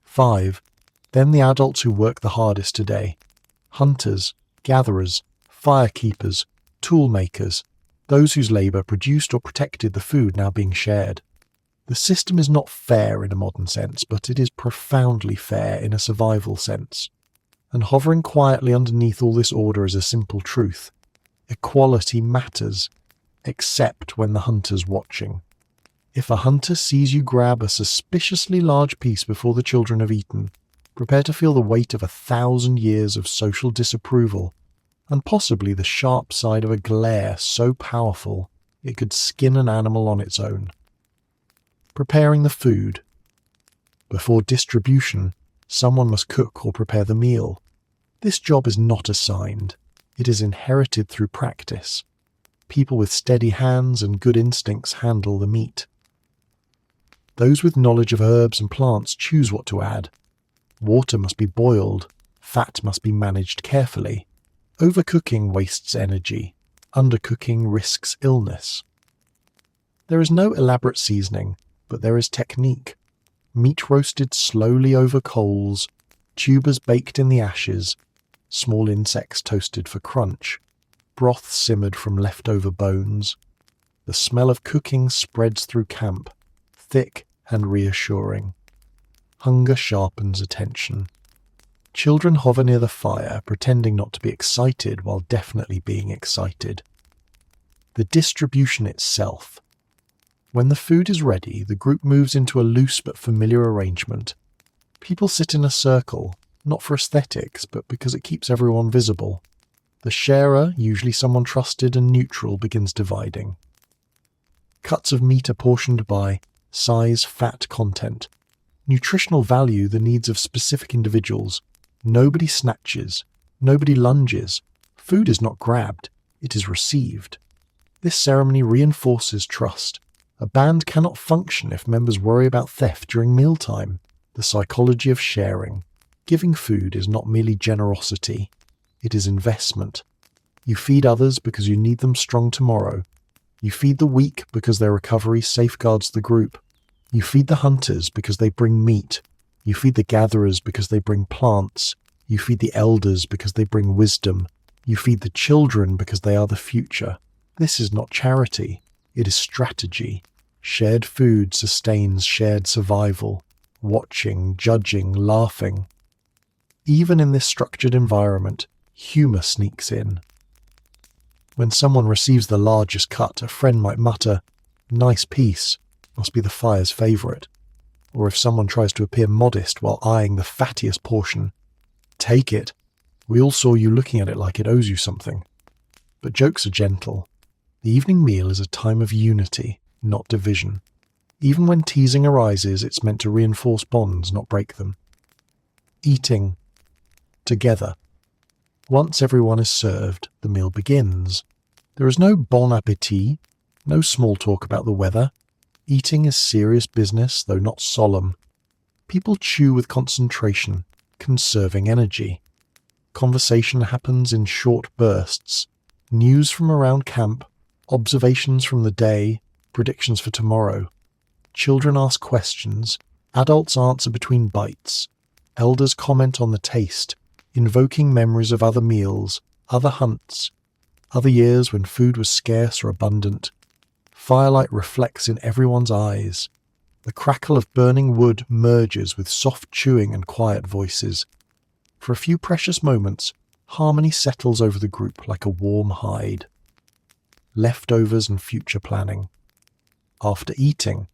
5. Then the adults who work the hardest today. Hunters, gatherers, firekeepers, toolmakers, those whose labour produced or protected the food now being shared. The system is not fair in a modern sense, but it is profoundly fair in a survival sense. And hovering quietly underneath all this order is a simple truth. Equality matters, except when the hunter's watching. If a hunter sees you grab a suspiciously large piece before the children have eaten, prepare to feel the weight of 1,000 years of social disapproval, and possibly the sharp side of a glare so powerful it could skin an animal on its own. Preparing the food. Before distribution, someone must cook or prepare the meal. This job is not assigned. It is inherited through practice. People with steady hands and good instincts handle the meat. Those with knowledge of herbs and plants choose what to add. Water must be boiled. Fat must be managed carefully. Overcooking wastes energy. Undercooking risks illness. There is no elaborate seasoning, but there is technique. Meat roasted slowly over coals, tubers baked in the ashes, small insects toasted for crunch, broth simmered from leftover bones. The smell of cooking spreads through camp, thick and reassuring. Hunger sharpens attention. Children hover near the fire, pretending not to be excited while definitely being excited. The distribution itself. When the food is ready, the group moves into a loose but familiar arrangement. People sit in a circle, not for aesthetics, but because it keeps everyone visible. The sharer, usually someone trusted and neutral, begins dividing. Cuts of meat are portioned by size, fat, content. Nutritional value, the needs of specific individuals. Nobody snatches. Nobody lunges. Food is not grabbed. It is received. This ceremony reinforces trust. A band cannot function if members worry about theft during mealtime. The psychology of sharing. Giving food is not merely generosity. It is investment. You feed others because you need them strong tomorrow. You feed the weak because their recovery safeguards the group. You feed the hunters because they bring meat. You feed the gatherers because they bring plants. You feed the elders because they bring wisdom. You feed the children because they are the future. This is not charity. It is strategy. Shared food sustains shared survival. Watching, judging, laughing. Even in this structured environment, humour sneaks in. When someone receives the largest cut, a friend might mutter, "Nice piece, must be the fire's favourite." Or if someone tries to appear modest while eyeing the fattiest portion, "Take it. We all saw you looking at it like it owes you something." But jokes are gentle. The evening meal is a time of unity, not division. Even when teasing arises, it's meant to reinforce bonds, not break them. Eating together. Once everyone is served, the meal begins. There is no bon appétit, no small talk about the weather. Eating is serious business, though not solemn. People chew with concentration, conserving energy. Conversation happens in short bursts. News from around camp, observations from the day, predictions for tomorrow. Children ask questions, adults answer between bites. Elders comment on the taste, invoking memories of other meals, other hunts, other years when food was scarce or abundant. Firelight reflects in everyone's eyes. The crackle of burning wood merges with soft chewing and quiet voices. For a few precious moments, harmony settles over the group like a warm hide. Leftovers and future planning. After eating,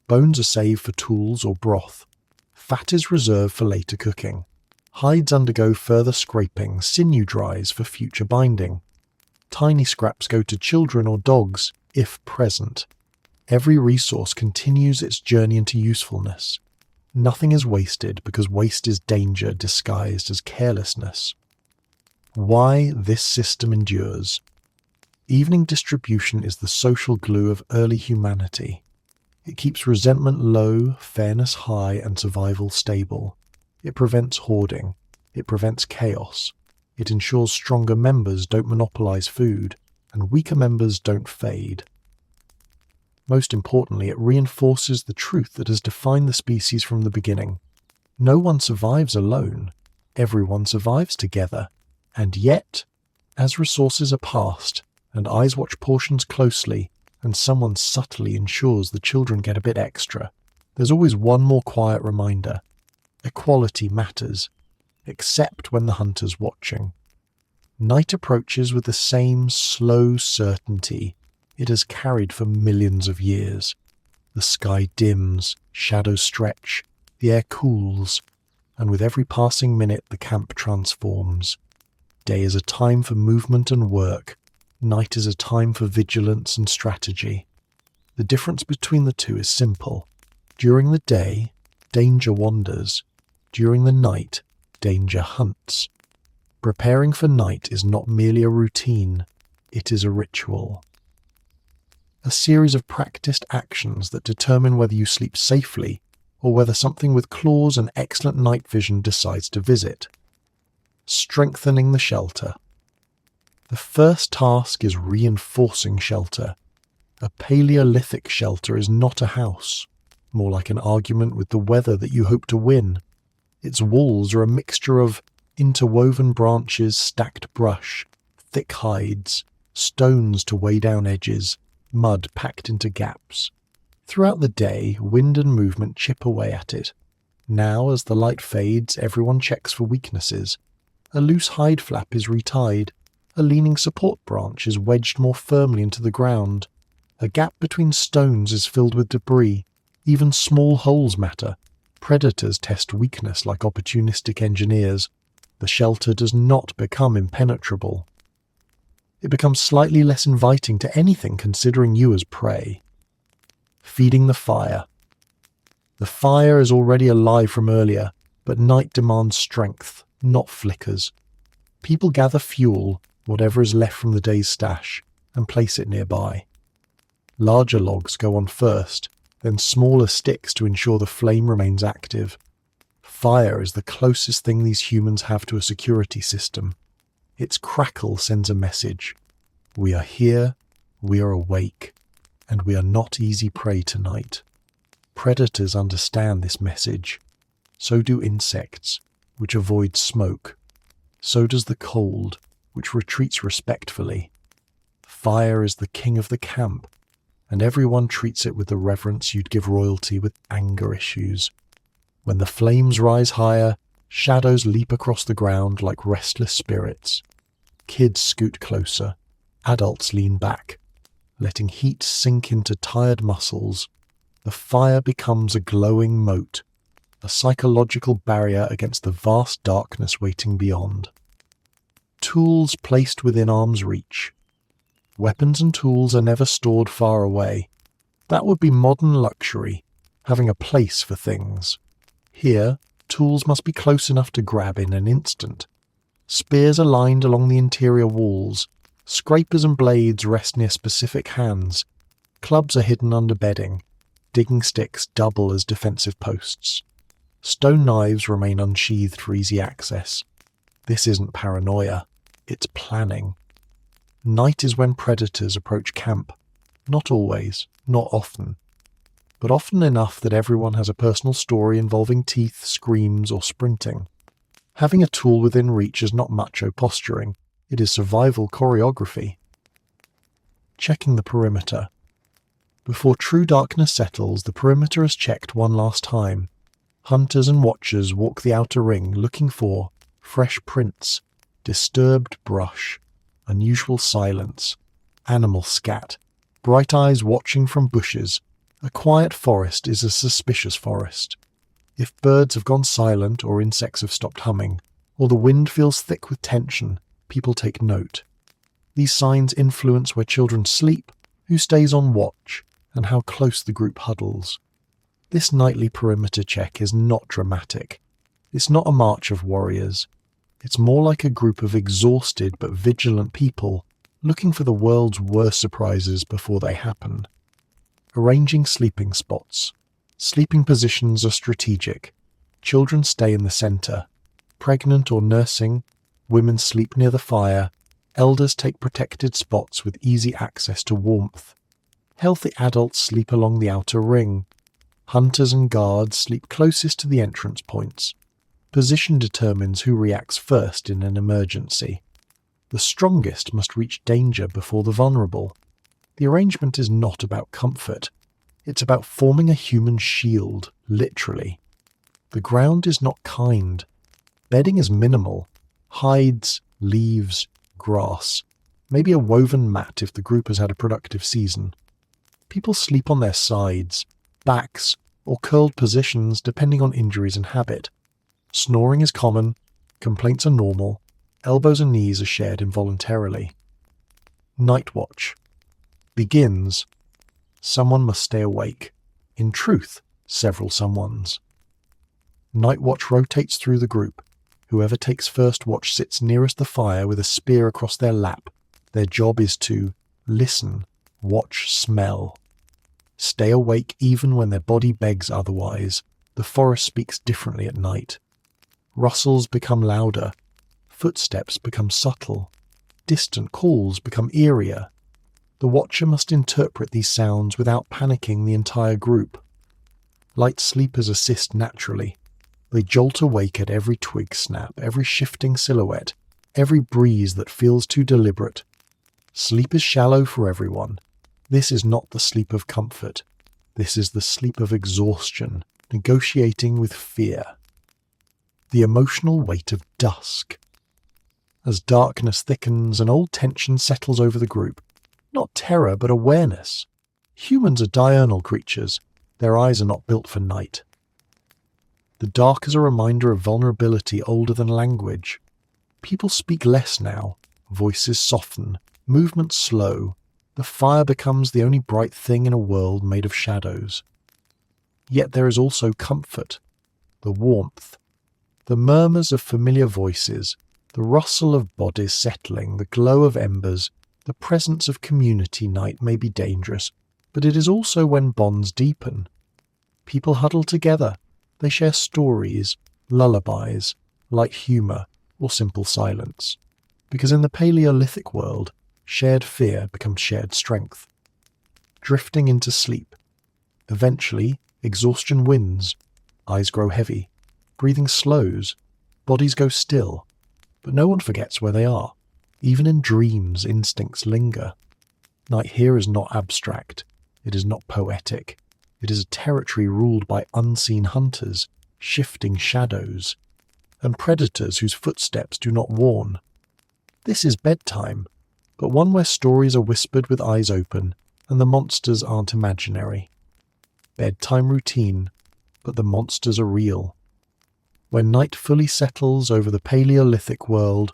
bones are saved for tools or broth. Fat is reserved for later cooking. Hides undergo further scraping, sinew dries for future binding. Tiny scraps go to children or dogs, if present. Every resource continues its journey into usefulness. Nothing is wasted because waste is danger disguised as carelessness. Why this system endures. Evening distribution is the social glue of early humanity. It keeps resentment low, fairness high, and survival stable. It prevents hoarding. It prevents chaos. It ensures stronger members don't monopolize food, and weaker members don't fade. Most importantly, it reinforces the truth that has defined the species from the beginning. No one survives alone. Everyone survives together. And yet, as resources are passed, and eyes watch portions closely, and someone subtly ensures the children get a bit extra, there's always one more quiet reminder. Equality matters, except when the hunter's watching. Night approaches with the same slow certainty it has carried for millions of years. The sky dims, shadows stretch, the air cools, and with every passing minute the camp transforms. Day is a time for movement and work. Night is a time for vigilance and strategy. The difference between the two is simple. During the day, danger wanders. During the night, danger hunts. Preparing for night is not merely a routine, it is a ritual. A series of practiced actions that determine whether you sleep safely or whether something with claws and excellent night vision decides to visit. Strengthening the shelter. The first task is reinforcing shelter. A Paleolithic shelter is not a house, more like an argument with the weather that you hope to win. Its walls are a mixture of interwoven branches, stacked brush, thick hides, stones to weigh down edges, mud packed into gaps. Throughout the day, wind and movement chip away at it. Now, as the light fades, everyone checks for weaknesses. A loose hide flap is retied. A leaning support branch is wedged more firmly into the ground. A gap between stones is filled with debris. Even small holes matter. Predators test weakness like opportunistic engineers. The shelter does not become impenetrable. It becomes slightly less inviting to anything considering you as prey. Feeding the fire. The fire is already alive from earlier, but night demands strength, not flickers. People gather fuel, whatever is left from the day's stash, and place it nearby. Larger logs go on first, then smaller sticks to ensure the flame remains active. Fire is the closest thing these humans have to a security system. Its crackle sends a message. We are here, we are awake, and we are not easy prey tonight. Predators understand this message. So do insects, which avoid smoke. So does the cold, which retreats respectfully. Fire is the king of the camp, and everyone treats it with the reverence you'd give royalty with anger issues. When the flames rise higher, shadows leap across the ground like restless spirits. Kids scoot closer, adults lean back, letting heat sink into tired muscles. The fire becomes a glowing moat, a psychological barrier against the vast darkness waiting beyond. Tools placed within arm's reach. Weapons and tools are never stored far away. That would be modern luxury, having a place for things. Here, tools must be close enough to grab in an instant. Spears are lined along the interior walls. Scrapers and blades rest near specific hands. Clubs are hidden under bedding. Digging sticks double as defensive posts. Stone knives remain unsheathed for easy access. This isn't paranoia, it's planning. Night is when predators approach camp. Not always, not often, but often enough that everyone has a personal story involving teeth, screams, or sprinting. Having a tool within reach is not macho posturing, it is survival choreography. Checking the perimeter. Before true darkness settles, the perimeter is checked one last time. Hunters and watchers walk the outer ring looking for fresh prints, disturbed brush, unusual silence, animal scat, bright eyes watching from bushes. A quiet forest is a suspicious forest. If birds have gone silent or insects have stopped humming, or the wind feels thick with tension, people take note. These signs influence where children sleep, who stays on watch, and how close the group huddles. This nightly perimeter check is not dramatic. It's not a march of warriors. It's more like a group of exhausted but vigilant people looking for the world's worst surprises before they happen. Arranging sleeping spots. Sleeping positions are strategic. Children stay in the center. Pregnant or nursing, women sleep near the fire. Elders take protected spots with easy access to warmth. Healthy adults sleep along the outer ring. Hunters and guards sleep closest to the entrance points. Position determines who reacts first in an emergency. The strongest must reach danger before the vulnerable. The arrangement is not about comfort. It's about forming a human shield, literally. The ground is not kind. Bedding is minimal. Hides, leaves, grass. Maybe a woven mat if the group has had a productive season. People sleep on their sides, backs, or curled positions depending on injuries and habit. Snoring is common, complaints are normal, elbows and knees are shared involuntarily. Night watch. Begins. Someone must stay awake. In truth, several someones. Night watch rotates through the group. Whoever takes first watch sits nearest the fire with a spear across their lap. Their job is to listen, watch, smell. Stay awake even when their body begs otherwise. The forest speaks differently at night. Rustles become louder. Footsteps become subtle. Distant calls become eerier. The watcher must interpret these sounds without panicking the entire group. Light sleepers assist naturally. They jolt awake at every twig snap, every shifting silhouette, every breeze that feels too deliberate. Sleep is shallow for everyone. This is not the sleep of comfort. This is the sleep of exhaustion, negotiating with fear. The emotional weight of dusk. As darkness thickens, an old tension settles over the group. Not terror, but awareness. Humans are diurnal creatures. Their eyes are not built for night. The dark is a reminder of vulnerability older than language. People speak less now, voices soften, movements slow. The fire becomes the only bright thing in a world made of shadows. Yet there is also comfort, the warmth, the murmurs of familiar voices, the rustle of bodies settling, the glow of embers. The presence of community night may be dangerous, but it is also when bonds deepen. People huddle together. They share stories, lullabies, light humour, or simple silence. Because in the Paleolithic world, shared fear becomes shared strength. Drifting into sleep. Eventually, exhaustion wins. Eyes grow heavy. Breathing slows. Bodies go still. But no one forgets where they are. Even in dreams, instincts linger. Night here is not abstract. It is not poetic. It is a territory ruled by unseen hunters, shifting shadows, and predators whose footsteps do not warn. This is bedtime, but one where stories are whispered with eyes open, and the monsters aren't imaginary. Bedtime routine, but the monsters are real. When night fully settles over the Paleolithic world,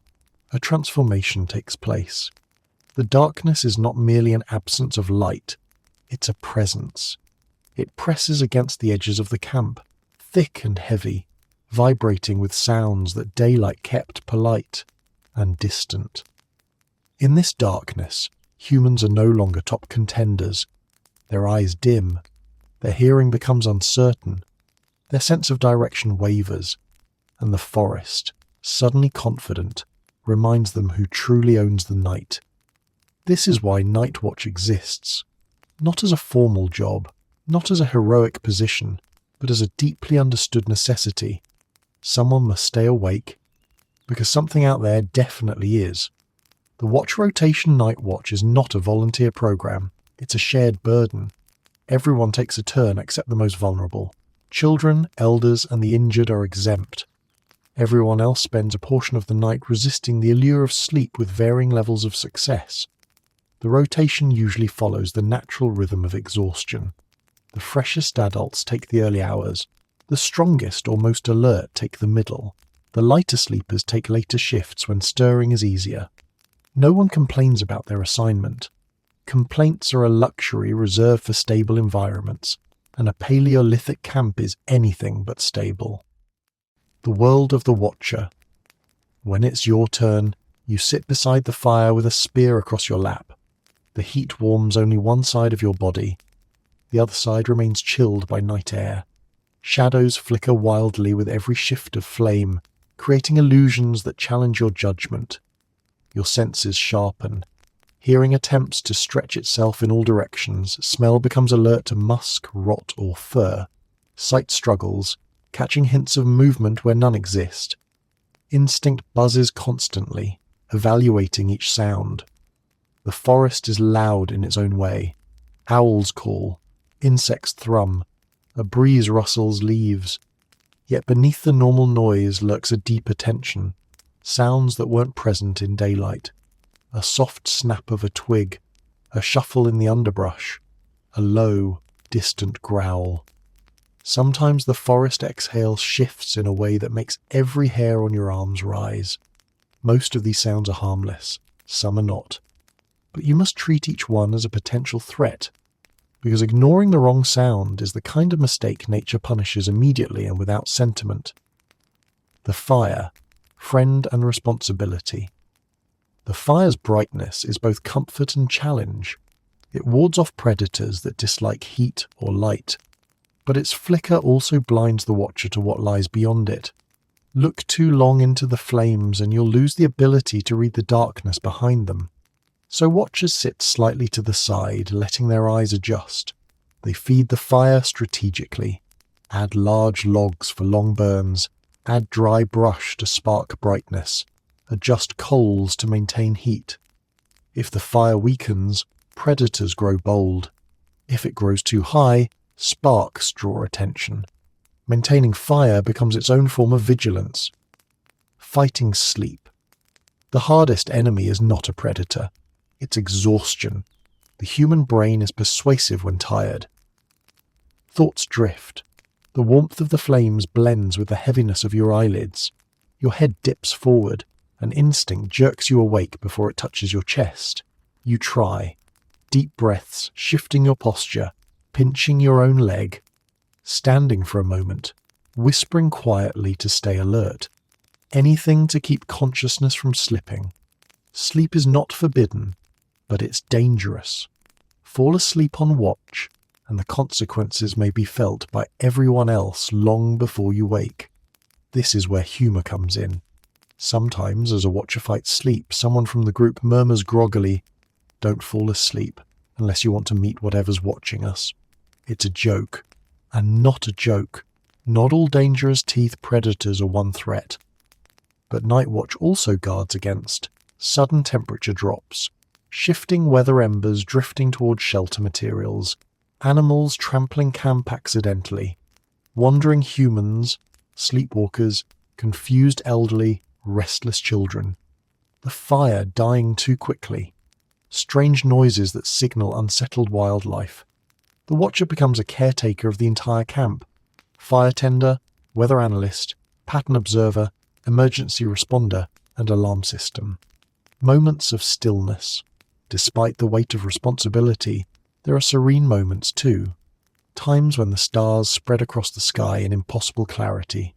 a transformation takes place. The darkness is not merely an absence of light, it's a presence. It presses against the edges of the camp, thick and heavy, vibrating with sounds that daylight kept polite and distant. In this darkness, humans are no longer top contenders. Their eyes dim, their hearing becomes uncertain, their sense of direction wavers, and the forest, suddenly confident, reminds them who truly owns the night. This is why Night Watch exists, not as a formal job, not as a heroic position, but as a deeply understood necessity. Someone must stay awake, because something out there definitely is. The Watch Rotation Night Watch is not a volunteer program, it's a shared burden. Everyone takes a turn except the most vulnerable. Children, elders, and the injured are exempt. Everyone else spends a portion of the night resisting the allure of sleep with varying levels of success. The rotation usually follows the natural rhythm of exhaustion. The freshest adults take the early hours. The strongest or most alert take the middle. The lighter sleepers take later shifts when stirring is easier. No one complains about their assignment. Complaints are a luxury reserved for stable environments, and a Paleolithic camp is anything but stable. The world of the Watcher. When it's your turn, you sit beside the fire with a spear across your lap. The heat warms only one side of your body. The other side remains chilled by night air. Shadows flicker wildly with every shift of flame, creating illusions that challenge your judgment. Your senses sharpen. Hearing attempts to stretch itself in all directions, smell becomes alert to musk, rot, or fur. Sight struggles, catching hints of movement where none exist. Instinct buzzes constantly, evaluating each sound. The forest is loud in its own way. Owls call, insects thrum, a breeze rustles leaves. Yet beneath the normal noise lurks a deeper tension, sounds that weren't present in daylight. A soft snap of a twig, a shuffle in the underbrush, a low, distant growl. Sometimes the forest exhale shifts in a way that makes every hair on your arms rise. Most of these sounds are harmless, some are not. But you must treat each one as a potential threat, because ignoring the wrong sound is the kind of mistake nature punishes immediately and without sentiment. The fire, friend and responsibility. The fire's brightness is both comfort and challenge. It wards off predators that dislike heat or light, but its flicker also blinds the watcher to what lies beyond it. Look too long into the flames and you'll lose the ability to read the darkness behind them. So watchers sit slightly to the side, letting their eyes adjust. They feed the fire strategically. Add large logs for long burns. Add dry brush to spark brightness. Adjust coals to maintain heat. If the fire weakens, predators grow bold. If it grows too high, sparks draw attention. Maintaining fire becomes its own form of vigilance. Fighting sleep. The hardest enemy is not a predator. It's exhaustion. The human brain is persuasive when tired. Thoughts drift. The warmth of the flames blends with the heaviness of your eyelids. Your head dips forward. An instinct jerks you awake before it touches your chest. You try. Deep breaths, shifting your posture, pinching your own leg, standing for a moment, whispering quietly to stay alert. Anything to keep consciousness from slipping. Sleep is not forbidden, but it's dangerous. Fall asleep on watch, and the consequences may be felt by everyone else long before you wake. This is where humour comes in. Sometimes, as a watcher fights sleep, someone from the group murmurs groggily, "Don't fall asleep, unless you want to meet whatever's watching us." It's a joke, and not a joke. Not all dangerous teeth predators are one threat. But Night Watch also guards against sudden temperature drops, shifting weather embers drifting towards shelter materials, animals trampling camp accidentally, wandering humans, sleepwalkers, confused elderly, restless children, the fire dying too quickly, strange noises that signal unsettled wildlife. The Watcher becomes a caretaker of the entire camp, fire tender, weather analyst, pattern observer, emergency responder, and alarm system. Moments of stillness. Despite the weight of responsibility, there are serene moments too. Times when the stars spread across the sky in impossible clarity.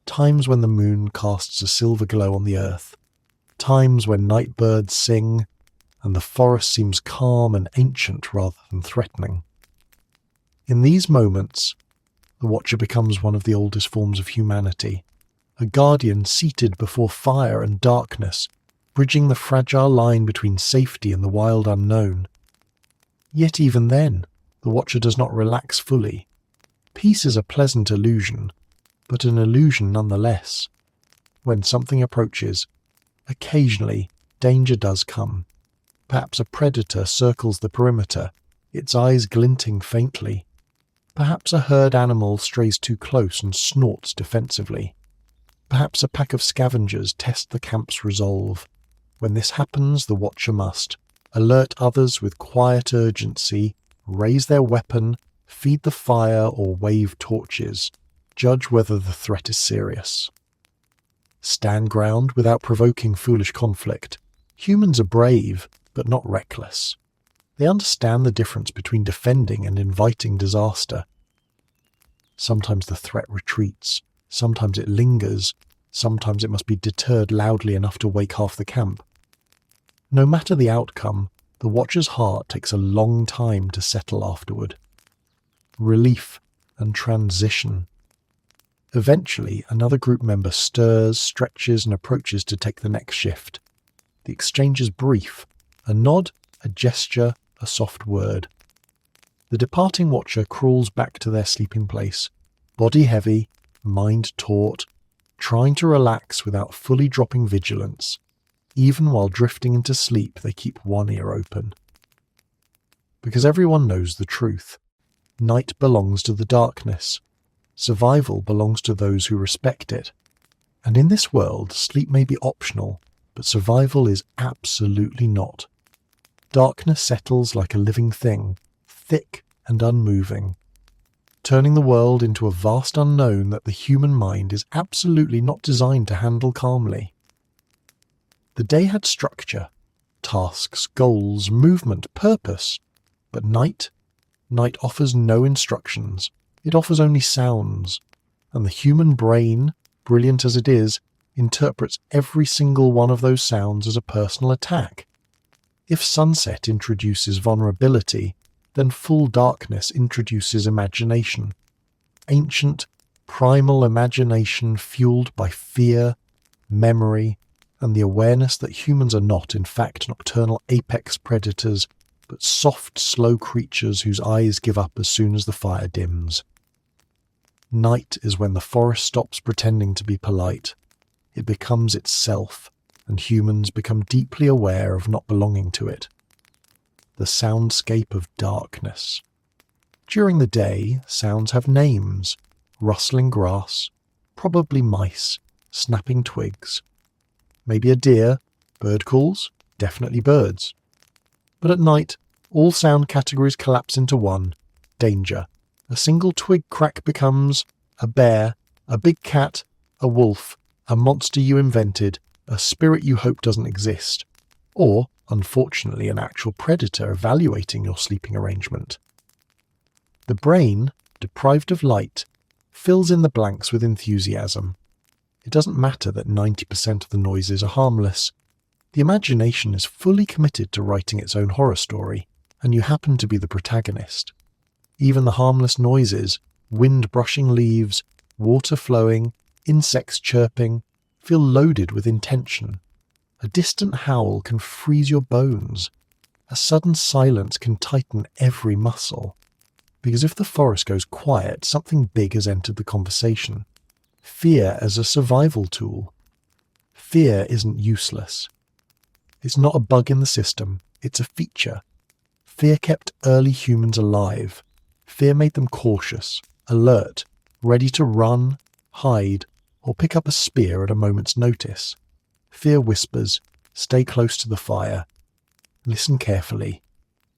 Times when the moon casts a silver glow on the earth. Times when night birds sing, and the forest seems calm and ancient rather than threatening. In these moments, the Watcher becomes one of the oldest forms of humanity, a guardian seated before fire and darkness, bridging the fragile line between safety and the wild unknown. Yet even then, the Watcher does not relax fully. Peace is a pleasant illusion, but an illusion nonetheless. When something approaches, occasionally danger does come. Perhaps a predator circles the perimeter, its eyes glinting faintly. Perhaps a herd animal strays too close and snorts defensively. Perhaps a pack of scavengers test the camp's resolve. When this happens, the Watcher must alert others with quiet urgency, raise their weapon, feed the fire, or wave torches, judge whether the threat is serious. Stand ground without provoking foolish conflict. Humans are brave, but not reckless. They understand the difference between defending and inviting disaster. Sometimes the threat retreats, sometimes it lingers, sometimes it must be deterred loudly enough to wake half the camp. No matter the outcome, the Watcher's heart takes a long time to settle afterward. Relief and transition. Eventually, another group member stirs, stretches, and approaches to take the next shift. The exchange is brief. A nod, a gesture, a soft word. The departing Watcher crawls back to their sleeping place, body heavy, mind taut, trying to relax without fully dropping vigilance. Even while drifting into sleep, they keep one ear open. Because everyone knows the truth. Night belongs to the darkness. Survival belongs to those who respect it. And in this world, sleep may be optional, but survival is absolutely not. Darkness settles like a living thing, thick and unmoving, turning the world into a vast unknown that the human mind is absolutely not designed to handle calmly. The day had structure, tasks, goals, movement, purpose, but night offers no instructions. It offers only sounds, and the human brain, brilliant as it is, interprets every single one of those sounds as a personal attack. If sunset introduces vulnerability, then full darkness introduces imagination. Ancient, primal imagination fueled by fear, memory, and the awareness that humans are not, in fact, nocturnal apex predators, but soft, slow creatures whose eyes give up as soon as the fire dims. Night is when the forest stops pretending to be polite. It becomes itself, and humans become deeply aware of not belonging to it. The soundscape of darkness. During the day, sounds have names. Rustling grass, probably mice, snapping twigs. Maybe a deer, bird calls, definitely birds. But at night, all sound categories collapse into one: danger. A single twig crack becomes a bear, a big cat, a wolf, a monster you invented, a spirit you hope doesn't exist, or, unfortunately, an actual predator evaluating your sleeping arrangement. The brain, deprived of light, fills in the blanks with enthusiasm. It doesn't matter that 90% of the noises are harmless. The imagination is fully committed to writing its own horror story, and you happen to be the protagonist. Even the harmless noises, wind brushing leaves, water flowing, insects chirping, feel loaded with intention. A distant howl can freeze your bones. A sudden silence can tighten every muscle. Because if the forest goes quiet, something big has entered the conversation. Fear as a survival tool. Fear isn't useless. It's not a bug in the system, it's a feature. Fear kept early humans alive. Fear made them cautious, alert, ready to run, hide, or pick up a spear at a moment's notice. Fear whispers, stay close to the fire. Listen carefully.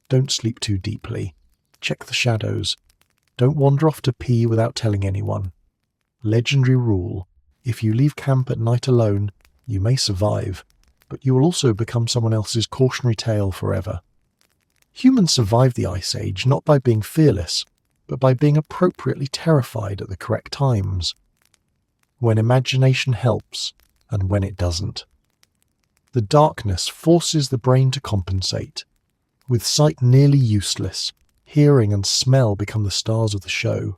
Don't sleep too deeply. Check the shadows. Don't wander off to pee without telling anyone. Legendary rule: if you leave camp at night alone, you may survive, but you will also become someone else's cautionary tale forever. Humans survived the Ice Age not by being fearless, but by being appropriately terrified at the correct times. When imagination helps, and when it doesn't. The darkness forces the brain to compensate. With sight nearly useless, hearing and smell become the stars of the show.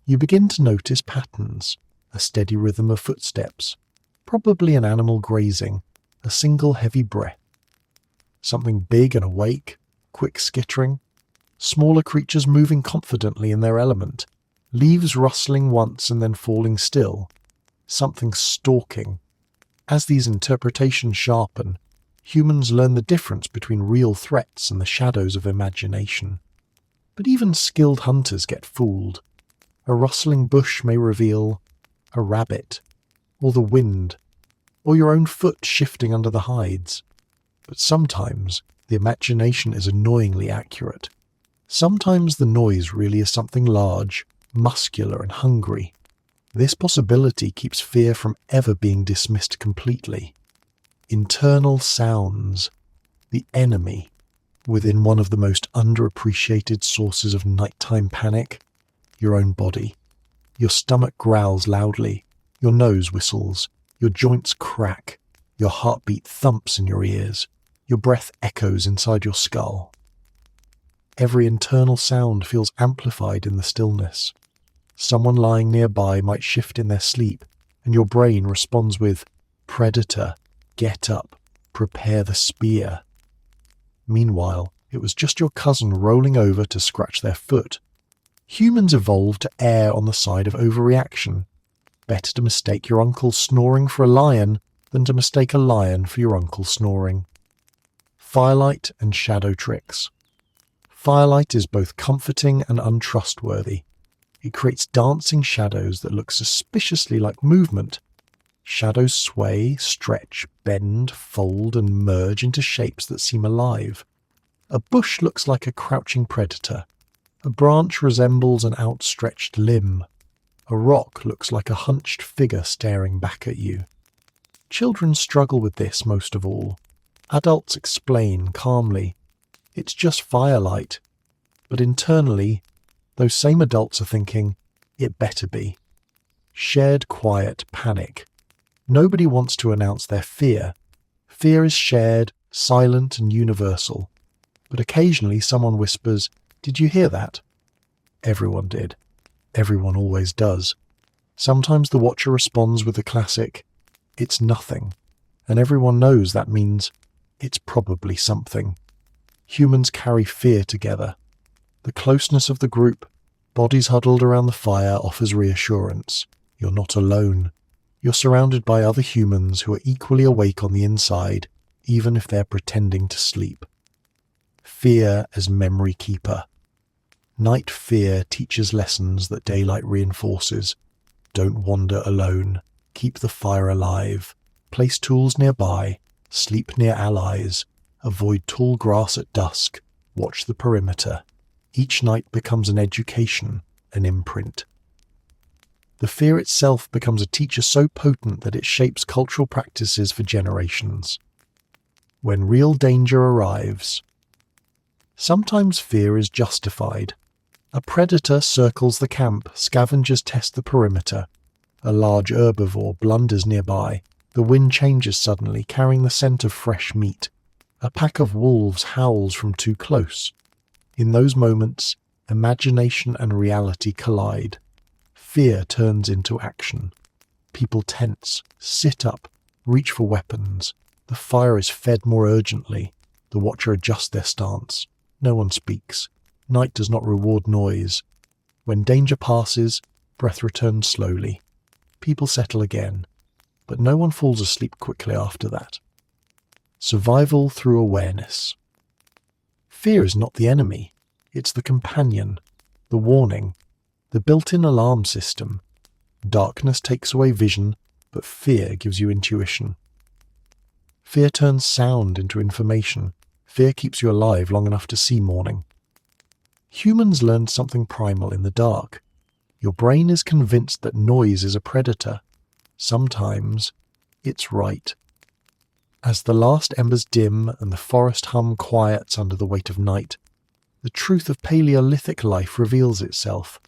You begin to notice patterns, a steady rhythm of footsteps, probably an animal grazing, a single heavy breath. Something big and awake, quick skittering, smaller creatures moving confidently in their element, leaves rustling once and then falling still, something stalking. As these interpretations sharpen, humans learn the difference between real threats and the shadows of imagination. But even skilled hunters get fooled. A rustling bush may reveal a rabbit, or the wind, or your own foot shifting under the hides. But sometimes the imagination is annoyingly accurate. Sometimes the noise really is something large, muscular and hungry. This possibility keeps fear from ever being dismissed completely. Internal sounds, the enemy, within one of the most underappreciated sources of nighttime panic, your own body. Your stomach growls loudly, your nose whistles, your joints crack, your heartbeat thumps in your ears, your breath echoes inside your skull. Every internal sound feels amplified in the stillness. Someone lying nearby might shift in their sleep, and your brain responds with, "Predator, get up, prepare the spear." Meanwhile, it was just your cousin rolling over to scratch their foot. Humans evolved to err on the side of overreaction. Better to mistake your uncle snoring for a lion than to mistake a lion for your uncle snoring. Firelight and shadow tricks. Firelight is both comforting and untrustworthy. It creates dancing shadows that look suspiciously like movement. Shadows sway, stretch, bend, fold, and merge into shapes that seem alive. A bush looks like a crouching predator. A branch resembles an outstretched limb. A rock looks like a hunched figure staring back at you. Children struggle with this most of all. Adults explain calmly, "It's just firelight." But internally, those same adults are thinking, "It better be." Shared quiet panic. Nobody wants to announce their fear. Fear is shared, silent and universal. But occasionally someone whispers, "Did you hear that?" Everyone did. Everyone always does. Sometimes the watcher responds with the classic, "It's nothing." And everyone knows that means, it's probably something. Humans carry fear together. The closeness of the group, bodies huddled around the fire, offers reassurance. You're not alone. You're surrounded by other humans who are equally awake on the inside, even if they're pretending to sleep. Fear as memory keeper. Night fear teaches lessons that daylight reinforces. Don't wander alone. Keep the fire alive. Place tools nearby. Sleep near allies. Avoid tall grass at dusk. Watch the perimeter. Each night becomes an education, an imprint. The fear itself becomes a teacher so potent that it shapes cultural practices for generations. When real danger arrives, sometimes fear is justified. A predator circles the camp, scavengers test the perimeter. A large herbivore blunders nearby. The wind changes suddenly, carrying the scent of fresh meat. A pack of wolves howls from too close. In those moments, imagination and reality collide. Fear turns into action. People tense, sit up, reach for weapons. The fire is fed more urgently. The watcher adjusts their stance. No one speaks. Night does not reward noise. When danger passes, breath returns slowly. People settle again, but no one falls asleep quickly after that. Survival through awareness. Fear is not the enemy. It's the companion, the warning, the built-in alarm system. Darkness takes away vision, but fear gives you intuition. Fear turns sound into information. Fear keeps you alive long enough to see morning. Humans learned something primal in the dark. Your brain is convinced that noise is a predator. Sometimes it's right. As the last embers dim and the forest hum quiets under the weight of night, the truth of Paleolithic life reveals itself.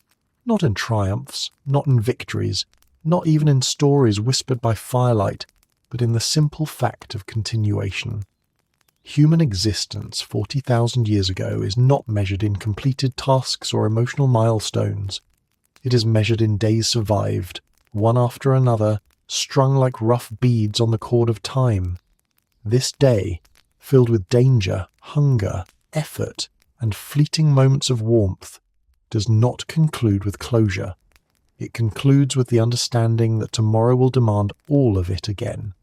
Not in triumphs, not in victories, not even in stories whispered by firelight, but in the simple fact of continuation. Human existence 40,000 years ago is not measured in completed tasks or emotional milestones. It is measured in days survived, one after another, strung like rough beads on the cord of time. This day, filled with danger, hunger, effort, and fleeting moments of warmth, does not conclude with closure. It concludes with the understanding that tomorrow will demand all of it again.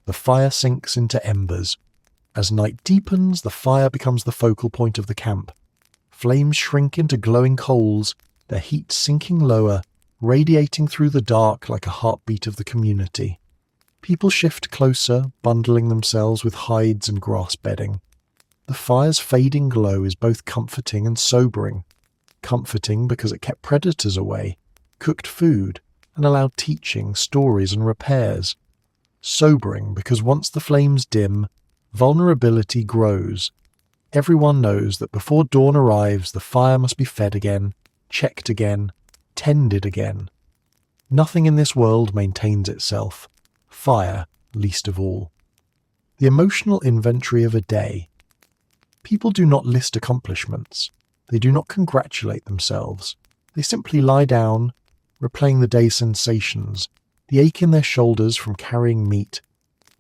The fire sinks into embers. As night deepens, the fire becomes the focal point of the camp. Flames shrink into glowing coals, their heat sinking lower, radiating through the dark like a heartbeat of the community. People shift closer, bundling themselves with hides and grass bedding. The fire's fading glow is both comforting and sobering. Comforting because it kept predators away, cooked food, and allowed teaching, stories, and repairs. Sobering because once the flames dim, vulnerability grows. Everyone knows that before dawn arrives, the fire must be fed again, checked again, tended again. Nothing in this world maintains itself. Fire, least of all. The emotional inventory of a day. People do not list accomplishments. They do not congratulate themselves. They simply lie down, replaying the day's sensations, the ache in their shoulders from carrying meat,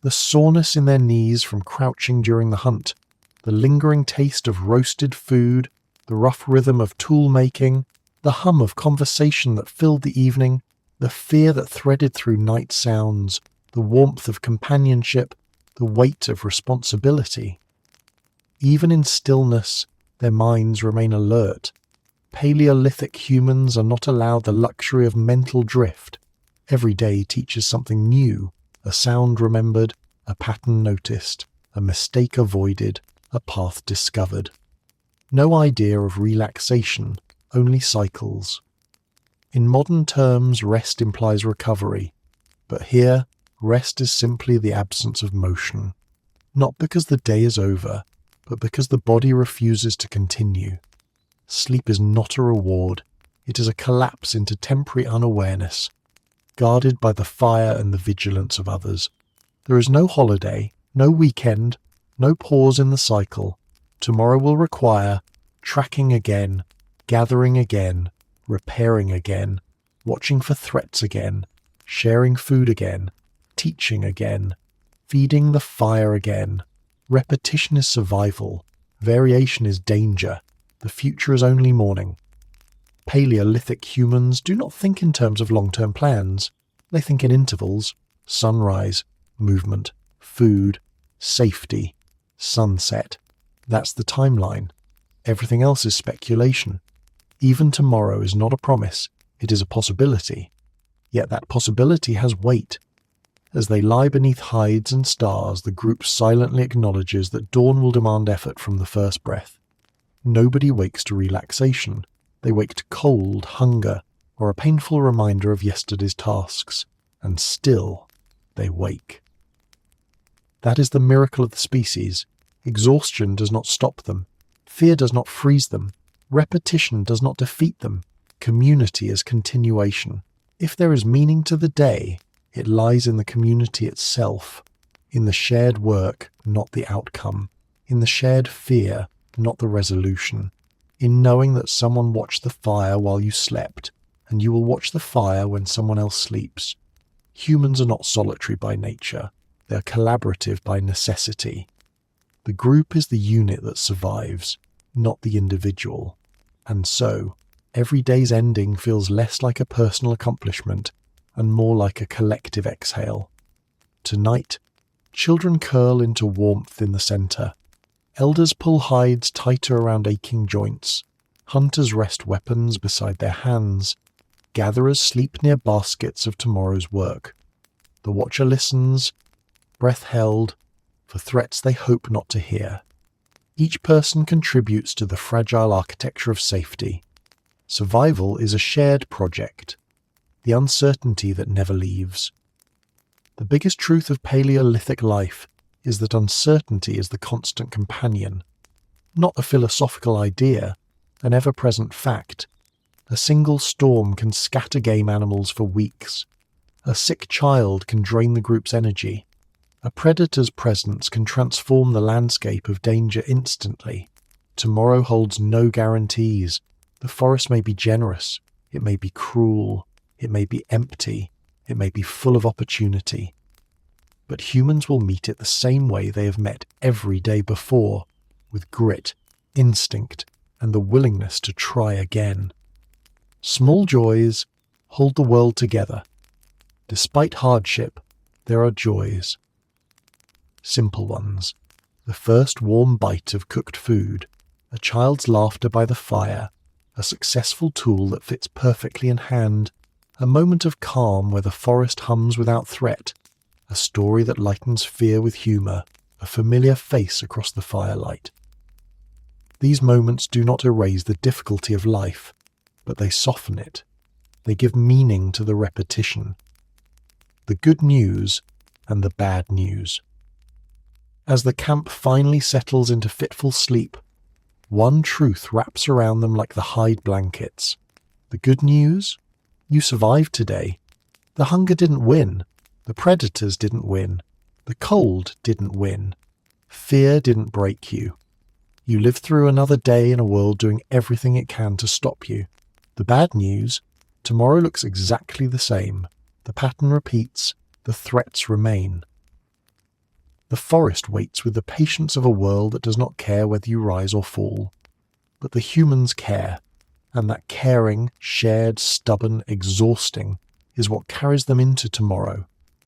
the soreness in their knees from crouching during the hunt, the lingering taste of roasted food, the rough rhythm of tool-making, the hum of conversation that filled the evening, the fear that threaded through night sounds, the warmth of companionship, the weight of responsibility. Even in stillness, their minds remain alert. Paleolithic humans are not allowed the luxury of mental drift. Every day teaches something new, a sound remembered, a pattern noticed, a mistake avoided, a path discovered. No idea of relaxation, only cycles. In modern terms, rest implies recovery, but here, rest is simply the absence of motion. Not because the day is over, but because the body refuses to continue. Sleep is not a reward, it is a collapse into temporary unawareness, guarded by the fire and the vigilance of others. There is no holiday, no weekend, no pause in the cycle. Tomorrow will require tracking again, gathering again, repairing again, watching for threats again, sharing food again, teaching again, feeding the fire again. Repetition is survival. Variation is danger. The future is only morning. Paleolithic humans do not think in terms of long-term plans. They think in intervals: sunrise, movement, food, safety, sunset. That's the timeline. Everything else is speculation. Even tomorrow is not a promise, it is a possibility. Yet that possibility has weight. As they lie beneath hides and stars, the group silently acknowledges that dawn will demand effort from the first breath. Nobody wakes to relaxation, They wake to cold, hunger, or a painful reminder of yesterday's tasks, and still they wake. That is the miracle of the species. Exhaustion does not stop them. Fear does not freeze them. Repetition does not defeat them. Community is continuation. If there is meaning to the day, it lies in the community itself, in the shared work, not the outcome, in the shared fear, not the resolution, in knowing that someone watched the fire while you slept, and you will watch the fire when someone else sleeps. Humans are not solitary by nature. They are collaborative by necessity. The group is the unit that survives, not the individual. And so, every day's ending feels less like a personal accomplishment and more like a collective exhale. Tonight, children curl into warmth in the centre. Elders pull hides tighter around aching joints. Hunters rest weapons beside their hands. Gatherers sleep near baskets of tomorrow's work. The watcher listens, breath held, for threats they hope not to hear. Each person contributes to the fragile architecture of safety. Survival is a shared project, the uncertainty that never leaves. The biggest truth of Paleolithic life is that uncertainty is the constant companion, not a philosophical idea, an ever-present fact. A single storm can scatter game animals for weeks. A sick child can drain the group's energy. A predator's presence can transform the landscape of danger instantly. Tomorrow holds no guarantees. The forest may be generous, it may be cruel, it may be empty, it may be full of opportunity. But humans will meet it the same way they have met every day before, with grit, instinct, and the willingness to try again. Small joys hold the world together. Despite hardship, there are joys. Simple ones. The first warm bite of cooked food, a child's laughter by the fire, a successful tool that fits perfectly in hand, a moment of calm where the forest hums without threat, a story that lightens fear with humour, a familiar face across the firelight. These moments do not erase the difficulty of life, but they soften it. They give meaning to the repetition. The good news and the bad news. As the camp finally settles into fitful sleep, one truth wraps around them like the hide blankets. The good news? You survived today. The hunger didn't win. The predators didn't win. The cold didn't win. Fear didn't break you. You lived through another day in a world doing everything it can to stop you. The bad news? Tomorrow looks exactly the same. The pattern repeats. The threats remain. The forest waits with the patience of a world that does not care whether you rise or fall. But the humans care, and that caring, shared, stubborn, exhausting, is what carries them into tomorrow.